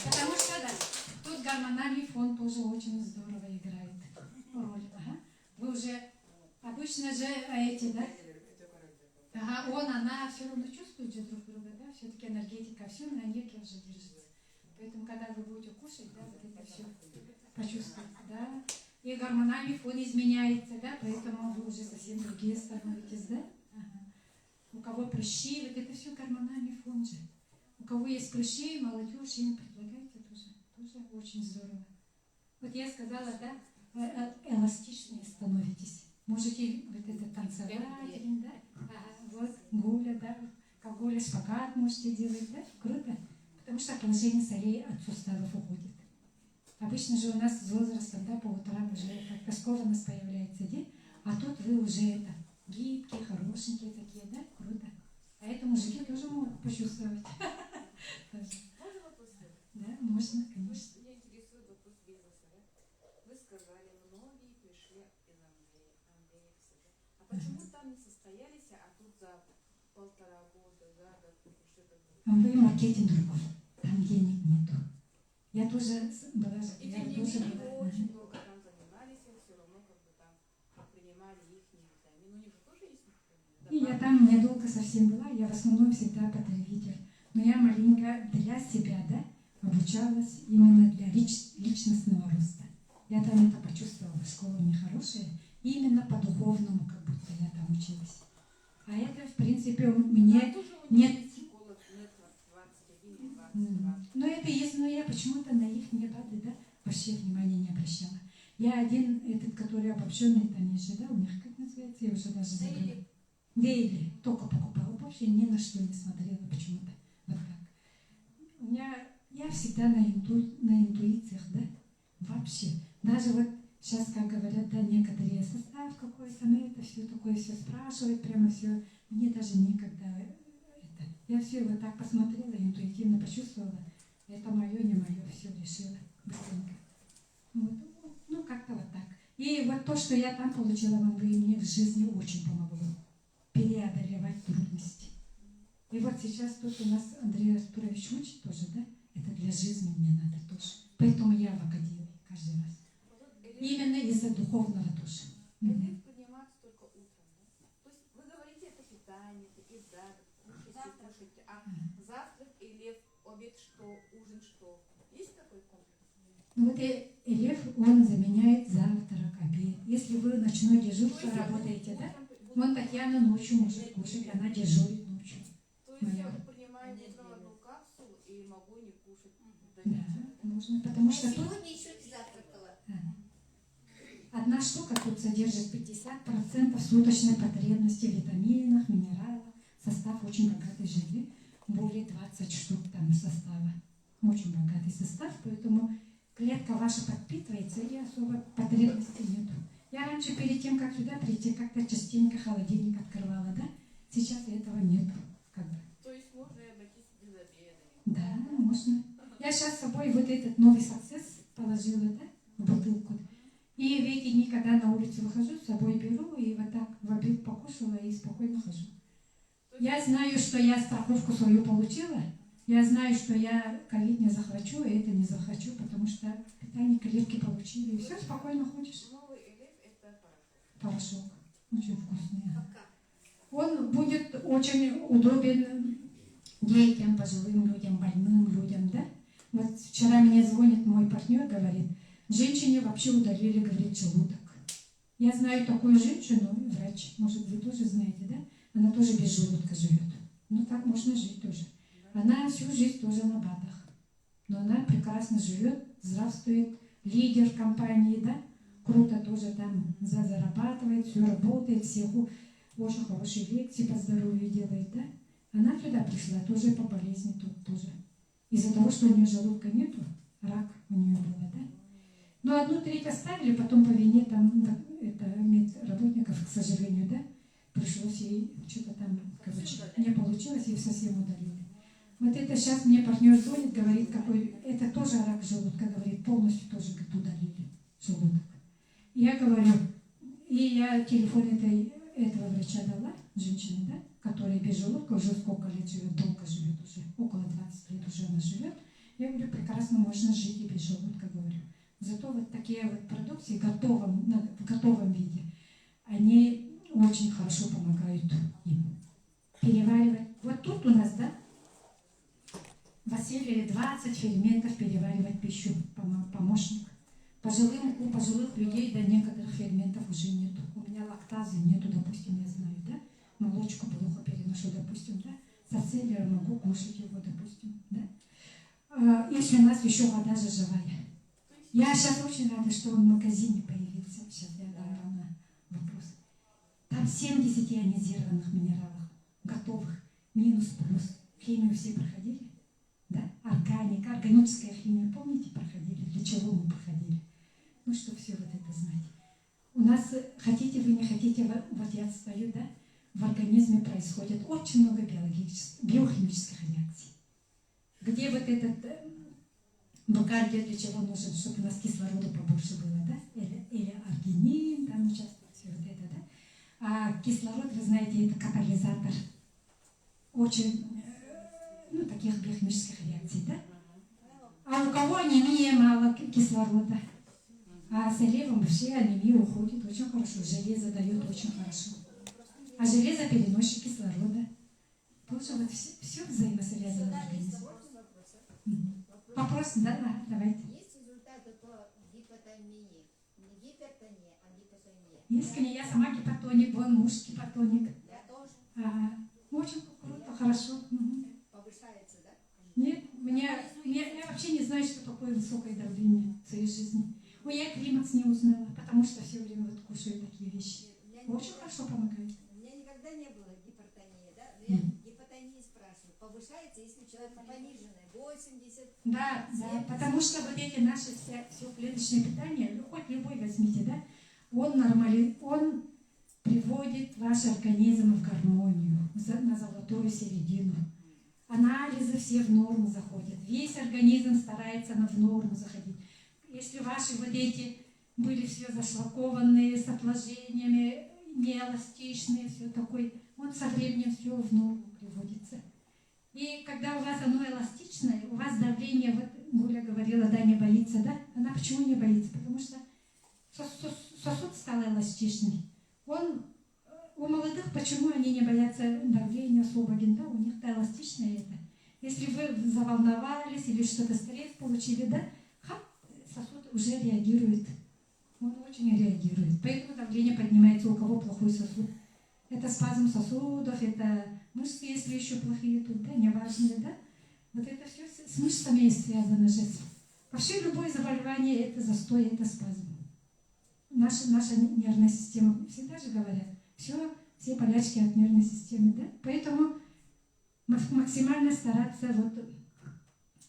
Потому что, да, тут гормональный фон тоже очень здорово играет роль. Ага. Вы уже, обычно же эти, да, ага, он, она все равно чувствуют же друг друга, да, все-таки энергетика, все на энергии уже держится. Поэтому, когда вы будете кушать, да, вот это все почувствуете, да, и гормональный фон изменяется, да, поэтому вы уже совсем другие становитесь, да. Ага. У кого прыщи, вот это все гормональный фон же. У кого есть прыщи, молодежь, им предлагайте тоже очень здорово. Вот я сказала, да, эластичнее становитесь. Можете вот это танцевать, да, вот гуля, да, как гуля шпагат можете делать, да, круто. Потому что положение солей от суставов уходит. Обычно же у нас с возрастом, да, по утрам уже как-то скованность появляется, да? А тут вы уже это гибкие, хорошенькие такие, да, круто. А это мужики тоже могут почувствовать. Можно вопрос? Да, можно, конечно. Меня интересует вопрос бизнеса. Да? Вы сказали, многие пришли из Андреевца. Да? А почему там не состоялись, а тут за 1,5 года, за год что-то было? Вы маркетинг другой, там денег нету. Я тоже была, И я тем не тоже менее, была. вы очень долго там занимались, и все равно как бы там принимали их витамины. У них же тоже есть И я там недолго совсем была, я в основном всегда потребитель. Но я маленько для себя, да, обучалась именно для личностного роста. Я там это почувствовала, школа нехорошая, именно по духовному, как будто я там училась. А это, в принципе, мне нет. Психолог, Network 21 или 22. Но это есть, но я почему-то на их методы, да, вообще внимания не обращала. Я один, этот, который обобщенный, там есть же, да, у них, как называется, я уже даже забыла. Дейли, только покупала, вообще ни на что не смотрела почему-то. Вот так. У меня, я всегда на интуициях, да, вообще. Даже вот сейчас, как говорят, да, некоторые состав какой-то, ну это все такое, все спрашивают, прямо все. Мне даже никогда это. Я все вот так посмотрела, интуитивно почувствовала. Это мое, не мое, все решила быстренько. Вот. Ну, как-то вот так. И вот то, что я там получила, мне в жизни очень помогло преодолевать трудности. И вот сейчас тут у нас Андрей Артурович учит тоже, да? Это для жизни мне надо тоже. Поэтому я в академии каждый раз. Именно из-за духовного тоже. Элев подниматься только утром, да? То есть вы говорите, это питание, это еда, кушайте, а завтрак, элев, обед что, ужин что? Есть такой комплекс? Ну вот элев, он заменяет завтрак, обед. Если вы ночное дежурство работаете, да? Вон Татьяна ночью может кушать, она дежурит ночью. То есть Моя. я принимаю утром одну капсулу и могу не кушать до Да, вечера. можно, потому что тут Сегодня еще не завтракала. одна штука тут содержит 50% суточной потребности в витаминах, минералах. Состав очень богатый жидкий, более 20 штук там состава. Очень богатый состав, поэтому клетка ваша подпитывается и особо потребности нету. Я раньше перед тем, как сюда прийти, как-то частенько холодильник открывала, да? Сейчас этого нету. Как бы. То есть можно и обойтись без обеда. Да, можно. Я сейчас с собой вот этот новый саксесс положила, да, в бутылку. И в эти дни, когда на улицу выхожу, с собой беру и вот так в обед покушала и спокойно хожу. Я знаю, что я страховку свою получила, Я знаю, что я ковид не захвачу, и это не захвачу, потому что питание клетки получили. И все, спокойно ходишь. Новый элев это порошок. Порошок. Очень вкусный. Он будет очень удобен детям, пожилым людям, больным людям, да? Вот вчера мне звонит мой партнер, говорит, женщине вообще удалили, говорит, желудок. Я знаю такую женщину, врач, может, вы тоже знаете, да? Она тоже без желудка живет. Ну, так можно жить тоже. Она всю жизнь тоже на БАДах. Но она прекрасно живет, здравствует, лидер компании, да? Круто тоже там зарабатывает, все работает, всех очень хорошие лекции по здоровью делает, да? Она сюда пришла тоже по болезни тут тоже. Из-за того, что у нее желудка нету, рак у нее был, да? Но 1/3 оставили, потом по вине там это медработников, к сожалению, да? Пришлось ей что-то там, короче, не получилось, и совсем удалили. Вот это сейчас мне партнер звонит, говорит, какой, это тоже рак желудка, говорит, полностью тоже говорит, удалили желудок. Я говорю, и я телефон этого врача дала, женщине, да, которая без желудка уже сколько лет живет, долго живет уже, около 20 лет уже она живет. Я говорю, прекрасно можно жить и без желудка, говорю. Зато вот такие вот продукции в готовом виде, они очень хорошо помогают им переваривать. Вот тут у нас, да, Василий 20 ферментов переваривать пищу, помощник. У пожилых людей до некоторых ферментов уже нету. У меня лактазы нету, допустим, я знаю, да? Молочку плохо переношу, допустим, да? С ацеллером могу кушать его, допустим, да? Если у нас еще вода же живая. Я сейчас очень рада, что он в магазине появился. Сейчас я дам вам вопрос. Там 70 ионизированных минералов, готовых, минус, плюс. Химию все проходили? Да? Органика, органическая химия, помните, проходили? Для чего мы проходили? Ну, чтобы все вот это знать. У нас, хотите вы, не хотите, вот я стою, да, в организме происходит очень много биохимических реакций. Где вот этот бакардия для чего нужен, чтобы у нас кислорода побольше было, да? Или аргинин, там участвует все вот это, да? А кислород, вы знаете, это катализатор очень, таких биохимических реакций, да? А у кого анемия, мало кислорода? А с элевом вообще анемия уходит очень хорошо. Железо дает очень хорошо. А железо переносчик кислорода. Тоже вот все взаимосвязано в организме. Вопрос, да, давайте. Есть результаты по гипотонии? Не гипертония, а гипотония. Есть, я сама гипотоник, вон муж гипотоник. Я тоже. Очень круто, хорошо. Повышается, да? Нет, я вообще не знаю, что такое высокое давление в своей жизни. Я климакс не узнала, потому что все время вот кушаю такие вещи. Очень хорошо помогает. У меня никогда не было гипертонии, да? Но я гипотонии спрашиваю. Повышается, если человек пониженный, 80? Да, потому что вот эти наши все клеточное питание, хоть любой возьмите, да, он приводит ваш организм в гармонию, на золотую середину. Анализы все в норму заходят. Весь организм старается в норму заходить. Если ваши вот эти были все зашлакованные, с отложениями, неэластичные, все такое, он со временем все в норму приводится. И когда у вас оно эластичное, у вас давление, вот Гуля говорила, да, не боится, да? Она почему не боится? Потому что сосуд стал эластичный. У молодых, почему они не боятся давления, слабоген, да? У них-то эластичное это. Если вы заволновались или что-то стресс получили, да? Сосуд уже реагирует. Он очень реагирует. Поэтому давление поднимается, у кого плохой сосуд. Это спазм сосудов, это мышцы, если еще плохие тут, да, неважно, да. Вот это все с мышцами связано же. Вообще любое заболевание это застой, это спазм. Наша нервная система, всегда же говорят, все болячки от нервной системы, да. Поэтому максимально стараться вот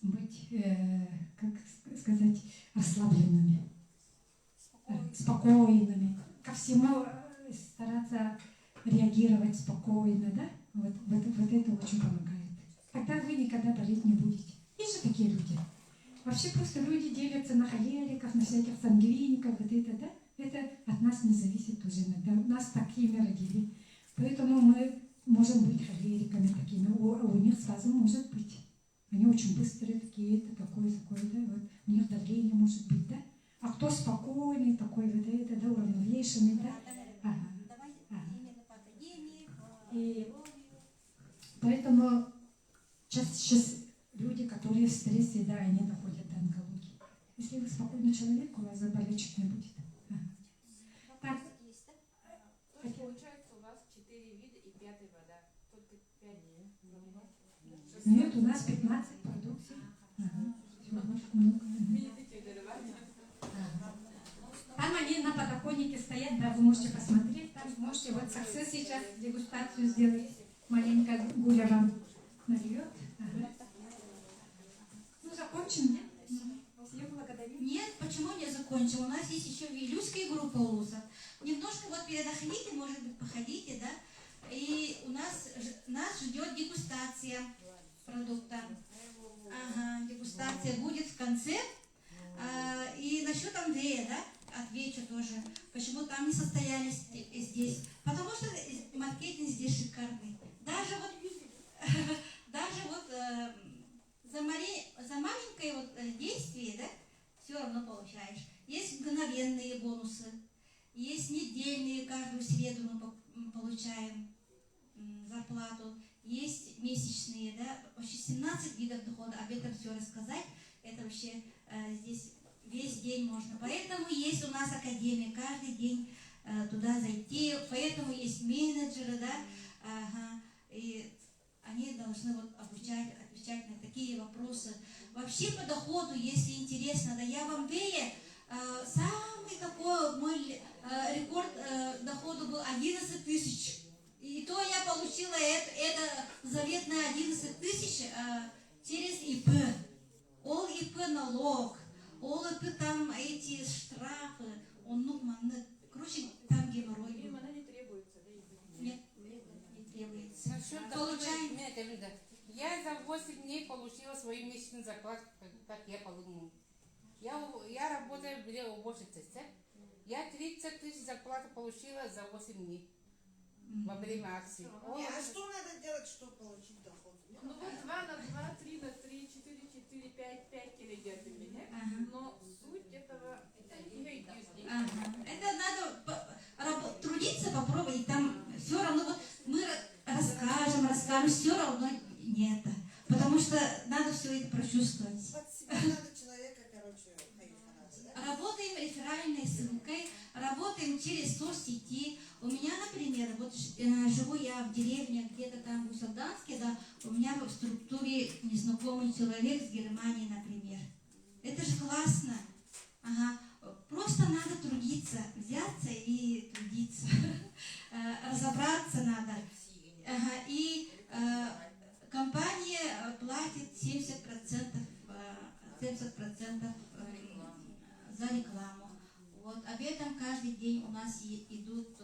быть, как сказать, расслабленными, спокойными, ко всему стараться реагировать спокойно, да? Вот это очень помогает. Тогда вы никогда болеть не будете. Есть же такие люди. Вообще просто люди делятся на холериков, на всяких сангвиников, вот это, да? Это от нас не зависит уже иногда. Нас такими родили. Поэтому мы можем быть холериками такими, а у них спазм может быть. очень быстрые такие, такое, да, вот у них давление может быть, да? А кто спокойный, такой вот это, да, уравновешенный, да? Ага. Давайте Ага. именно по академии, по И здоровью. поэтому сейчас люди, которые в стрессе, да, они доходят до онкологии. Если вы спокойный человек, у вас заболечек не будет. Ага. Так. Вопросы есть, да? То есть получается у вас 4 вида и 5 вода. Только 5 Нет, у нас 15 продукций. Ага. Всё, очень много. Там они на подоконнике стоят, да, вы можете посмотреть, там можете вот Success сейчас дегустацию сделать. Маленько Гуля вам нальет. Ага. Ну, закончим, нет? Всех благодарю. Нет, почему не закончим? У нас есть еще вилюйская группа улусов. Немножко вот передохните, может быть, походите, да? И у нас нас ждет дегустация продукта. Ага, дегустация будет в конце. И насчет Андрея, да, отвечу тоже, почему там не состоялись здесь. Потому что маркетинг здесь шикарный. Даже вот за маленькое вот действие, да, все равно получаешь. Есть мгновенные бонусы, есть недельные, каждую среду мы получаем зарплату, есть месячные, да, вообще 17 видов дохода, об этом все рассказать, это вообще здесь весь день можно. Поэтому есть у нас академия, каждый день туда зайти, поэтому есть менеджеры, да, ага, и они должны вот обучать, отвечать на такие вопросы. Вообще по доходу, если интересно, да, я в Амвее самый такой мой рекорд дохода был 11 тысяч. И то я получила это заветное 11 тысяч через ИП. Ол ИП налог, ол ИП там эти штрафы, короче, там геморрой. Им она не требуется, да? Нет, не требуется. Насчет Получаем. Я за 8 дней получила свою месячную зарплату, как я подумала. Я работаю где уборщицей. Я 30 тысяч зарплаты получила за 8 дней во время акции. А что надо делать, чтобы получить доход? Ну вот 2 на 2, 3 на 3, 4, 4, 5, 5 килогербами, да? Но суть этого fake news. Ага. Это надо трудиться, попробовать, там все равно вот мы расскажем, все равно нет. Потому что надо все это прочувствовать. Под себя надо человека, короче, Работаем реферальной ссылкой, работаем через соцсети. У меня, например, вот живу я в деревне, где-то там в Усалданске, да, у меня в структуре незнакомый человек с Германии, например. Это же классно. Ага. Просто надо трудиться, взяться и трудиться. Разобраться надо. Ага. И компания платит 70% за рекламу. Вот об этом каждый день у нас идут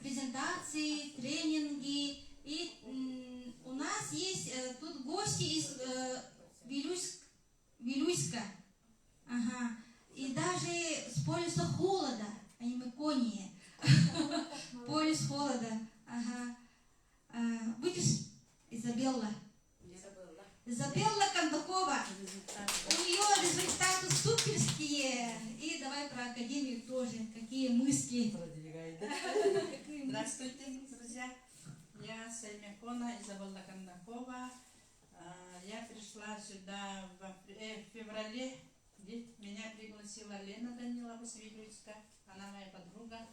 презентации, тренинги. И у нас есть тут гости из Вилюйска. Ага. И даже с полюса холода, а не Меконии. Полюс холода. Ага. Будешь, Изабелла? Изабелла Кондакова. У нее результаты суперские. И давай про академию тоже. Какие мысли? Здравствуйте, друзья. Я Саймякона Изабелла Кондакова. Я пришла сюда в феврале. Меня пригласила Лена Данилова с Вилюйска. Она моя подруга.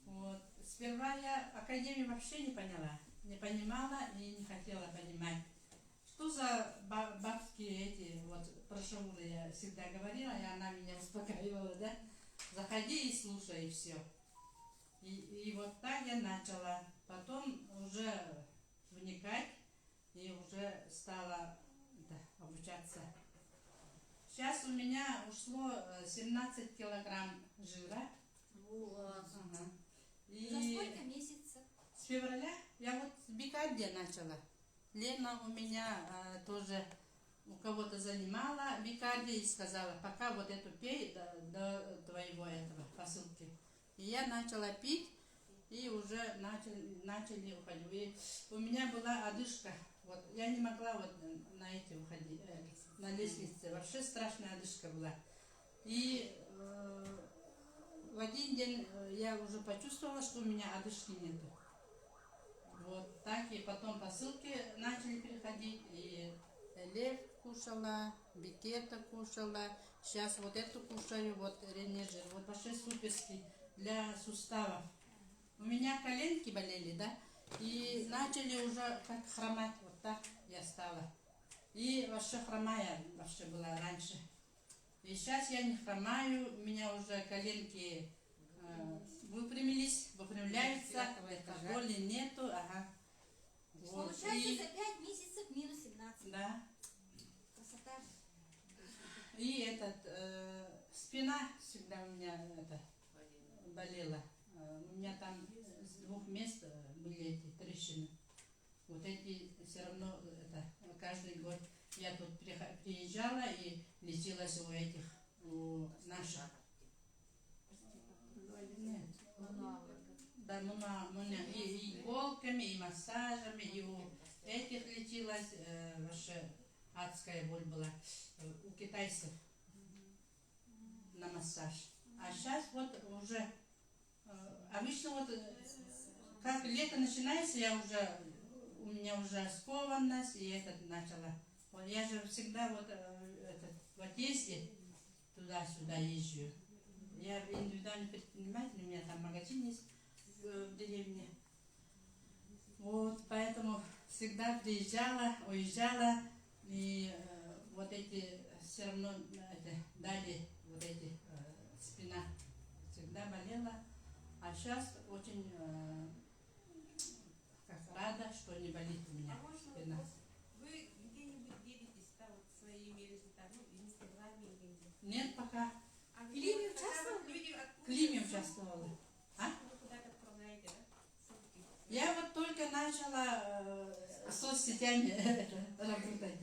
Вот. Сперва я академию вообще не понимала и не хотела понимать. Что за бабские эти вот прошивуры, я всегда говорила, и она меня успокаивала, да? Заходи и слушай, и все. И вот так я начала. Потом уже вникать и уже стала обучаться. Сейчас у меня ушло 17 килограмм жира. Ага. И За сколько месяцев? с февраля я вот в Бикарде начала. Лена у меня тоже у кого-то занимала Бикарде и сказала, пока вот эту пей до твоего этого посылки. И я начала пить, и уже начали уходить. И у меня была одышка Вот я не могла вот на эти уходить, на лестнице. Вообще страшная одышка была. И в один день я уже почувствовала, что у меня одышки нету. Вот так, и потом посылки начали переходить, и лев кушала, бикета кушала, сейчас вот эту кушаю, вот ренежер, вот вообще суперский для суставов. У меня коленки болели, да, и начали уже как хромать, вот так я стала. И вообще хромая вообще была раньше. И сейчас я не хромаю, у меня уже коленки выпрямляются, боли нету, ага. Вот. Получается, И, за 5 месяцев минус 17. да. Красота. И спина всегда у меня болела. У меня там с 2 мест были эти трещины. Вот эти все равно каждый год я тут приезжала и лечилась у наших. Нет. Да, и иголками, и массажами, и у этих лечилась, вообще адская боль была у китайцев на массаж. А сейчас вот уже, обычно вот, как лето начинается, у меня уже скованность, и начала. Вот я же всегда вот в отъезде туда-сюда езжу. Я индивидуальный предприниматель, у меня там магазин есть в деревне. Вот, поэтому всегда приезжала, уезжала, и вот эти все равно дали вот эти спина всегда болела. А сейчас очень рада, что не болит у меня спина. Вы где-нибудь делитесь вот своими результатами в Инстаграме или где-нибудь? Нет пока. В Климе участвовала? В Климе участвовала. А? Я вот только начала соцсетями работать.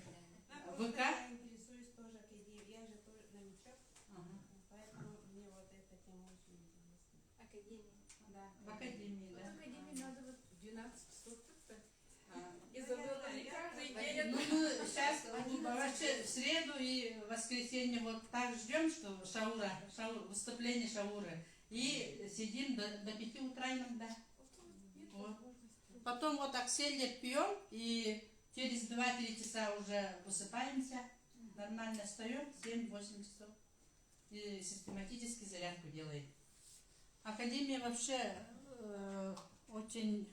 ВК. Я интересуюсь тоже академией. Я же тоже новичок, поэтому мне вот эта тема очень интересна. Академия. Да. В академии, да. В академии надо вот 12 часов как-то. И забыла не каждый день. Ну, мы сейчас вообще в среду и воскресенье вот так ждем, что выступление Шауры. И сидим до 5 утра иногда. Вот. Потом вот аксельдер пьем, и через 2-3 часа уже высыпаемся. Нормально встаем, 7-8 часов. И систематически зарядку делаем. Академия вообще очень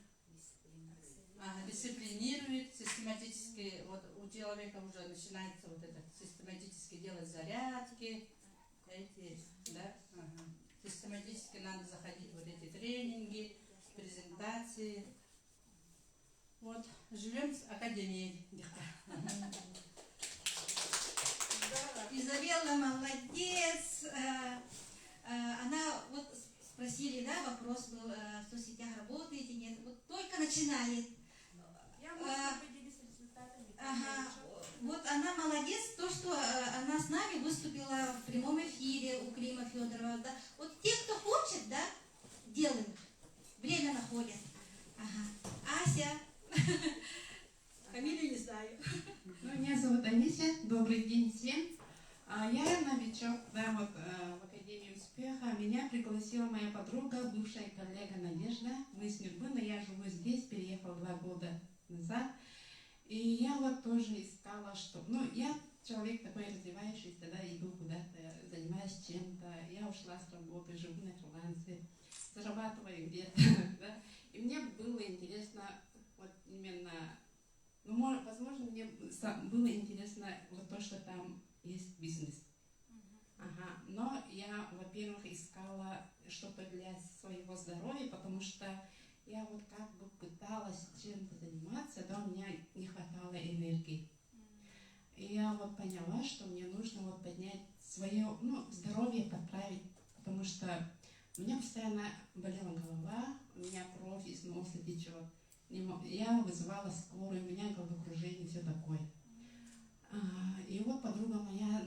дисциплинирует, систематически, вот у человека уже начинается вот это систематически делать зарядки, систематически надо заходить в вот эти тренинги, презентации. Вот, живем с академией. Изабелла молодец. Она вот спросили, да, вопрос был, в соцсетях работаете, нет, вот только начинает. Я могу поделиться результатами. Ага, вот она молодец, то, что она с нами выступила в прямом эфире у Клима Федорова, да. Вот те, кто хочет, да, делают, время находят. Ага. Ася, фамилию не знаю. Ну, меня зовут Анися, добрый день всем. Я новичок, да, вот в Академии успеха. Меня пригласила моя подруга, бывшая коллега Надежда. Мы с ней были, я живу здесь, переехала 2 года назад. И я вот тоже искала, что... Ну, я человек такой развивающийся, да, иду куда-то, занимаюсь чем-то. Я ушла с работы, живу на фрилансе, зарабатываю где-то, да. И мне было интересно вот именно... Ну, возможно, мне было интересно вот то, что там есть бизнес. Ага. Но я, во-первых, искала что-то для своего здоровья, потому что я вот как бы пыталась чем-то заниматься, да, у меня не хватало энергии. И я вот поняла, что мне нужно вот поднять свое, ну, здоровье подправить, потому что у меня постоянно болела голова, у меня кровь из носа течет. Я вызывала скорую, у меня головокружение, все такое. И вот подруга моя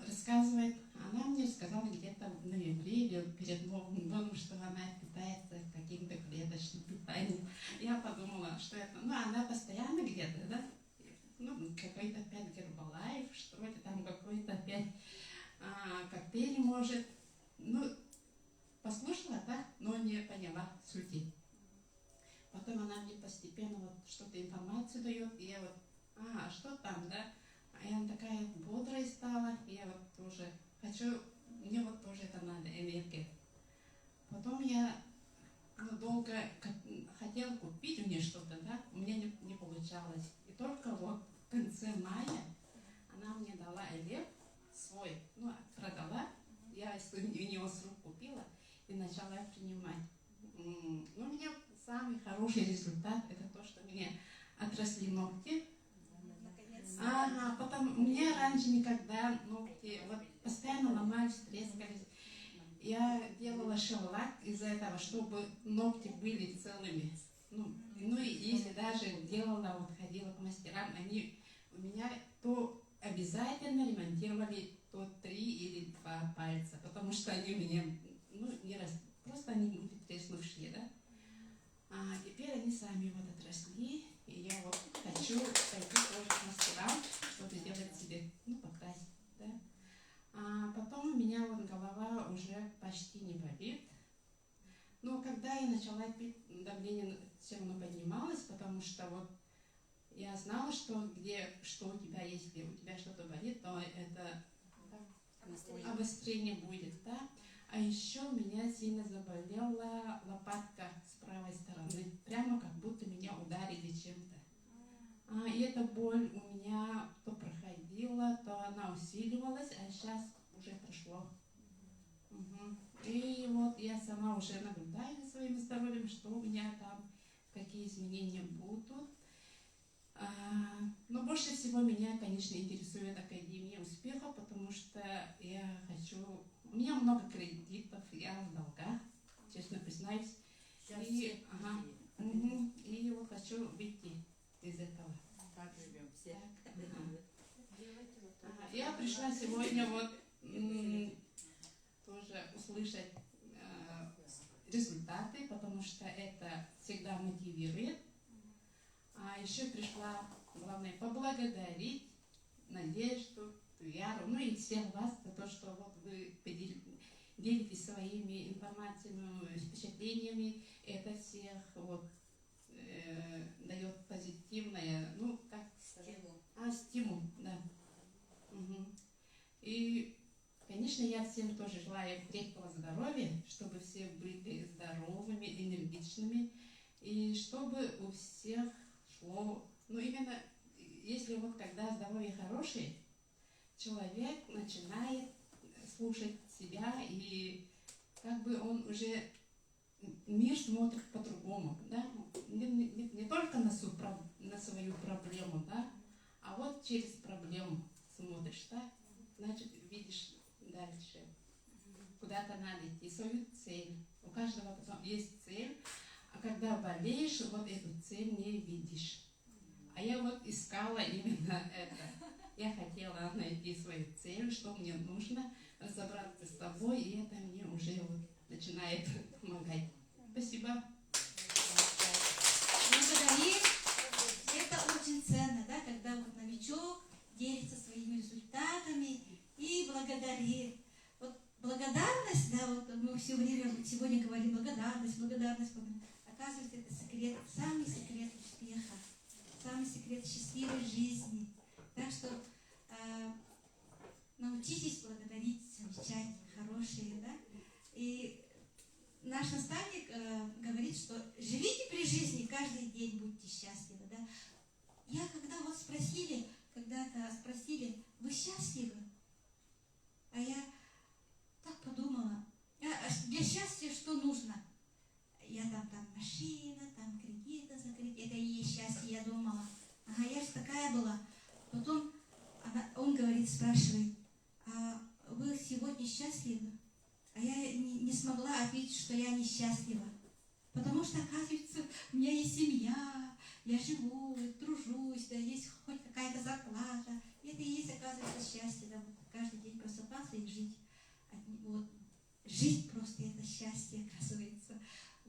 рассказывает, она мне сказала где-то в ноябре или перед Новым годом, что она питается каким-то клеточным питанием. Я подумала, что это, ну, она постоянно где-то, да? это там какой-то опять коктейль может. Ну, послушала, да, но не поняла сути. Потом она мне постепенно вот что-то информацию дает, и я вот, что там, да? А я такая бодрая стала, и я вот тоже хочу, мне вот тоже это надо, энергия. Потом я долго хотела купить у нее что-то, да, у меня не получалось. И только вот в конце мая она мне дала элев свой, ну, продала, я у нее с рук купила и начала принимать. Ну, у меня самый хороший результат — это то, что у меня отросли ногти. Потом у меня раньше никогда ногти вот постоянно ломались, трескались. Я делала шеллак из-за этого, чтобы ногти были целыми. Ну и если даже делала, вот ходила к мастерам, они у меня то обязательно ремонтировали то 3 или 2 пальца, потому что они у меня, не раз, просто они были треснувшие, да. А теперь они сами вот отросли, и я вот хочу пойти тоже к мастерам, чтобы сделать себе, покрасить, да. А потом у меня вот голова уже почти не болит. Но когда я начала пить, давление все равно поднималось, потому что вот я знала, что что у тебя, если у тебя что-то болит, то это обострение будет, да. А еще у меня сильно заболела лопатка с правой стороны, прямо как будто меня ударили чем-то. И эта боль у меня то проходила, то она усиливалась, а сейчас уже прошло. И вот я сама уже наблюдаю за своим здоровьем, что у меня там, какие изменения будут. Но больше всего меня, конечно, интересует Академия успеха, потому что я хочу... У меня много кредитов, я в долгах, честно признаюсь. И вот хочу выйти из этого. Так живем все. Я пришла сегодня вот тоже услышать результаты, потому что это всегда мотивирует. А еще пришла, главное, поблагодарить Надежду, Туяру, и всех вас за то, что вот вы делитесь своими информациями, впечатлениями. Это всех вот дает позитивное, как сказать? Стимул, да. И, конечно, я всем тоже желаю крепкого здоровья, чтобы все были здоровыми, энергичными, и чтобы у всех шло, именно, если вот когда здоровье хорошее, человек начинает слушать себя, и как бы он уже мир смотрит по-другому, да, не только на свою проблему, да, а вот через проблему смотришь, да, значит, видишь дальше, куда-то надо идти, свою цель. У каждого потом есть цель, а когда болеешь, вот эту цель не видишь. А я вот искала именно это. Я хотела найти свою цель, что мне нужно, разобраться с собой, и это мне уже вот начинает помогать. Спасибо. Благодарим. Это очень ценно, да, когда вот новичок делится своими результатами и благодарит. Вот благодарность, да, вот мы все время сегодня говорим благодарность. Оказывается, это секрет, самый секрет успеха, самый секрет счастливой жизни. Так что научитесь благодарить, замечать хорошие, да. И наш наставник говорит, что живите при жизни, каждый день будьте счастливы, да. Я когда спросили, вы счастливы? А я так подумала, для счастья что нужно? Я там машина, там кредиты закрыть, это и есть счастье, я думала. Я же такая была. Потом он спрашивает, а вы сегодня счастливы? А я не смогла ответить, что я несчастлива. Потому что, оказывается, у меня есть семья, я живу, тружусь, да, есть хоть какая-то зарплата. Это и есть, оказывается, счастье, да, вот каждый день просыпаться и жить. Вот, жить просто это счастье, оказывается.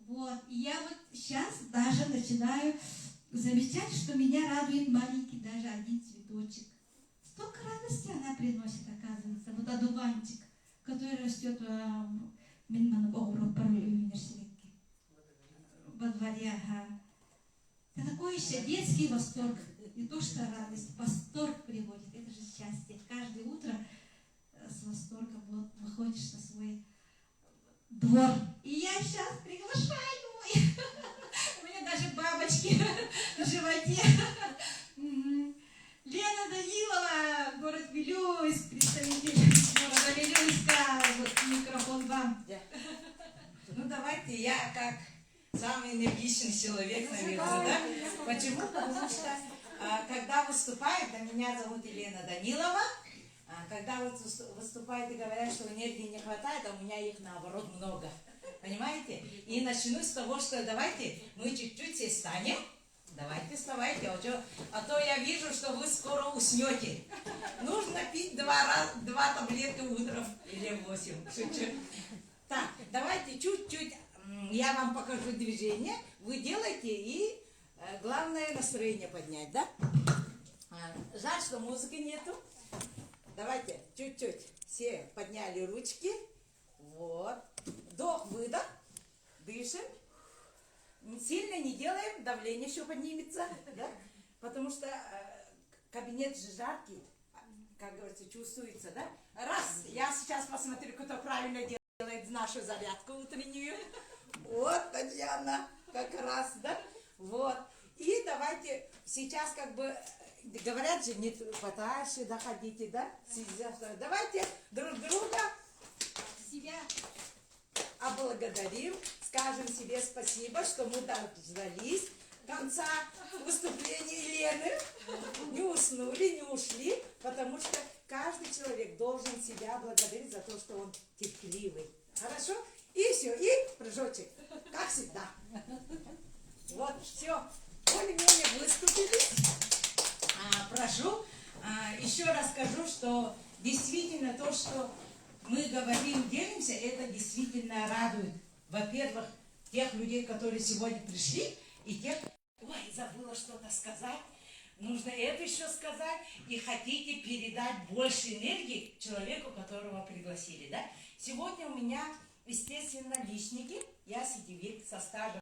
Вот, и я вот сейчас даже начинаю замечать, что меня радует маленький даже один цветочек. столько радости она приносит, оказывается. Вот одуванчик, который растет в университете. Во дворе, ага. Это такой еще детский восторг. Не то, что радость, восторг приводит. Это же счастье. Каждое утро с восторгом вот выходишь на свой двор. И я сейчас приглашаю. У меня даже бабочки на животе. Лена Данилова, город Вилюйск, представитель города Вилюйска. Вот микрофон вам. Ну давайте я как самый энергичный человек, наверное, да? Почему? Потому что когда выступает, а меня зовут Елена Данилова, когда вот выступает и говорят, что энергии не хватает, а у меня их наоборот много. Понимаете? И начну с того, что давайте мы чуть-чуть все встанем. Давайте вставайте, а то я вижу, что вы скоро уснете. Нужно пить 2 таблетки утром или 8. Шучу. Так, давайте чуть-чуть, я вам покажу движение, вы делаете и главное настроение поднять, да? Жаль, что музыки нету. Давайте чуть-чуть все подняли ручки. Вот. Вдох-выдох. Дышим. Сильно не делаем, давление еще поднимется, да? Потому что кабинет же жаркий, как говорится, чувствуется, да? Раз, я сейчас посмотрю, кто правильно делает нашу зарядку утреннюю. Вот, Татьяна, как раз, да? Вот. И давайте сейчас как бы, говорят же, не подальше доходите, да? Давайте друг друга себя облагодарим, скажем себе спасибо, что мы дождались конца выступления Елены, не уснули, не ушли, потому что каждый человек должен себя благодарить за то, что он терпеливый. Хорошо? И все, и прыжочек, как всегда. Вот, все, более-менее выступили. Прошу, еще раз скажу, что действительно то, что мы говорим, делимся, это действительно радует. Во-первых, тех людей, которые сегодня пришли, и тех, ой, забыла что-то сказать, нужно это еще сказать, и хотите передать больше энергии человеку, которого пригласили, да? Сегодня у меня, естественно, личники, я сетевик со стажем